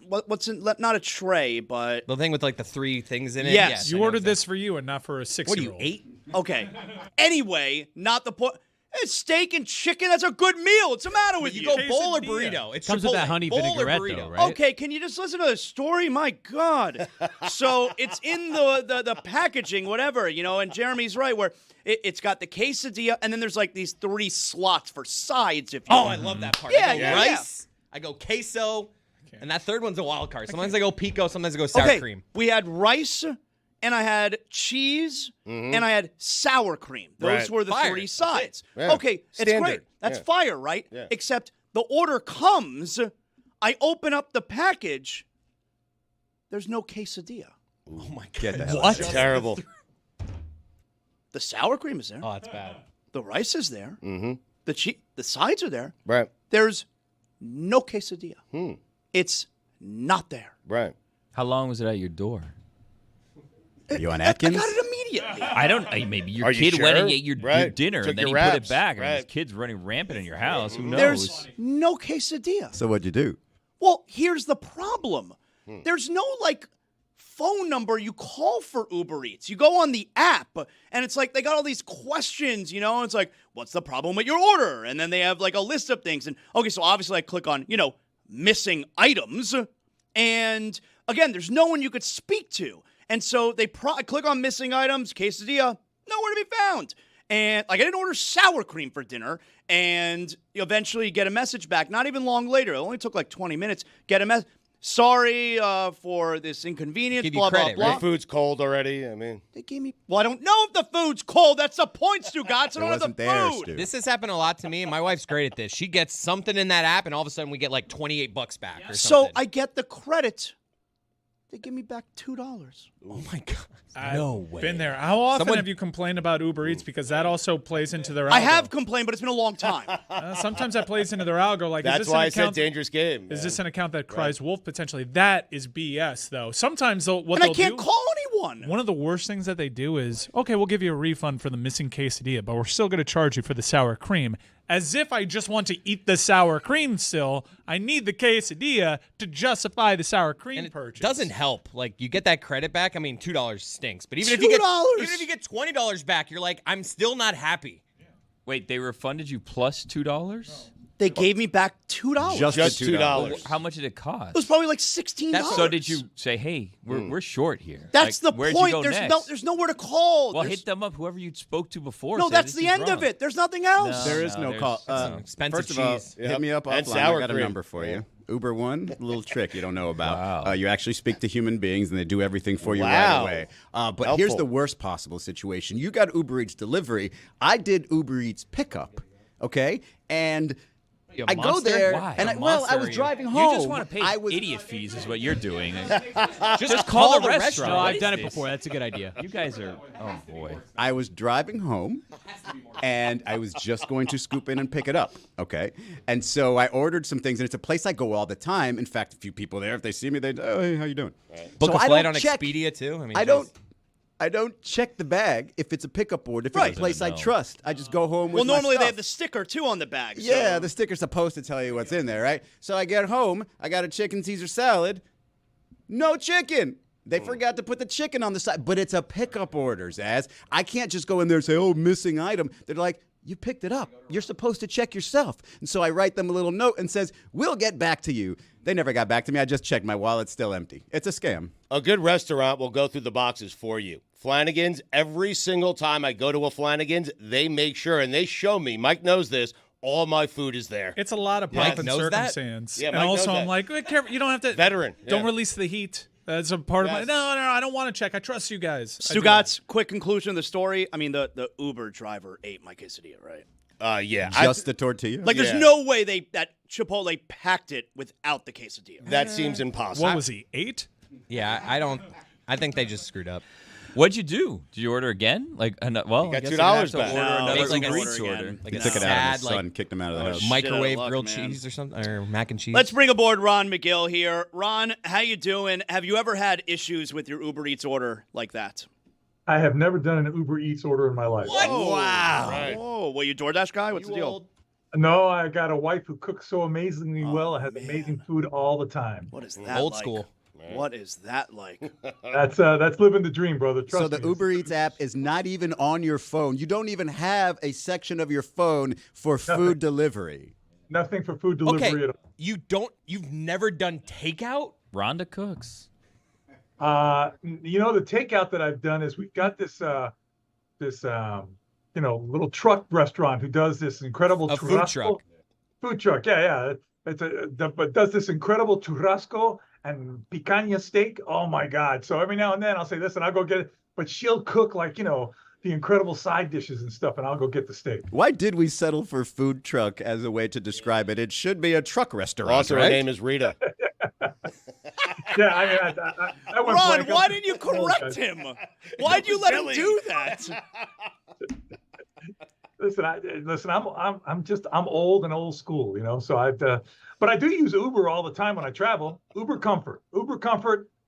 what's in, not a tray, but The thing with like the 3 things in it? Yes. You ordered this for you and not for a 6-year-old. What are you, 8? okay. Anyway, not the point. It's steak and chicken. That's a good meal. What's the matter with you? You go bowl or burrito. It comes with that honey vinaigrette, though, right? Okay, can you just listen to the story? My God. So it's in the packaging, whatever, and Jeremy's right, where it's got the quesadilla, and then there's like these 3 slots for sides. If you I love that part. Yeah, I go rice, I go queso, and that third one's a wild card. Sometimes I go pico, sometimes I go sour cream. We had rice, and I had cheese, and I had sour cream. Those were the Fire. 3 sides. Yeah. Okay, it's Standard. great. That's Yeah. fire, right? Yeah. Except the order comes, I open up the package, there's no quesadilla. Oh, my God. Get the hell What? out. Terrible. The sour cream is there. Oh, that's bad. The rice is there. Mm-hmm. The sides are there. Right. There's no quesadilla. It's not there. Right. How long was it at your door? You on Atkins? I got it immediately. I don't. Maybe your Are you kid went and sure? ate your Right. dinner, Took and then your he put wraps. it back, and Right. his kid's running rampant in your house. Who knows? There's no quesadilla. So what'd you do? Well, here's the problem. There's no phone number you call for Uber Eats. You go on the app, and it's like they got all these questions, It's like, what's the problem with your order? And then they have a list of things. And okay, so obviously I click on, missing items. And again, there's no one you could speak to. And so I click on missing items, quesadilla, nowhere to be found. And I didn't order sour cream for dinner, and you eventually get a message back. Not even long later, it only took 20 minutes. Get a message. Sorry for this inconvenience. Give you blah credit, blah blah. Your food's cold already. I mean, They gave me. Well, I don't know if the food's cold. That's the point, Stugotz. I don't have the wasn't there, food. Stu. This has happened a lot to me, and my wife's great at this. She gets something in that app, and all of a sudden we get $28 back or So something. I get the credit. They give me back $2. Oh, my God. No way. Been there. How often Someone- have you complained about Uber Eats? Because that also plays into their algo. I have complained, but it's been a long time. Sometimes that plays into their algo. Like, that's is this why an I said account, dangerous game. Is man. this an account that cries wolf potentially? That is BS, though. Sometimes what And I they'll can't do, call anyone. one of the worst things that they do is, okay, we'll give you a refund for the missing quesadilla, but we're still going to charge you for the sour cream. As if I just want to eat the sour cream still. I need the quesadilla to justify the sour cream And it purchase. doesn't help. You get that credit back. I mean, $2 stinks. But even if you get $20 back, you're like, I'm still not happy. Wait, they refunded you plus $2? They gave me back $2. Just Just the $2. How much did it cost? It was probably $16. So did you say, hey, we're short here? That's the where'd point. You go next? There's nowhere to call. Well, There's- hit them up. Whoever you spoke to before. No, said that's this the is end of wrong. it. There's nothing else. There is no there's call. some expensive First of all, cheese. hit me up And offline. sour I got a cream. number for you. Uber One, a little trick you don't know about. Wow. You actually speak to human beings, and they do everything for you right Wow. away. But Helpful. here's the worst possible situation. You got Uber Eats delivery. I did Uber Eats pickup, okay? And You a I go monster? there, Why? and A I monster, was you? driving You home. just want to pay I was, idiot fees, is what you're doing. Just call the No, restaurant. I've done it before. That's a good idea. You guys are. Oh boy. I was driving home, and I was just going to scoop in and pick it up, okay? And so I ordered some things, and it's a place I go all the time. In fact, a few people there, if they see me, they oh, hey, how you doing? Book So a I flight don't on check- Expedia, too? I mean, I don't check the bag if it's a pickup order. If Right. it's a place I No. trust, I just go home with Well, my normally they stuff. have the sticker too on the bag. so- Yeah, the sticker's supposed to tell you what's in there, right? So I get home, I got a chicken Caesar salad, no chicken. They forgot to put the chicken on the side, but it's a pickup order, Zaz. I can't just go in there and say, oh, missing item. They're like, you picked it up. You're supposed to check yourself. And so I write them a little note and says, we'll get back to you. They never got back to me. I just checked. My wallet's still empty. It's a scam. A good restaurant will go through the boxes for you. Flanagan's, every single time I go to a Flanagan's, they make sure, and they show me, Mike knows this, all my food is there. It's a lot of Mike pomp and knows that? circumstance. Yeah, and Mike also, knows I'm that. like, careful, you don't have to. Veteran. Don't yeah. release the heat. That's a part Yes. of my. No, I don't want to check. I trust you guys. I do Stugotz, quick conclusion of the story. I mean, the Uber driver ate my quesadilla, right? Yeah. Just the tortilla? Like, there's no way that Chipotle packed it without the quesadilla. That seems impossible. What was he, 8? Yeah, I think they just screwed up. What'd you do? Did you order again? Like, well, You I got guess $2 you're gonna have to back. order No, another it's like Uber a Eats order order. again. Like He a took it out of his sad, son, like, kicked him out of the house. shit. microwave Shit out of grilled luck, man. cheese or something, or mac and cheese. Let's bring aboard Ron McGill here. Ron, how you doing? Have you ever had issues with your Uber Eats order like that? I have never done an Uber Eats order in my life. Whoa. Wow. Right. Whoa. Well, you DoorDash guy? What's the deal? No, I got a wife who cooks so amazingly well. It has amazing food all the time. What is that Old like? school. What is that like? That's living the dream, brother. Trust So the me. Uber Eats app is not even on your phone. You don't even have a section of your phone for food delivery. Nothing for food delivery at all. You've never done takeout? Rhonda cooks. The takeout that I've done is we've got this little truck restaurant who does this incredible food truck. Food truck, yeah. But does this incredible churrasco and picanha steak. Oh my God! So every now and then I'll say, listen, I'll go get it. But she'll cook the incredible side dishes and stuff, and I'll go get the steak. Why did we settle for food truck as a way to describe it? It should be a truck restaurant. Also, right? her name is Rita. Yeah, I went Ron, blank. why didn't you correct him? Why'd you let him do that? Listen, I'm old and old school, so but I do use Uber all the time when I travel. Uber Comfort.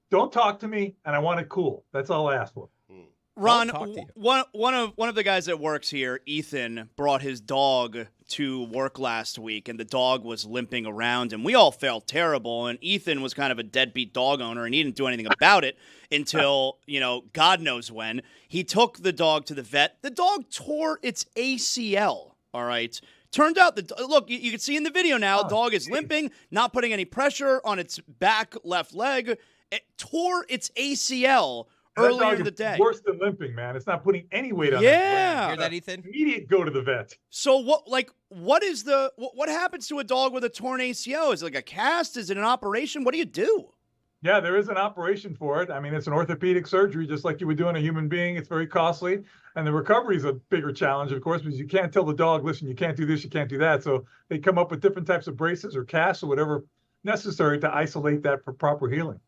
Don't talk to me, and I want it cool. That's all I ask for. Ron, one of the guys that works here, Ethan, brought his dog to work last week, and the dog was limping around, and we all felt terrible. And Ethan was kind of a deadbeat dog owner, and he didn't do anything about it until, God knows when. He took the dog to the vet. The dog tore its ACL, all right? Turned out, look, you can see in the video now, dog is limping, not putting any pressure on its back left leg. It tore its ACL earlier in the day. Worse than limping, man. It's not putting any weight on it. Yeah. Hear that, Ethan? Immediate go to the vet. So what happens to a dog with a torn ACL? Is it like a cast? Is it an operation? What do you do? Yeah, there is an operation for it. I mean, it's an orthopedic surgery, just like you would do on a human being. It's very costly. And the recovery is a bigger challenge, of course, because you can't tell the dog, listen, you can't do this, you can't do that. So they come up with different types of braces or casts or whatever necessary to isolate that for proper healing.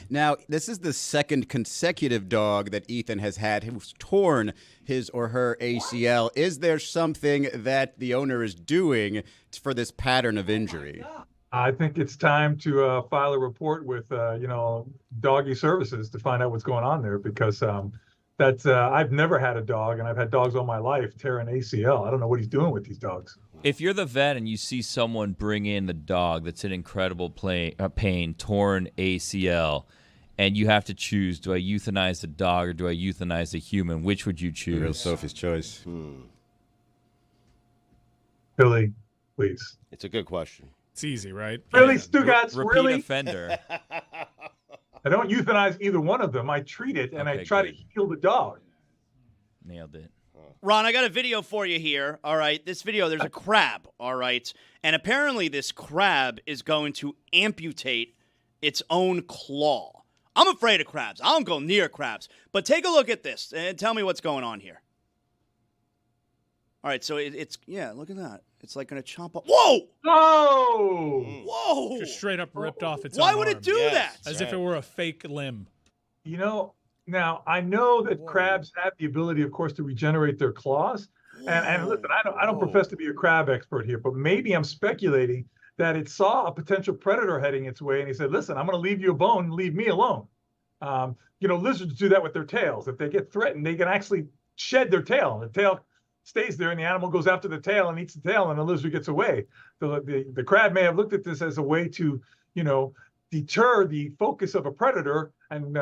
Now, this is the second consecutive dog that Ethan has had who's torn his or her ACL. Is there something that the owner is doing for this pattern of injury? I think it's time to file a report with, doggy services to find out what's going on there, because I've never had a dog, and I've had dogs all my life, tear an ACL. I don't know what he's doing with these dogs. If you're the vet and you see someone bring in the dog that's in incredible pain, torn ACL, and you have to choose, do I euthanize the dog or do I euthanize the human? Which would you choose? Real Sophie's choice. Billy, please. It's a good question. It's easy, right? Really, Stugotz? Repeat Really? offender. I don't euthanize either one of them. I treat it, and I try to heal the dog. Nailed it. Ron, I got a video for you here. All right, this video, there's a crab, all right? And apparently this crab is going to amputate its own claw. I'm afraid of crabs. I don't go near crabs. But take a look at this and tell me what's going on here. All right, so it's look at that. It's like going to chomp up. Whoa! Oh! Whoa! Just straight up ripped off its Why own would it arm. do that? As if it were a fake limb. Now I know that crabs have the ability, of course, to regenerate their claws. And listen, I don't profess to be a crab expert here, but maybe I'm speculating that it saw a potential predator heading its way, and he said, listen, I'm going to leave you a bone, leave me alone. Lizards do that with their tails. If they get threatened, they can actually shed their tail. The tail stays there, and the animal goes after the tail and eats the tail, and the lizard gets away. The crab may have looked at this as a way to, deter the focus of a predator and,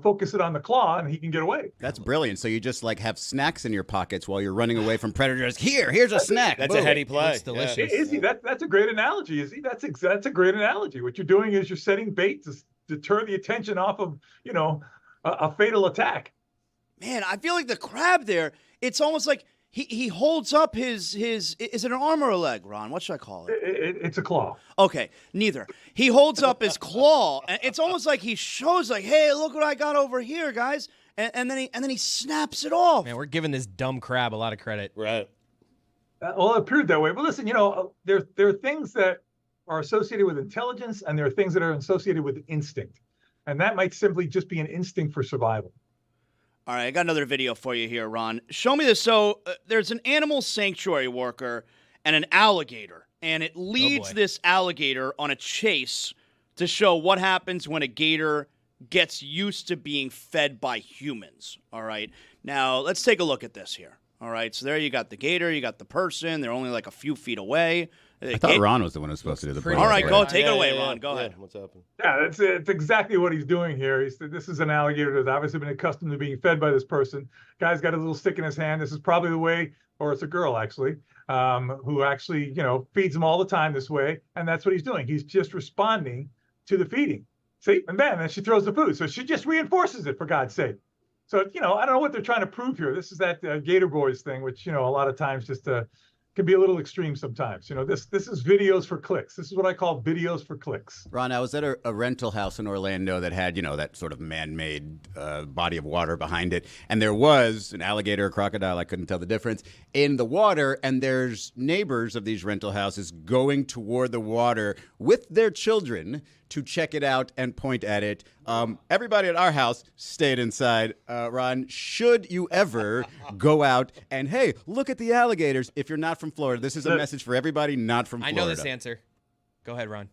focus it on the claw, and he can get away. That's brilliant. So you just have snacks in your pockets while you're running away from predators. Here's a snack. That's Boom. a heady play. It's delicious. Izzy, that's a great analogy, Izzy. That's a great analogy. What you're doing is you're setting bait to deter the attention off of, a fatal attack. Man, I feel like the crab there, it's almost like he holds up his is it an arm or a leg, Ron? What should I call it? It's a claw. Okay, neither. He holds up his claw, and it's almost like he shows hey, look what I got over here, guys. And then he snaps it off. Man, we're giving this dumb crab a lot of credit. Right. Well, it appeared that way. But listen, there are things that are associated with intelligence, and there are things that are associated with instinct. And that might simply just be an instinct for survival. All right, I got another video for you here, Ron. Show me this. So there's an animal sanctuary worker and an alligator, and it leads this alligator on a chase to show what happens when a gator gets used to being fed by humans. All right, now let's take a look at this here. All right, so there you got the gator, you got the person. They're only like a few feet away. I thought Ron was the one who was supposed to do the play. All right, go take it away, Ron. Go ahead. What's happening? Yeah, it's exactly what he's doing here. This is an alligator that's obviously been accustomed to being fed by this person. Guy's got a little stick in his hand. This is probably the way, or it's a girl actually, who actually, feeds him all the time this way. And that's what he's doing. He's just responding to the feeding. See, and then she throws the food. So she just reinforces it, for God's sake. So, I don't know what they're trying to prove here. This is that Gator Boys thing, which, a lot of times just can be a little extreme sometimes. This is videos for clicks. This is what I call videos for clicks. Ron, I was at a rental house in Orlando that had, that sort of man-made body of water behind it. And there was an alligator, a crocodile, I couldn't tell the difference, in the water. And there's neighbors of these rental houses going toward the water with their children to check it out and point at it. Everybody at our house stayed inside. Ron, should you ever go out and, hey, look at the alligators if you're not from Florida? This is a message for everybody not from Florida. I know this answer. Go ahead, Ron.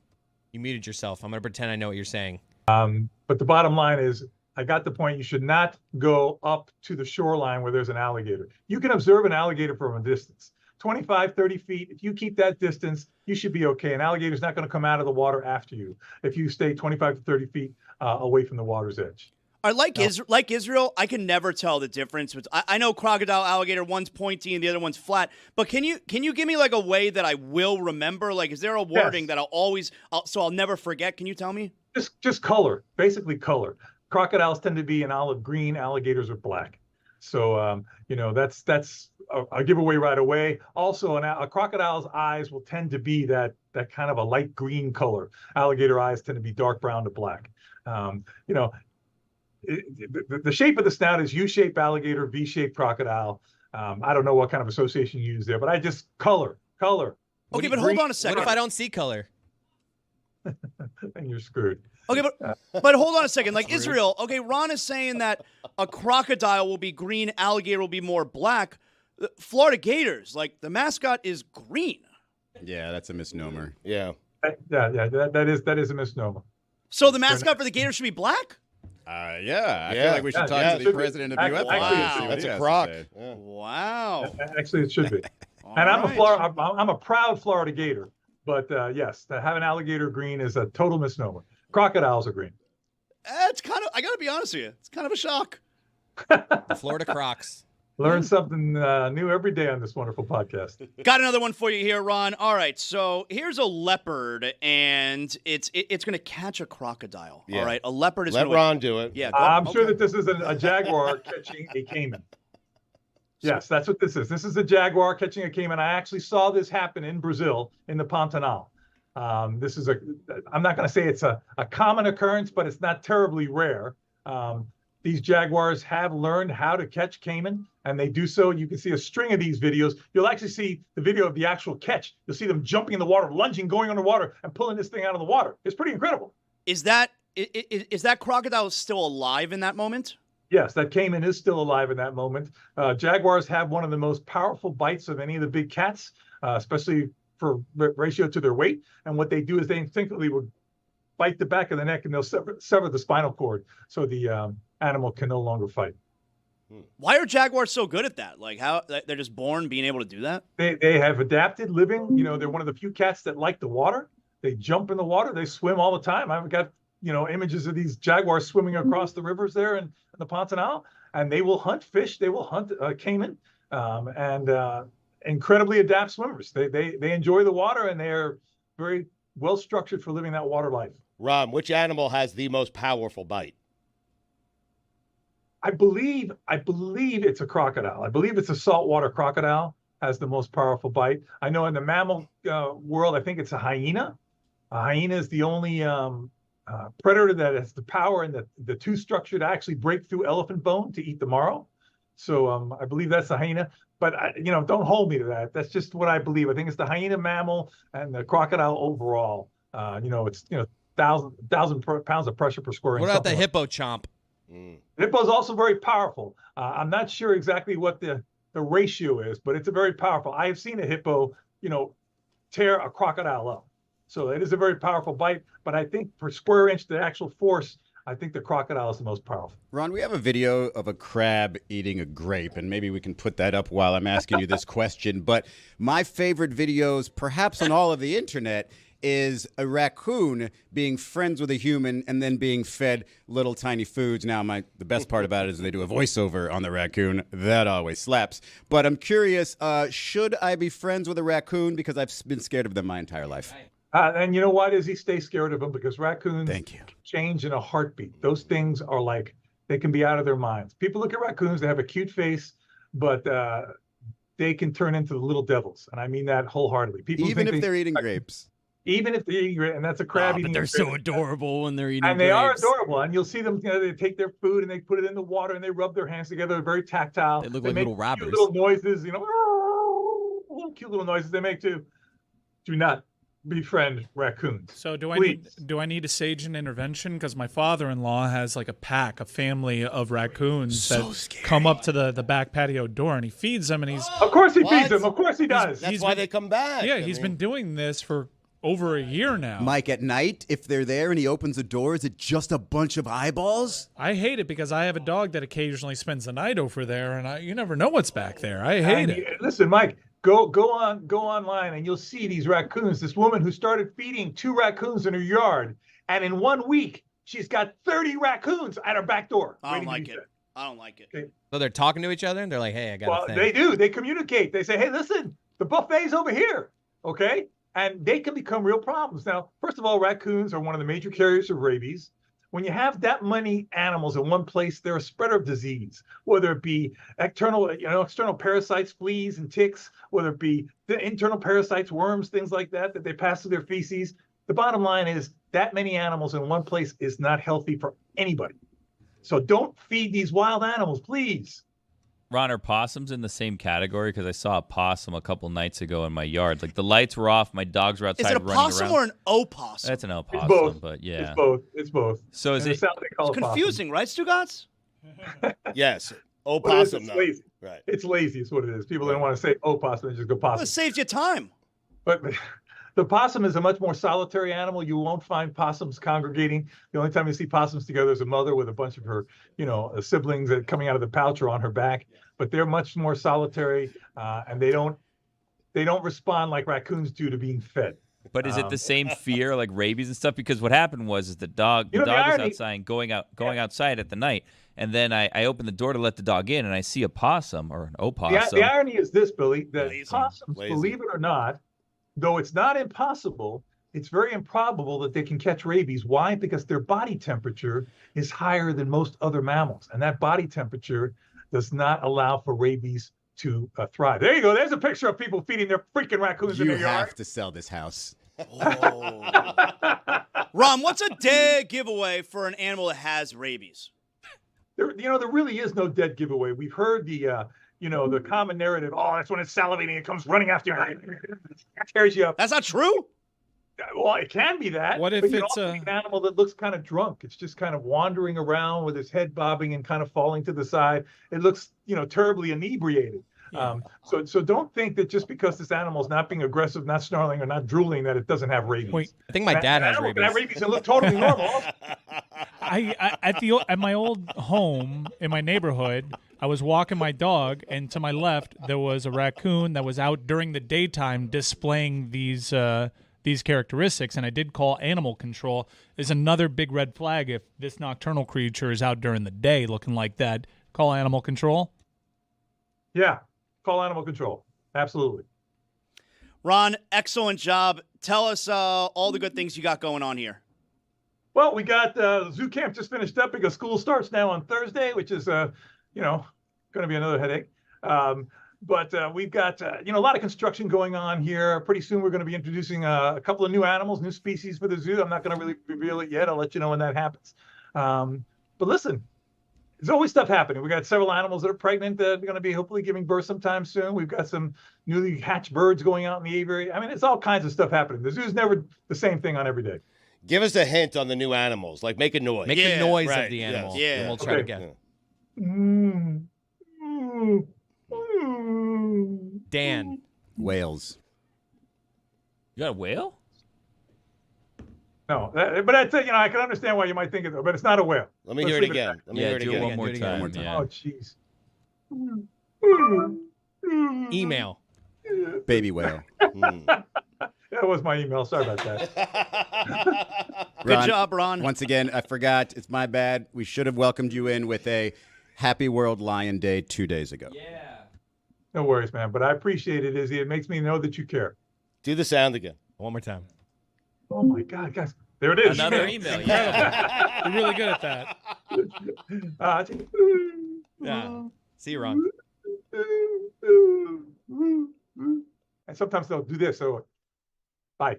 You muted yourself. I'm going to pretend I know what you're saying. But the bottom line is, I got the point. You should not go up to the shoreline where there's an alligator. You can observe an alligator from a distance. 25, 30 feet. If you keep that distance, you should be okay. An alligator's not going to come out of the water after you if you stay 25 to 30 feet away from the water's edge. Like Israel, I can never tell the difference. I know crocodile, alligator, one's pointy and the other one's flat. But can you give me like a way that I will remember? Like, is there a wording that I'll never forget? Can you tell me? Just color, basically color. Crocodiles tend to be an olive green. Alligators are black. So that's a giveaway right away. Also, a crocodile's eyes will tend to be that kind of a light green color. Alligator eyes tend to be dark brown to black. The shape of the snout is U-shaped alligator, V-shaped crocodile. I don't know what kind of association you use there, but I just color. Okay, but hold on a second. What if I don't see color? Then you're screwed. Okay, but hold on a second. Like Israel, okay, Ron is saying that a crocodile will be green, alligator will be more black. Florida Gators, like the mascot is green. Yeah, that's a misnomer. Yeah. That is a misnomer. So the mascot for the Gators should be black? Yeah. I feel like we should talk to the president of UFO. Wow. That's a croc. Yeah. Wow. Actually, it should be. And I'm a proud Florida Gator. But yes, to have an alligator green is a total misnomer. Crocodiles are green. It's kind of, I got to be honest with you, it's kind of a shock. Florida Crocs. Learn something new every day on this wonderful podcast. Got another one for you here, Ron. All right, so here's a leopard, and it's going to catch a crocodile. Yeah. All right, a leopard is Let going to Ron do it. Yeah, I'm sure that this is a jaguar catching a caiman. Yes, that's what this is. This is a jaguar catching a caiman. I actually saw this happen in Brazil in the Pantanal. This is I'm not going to say it's a common occurrence, but it's not terribly rare. These jaguars have learned how to catch caiman, and they do so. You can see a string of these videos. You'll actually see the video of the actual catch. You'll see them jumping in the water, lunging, going underwater, and pulling this thing out of the water. It's pretty incredible. Is that crocodile still alive in that moment? Yes, that caiman is still alive in that moment. Jaguars have one of the most powerful bites of any of the big cats, especially for ratio to their weight. And what they do is they instinctively will bite the back of the neck and they'll sever the spinal cord so the animal can no longer fight. Why are jaguars so good at that? Like how they're just born being able to do that? They have adapted living. They're one of the few cats that like the water. They jump in the water. They swim all the time. I've got images of these jaguars swimming across the rivers there in the Pantanal, and they will hunt fish. They will hunt caiman, and incredibly adapt swimmers. They enjoy the water, and they are very well structured for living that water life. Ron, which animal has the most powerful bite? I believe it's a crocodile. I believe it's a saltwater crocodile has the most powerful bite. I know in the mammal world, I think it's a hyena. A hyena is the only predator that has the power and the tooth structure to actually break through elephant bone to eat the marrow. So I believe that's the hyena. But don't hold me to that. That's just what I believe. I think it's the hyena mammal and the crocodile overall. It's 1,000 pounds of pressure per square inch. What about the hippo chomp? Hippo is also very powerful. I'm not sure exactly what the ratio is, but it's a very powerful. I have seen a hippo, tear a crocodile up. So it is a very powerful bite. But I think per square inch, the actual force, I think the crocodile is the most powerful. Ron, we have a video of a crab eating a grape, and maybe we can put that up while I'm asking you this question. But my favorite videos, perhaps on all of the internet, is a raccoon being friends with a human and then being fed little tiny foods. Now, the best part about it is they do a voiceover on the raccoon. That always slaps. But I'm curious, should I be friends with a raccoon? Because I've been scared of them my entire life. And you know what, Izzy? Stay scared of them because raccoons change in a heartbeat. Those things are like, they can be out of their minds. People look at raccoons, they have a cute face, but they can turn into the little devils. And I mean that wholeheartedly. People Even if they're eating grapes. Even if they're eating grapes, and that's a crab eating. But they're so adorable when they're eating and grapes. they are adorable. And you'll see them, they take their food and they put it in the water and they rub their hands together. They're very tactile. They look like make little robbers. Cute little noises, cute little noises they make too. Do not befriend raccoons. So do I need a sage and intervention? Because my father-in-law has like a family of raccoons that come up to the back patio door, and he feeds them, and he's of course he feeds them. Of course he does. That's why they come back. Yeah, he's been doing this for over a year now. Mike, at night, if they're there and he opens the door, is it just a bunch of eyeballs? I hate it because I have a dog that occasionally spends the night over there, and you never know what's back there. I hate it. Listen, Mike, go online and you'll see these raccoons. This woman who started feeding 2 raccoons in her yard, and in 1 week she's got 30 raccoons at her back door. I don't like it. I don't like it. Okay. So they're talking to each other and they're like, hey, I got a thing. They do. They communicate. They say, hey, listen, the buffet's over here. Okay. And they can become real problems. Now, first of all, raccoons are one of the major carriers of rabies. When you have that many animals in one place, they're a spreader of disease, whether it be external parasites, fleas and ticks, whether it be the internal parasites, worms, things like that they pass through their feces. The bottom line is that many animals in one place is not healthy for anybody. So don't feed these wild animals, please. Ron, are possums in the same category? Because I saw a possum a couple nights ago in my yard. Like, the lights were off, my dogs were outside running around. Is it a possum or an opossum? That's an opossum, both. but yeah. It's both. So is And it? it's confusing, right, Stugotz? Yes. Opossum, It's though. lazy. Right. It's lazy is what it is. People don't want to say opossum, they just go possum. Well, it saves you time. But the possum is a much more solitary animal. You won't find possums congregating. The only time you see possums together is a mother with a bunch of her, siblings that coming out of the pouch or on her back. But they're much more solitary, and they don't respond like raccoons do to being fed. But is it the same fear, like rabies and stuff? Because what happened was the dog was outside, going outside at the night, and then I opened the door to let the dog in, and I see a possum or an opossum. The irony is this, Billy, that possums, believe it or not, though it's not impossible, it's very improbable that they can catch rabies. Why? Because their body temperature is higher than most other mammals, and that body temperature does not allow for rabies to thrive. There you go. There's a picture of people feeding their freaking raccoons in their yard. You have to sell this house. Ron, what's a dead giveaway for an animal that has rabies? There really is no dead giveaway. We've heard the common narrative. Oh, that's when it's salivating. It comes running after you. It tears you up. That's not true. Well, it can be that. What if but you it's also an animal that looks kind of drunk? It's just kind of wandering around with its head bobbing and kind of falling to the side. It looks, terribly inebriated. Yeah. So don't think that just because this animal is not being aggressive, not snarling, or not drooling, that it doesn't have rabies. I think my dad has rabies. That rabies and look totally normal. At my old home in my neighborhood, I was walking my dog, and to my left there was a raccoon that was out during the daytime displaying these characteristics, and I did call animal control. Is another big red flag if this nocturnal creature is out during the day looking like that. Call animal control. Yeah, call animal control. Absolutely. Ron, excellent job. Tell us all the good things you got going on here. Well, we got zoo camp just finished up because school starts now on Thursday, which is, going to be another headache. But we've got, a lot of construction going on here. Pretty soon we're going to be introducing a couple of new animals, new species for the zoo. I'm not going to really reveal it yet. I'll let you know when that happens. But listen, there's always stuff happening. We got several animals that are pregnant that are going to be hopefully giving birth sometime soon. We've got some newly hatched birds going out in the aviary. I mean, it's all kinds of stuff happening. The zoo's never the same thing on every day. Give us a hint on the new animals. Like, make a noise. Make the noise of the animal. Yes. And we'll try to get it. Dan. Whales. You got a whale? No, but that's it. I can understand why you might think it, but it's not a whale. Let me hear it again. Let me hear it do again. it one more time. Yeah. Oh, jeez. Email. Baby whale. That was my email. Sorry about that. Good job, Ron. Once again, I forgot. It's my bad. We should have welcomed you in with a Happy World Lion Day 2 days ago. Yeah. No worries, man. But I appreciate it, Izzy. It makes me know that you care. Do the sound again. One more time. Oh my God, guys. There it is. Another email. Yeah. You're really good at that. Yeah. See you, Ron. And sometimes they'll do this. So, bye.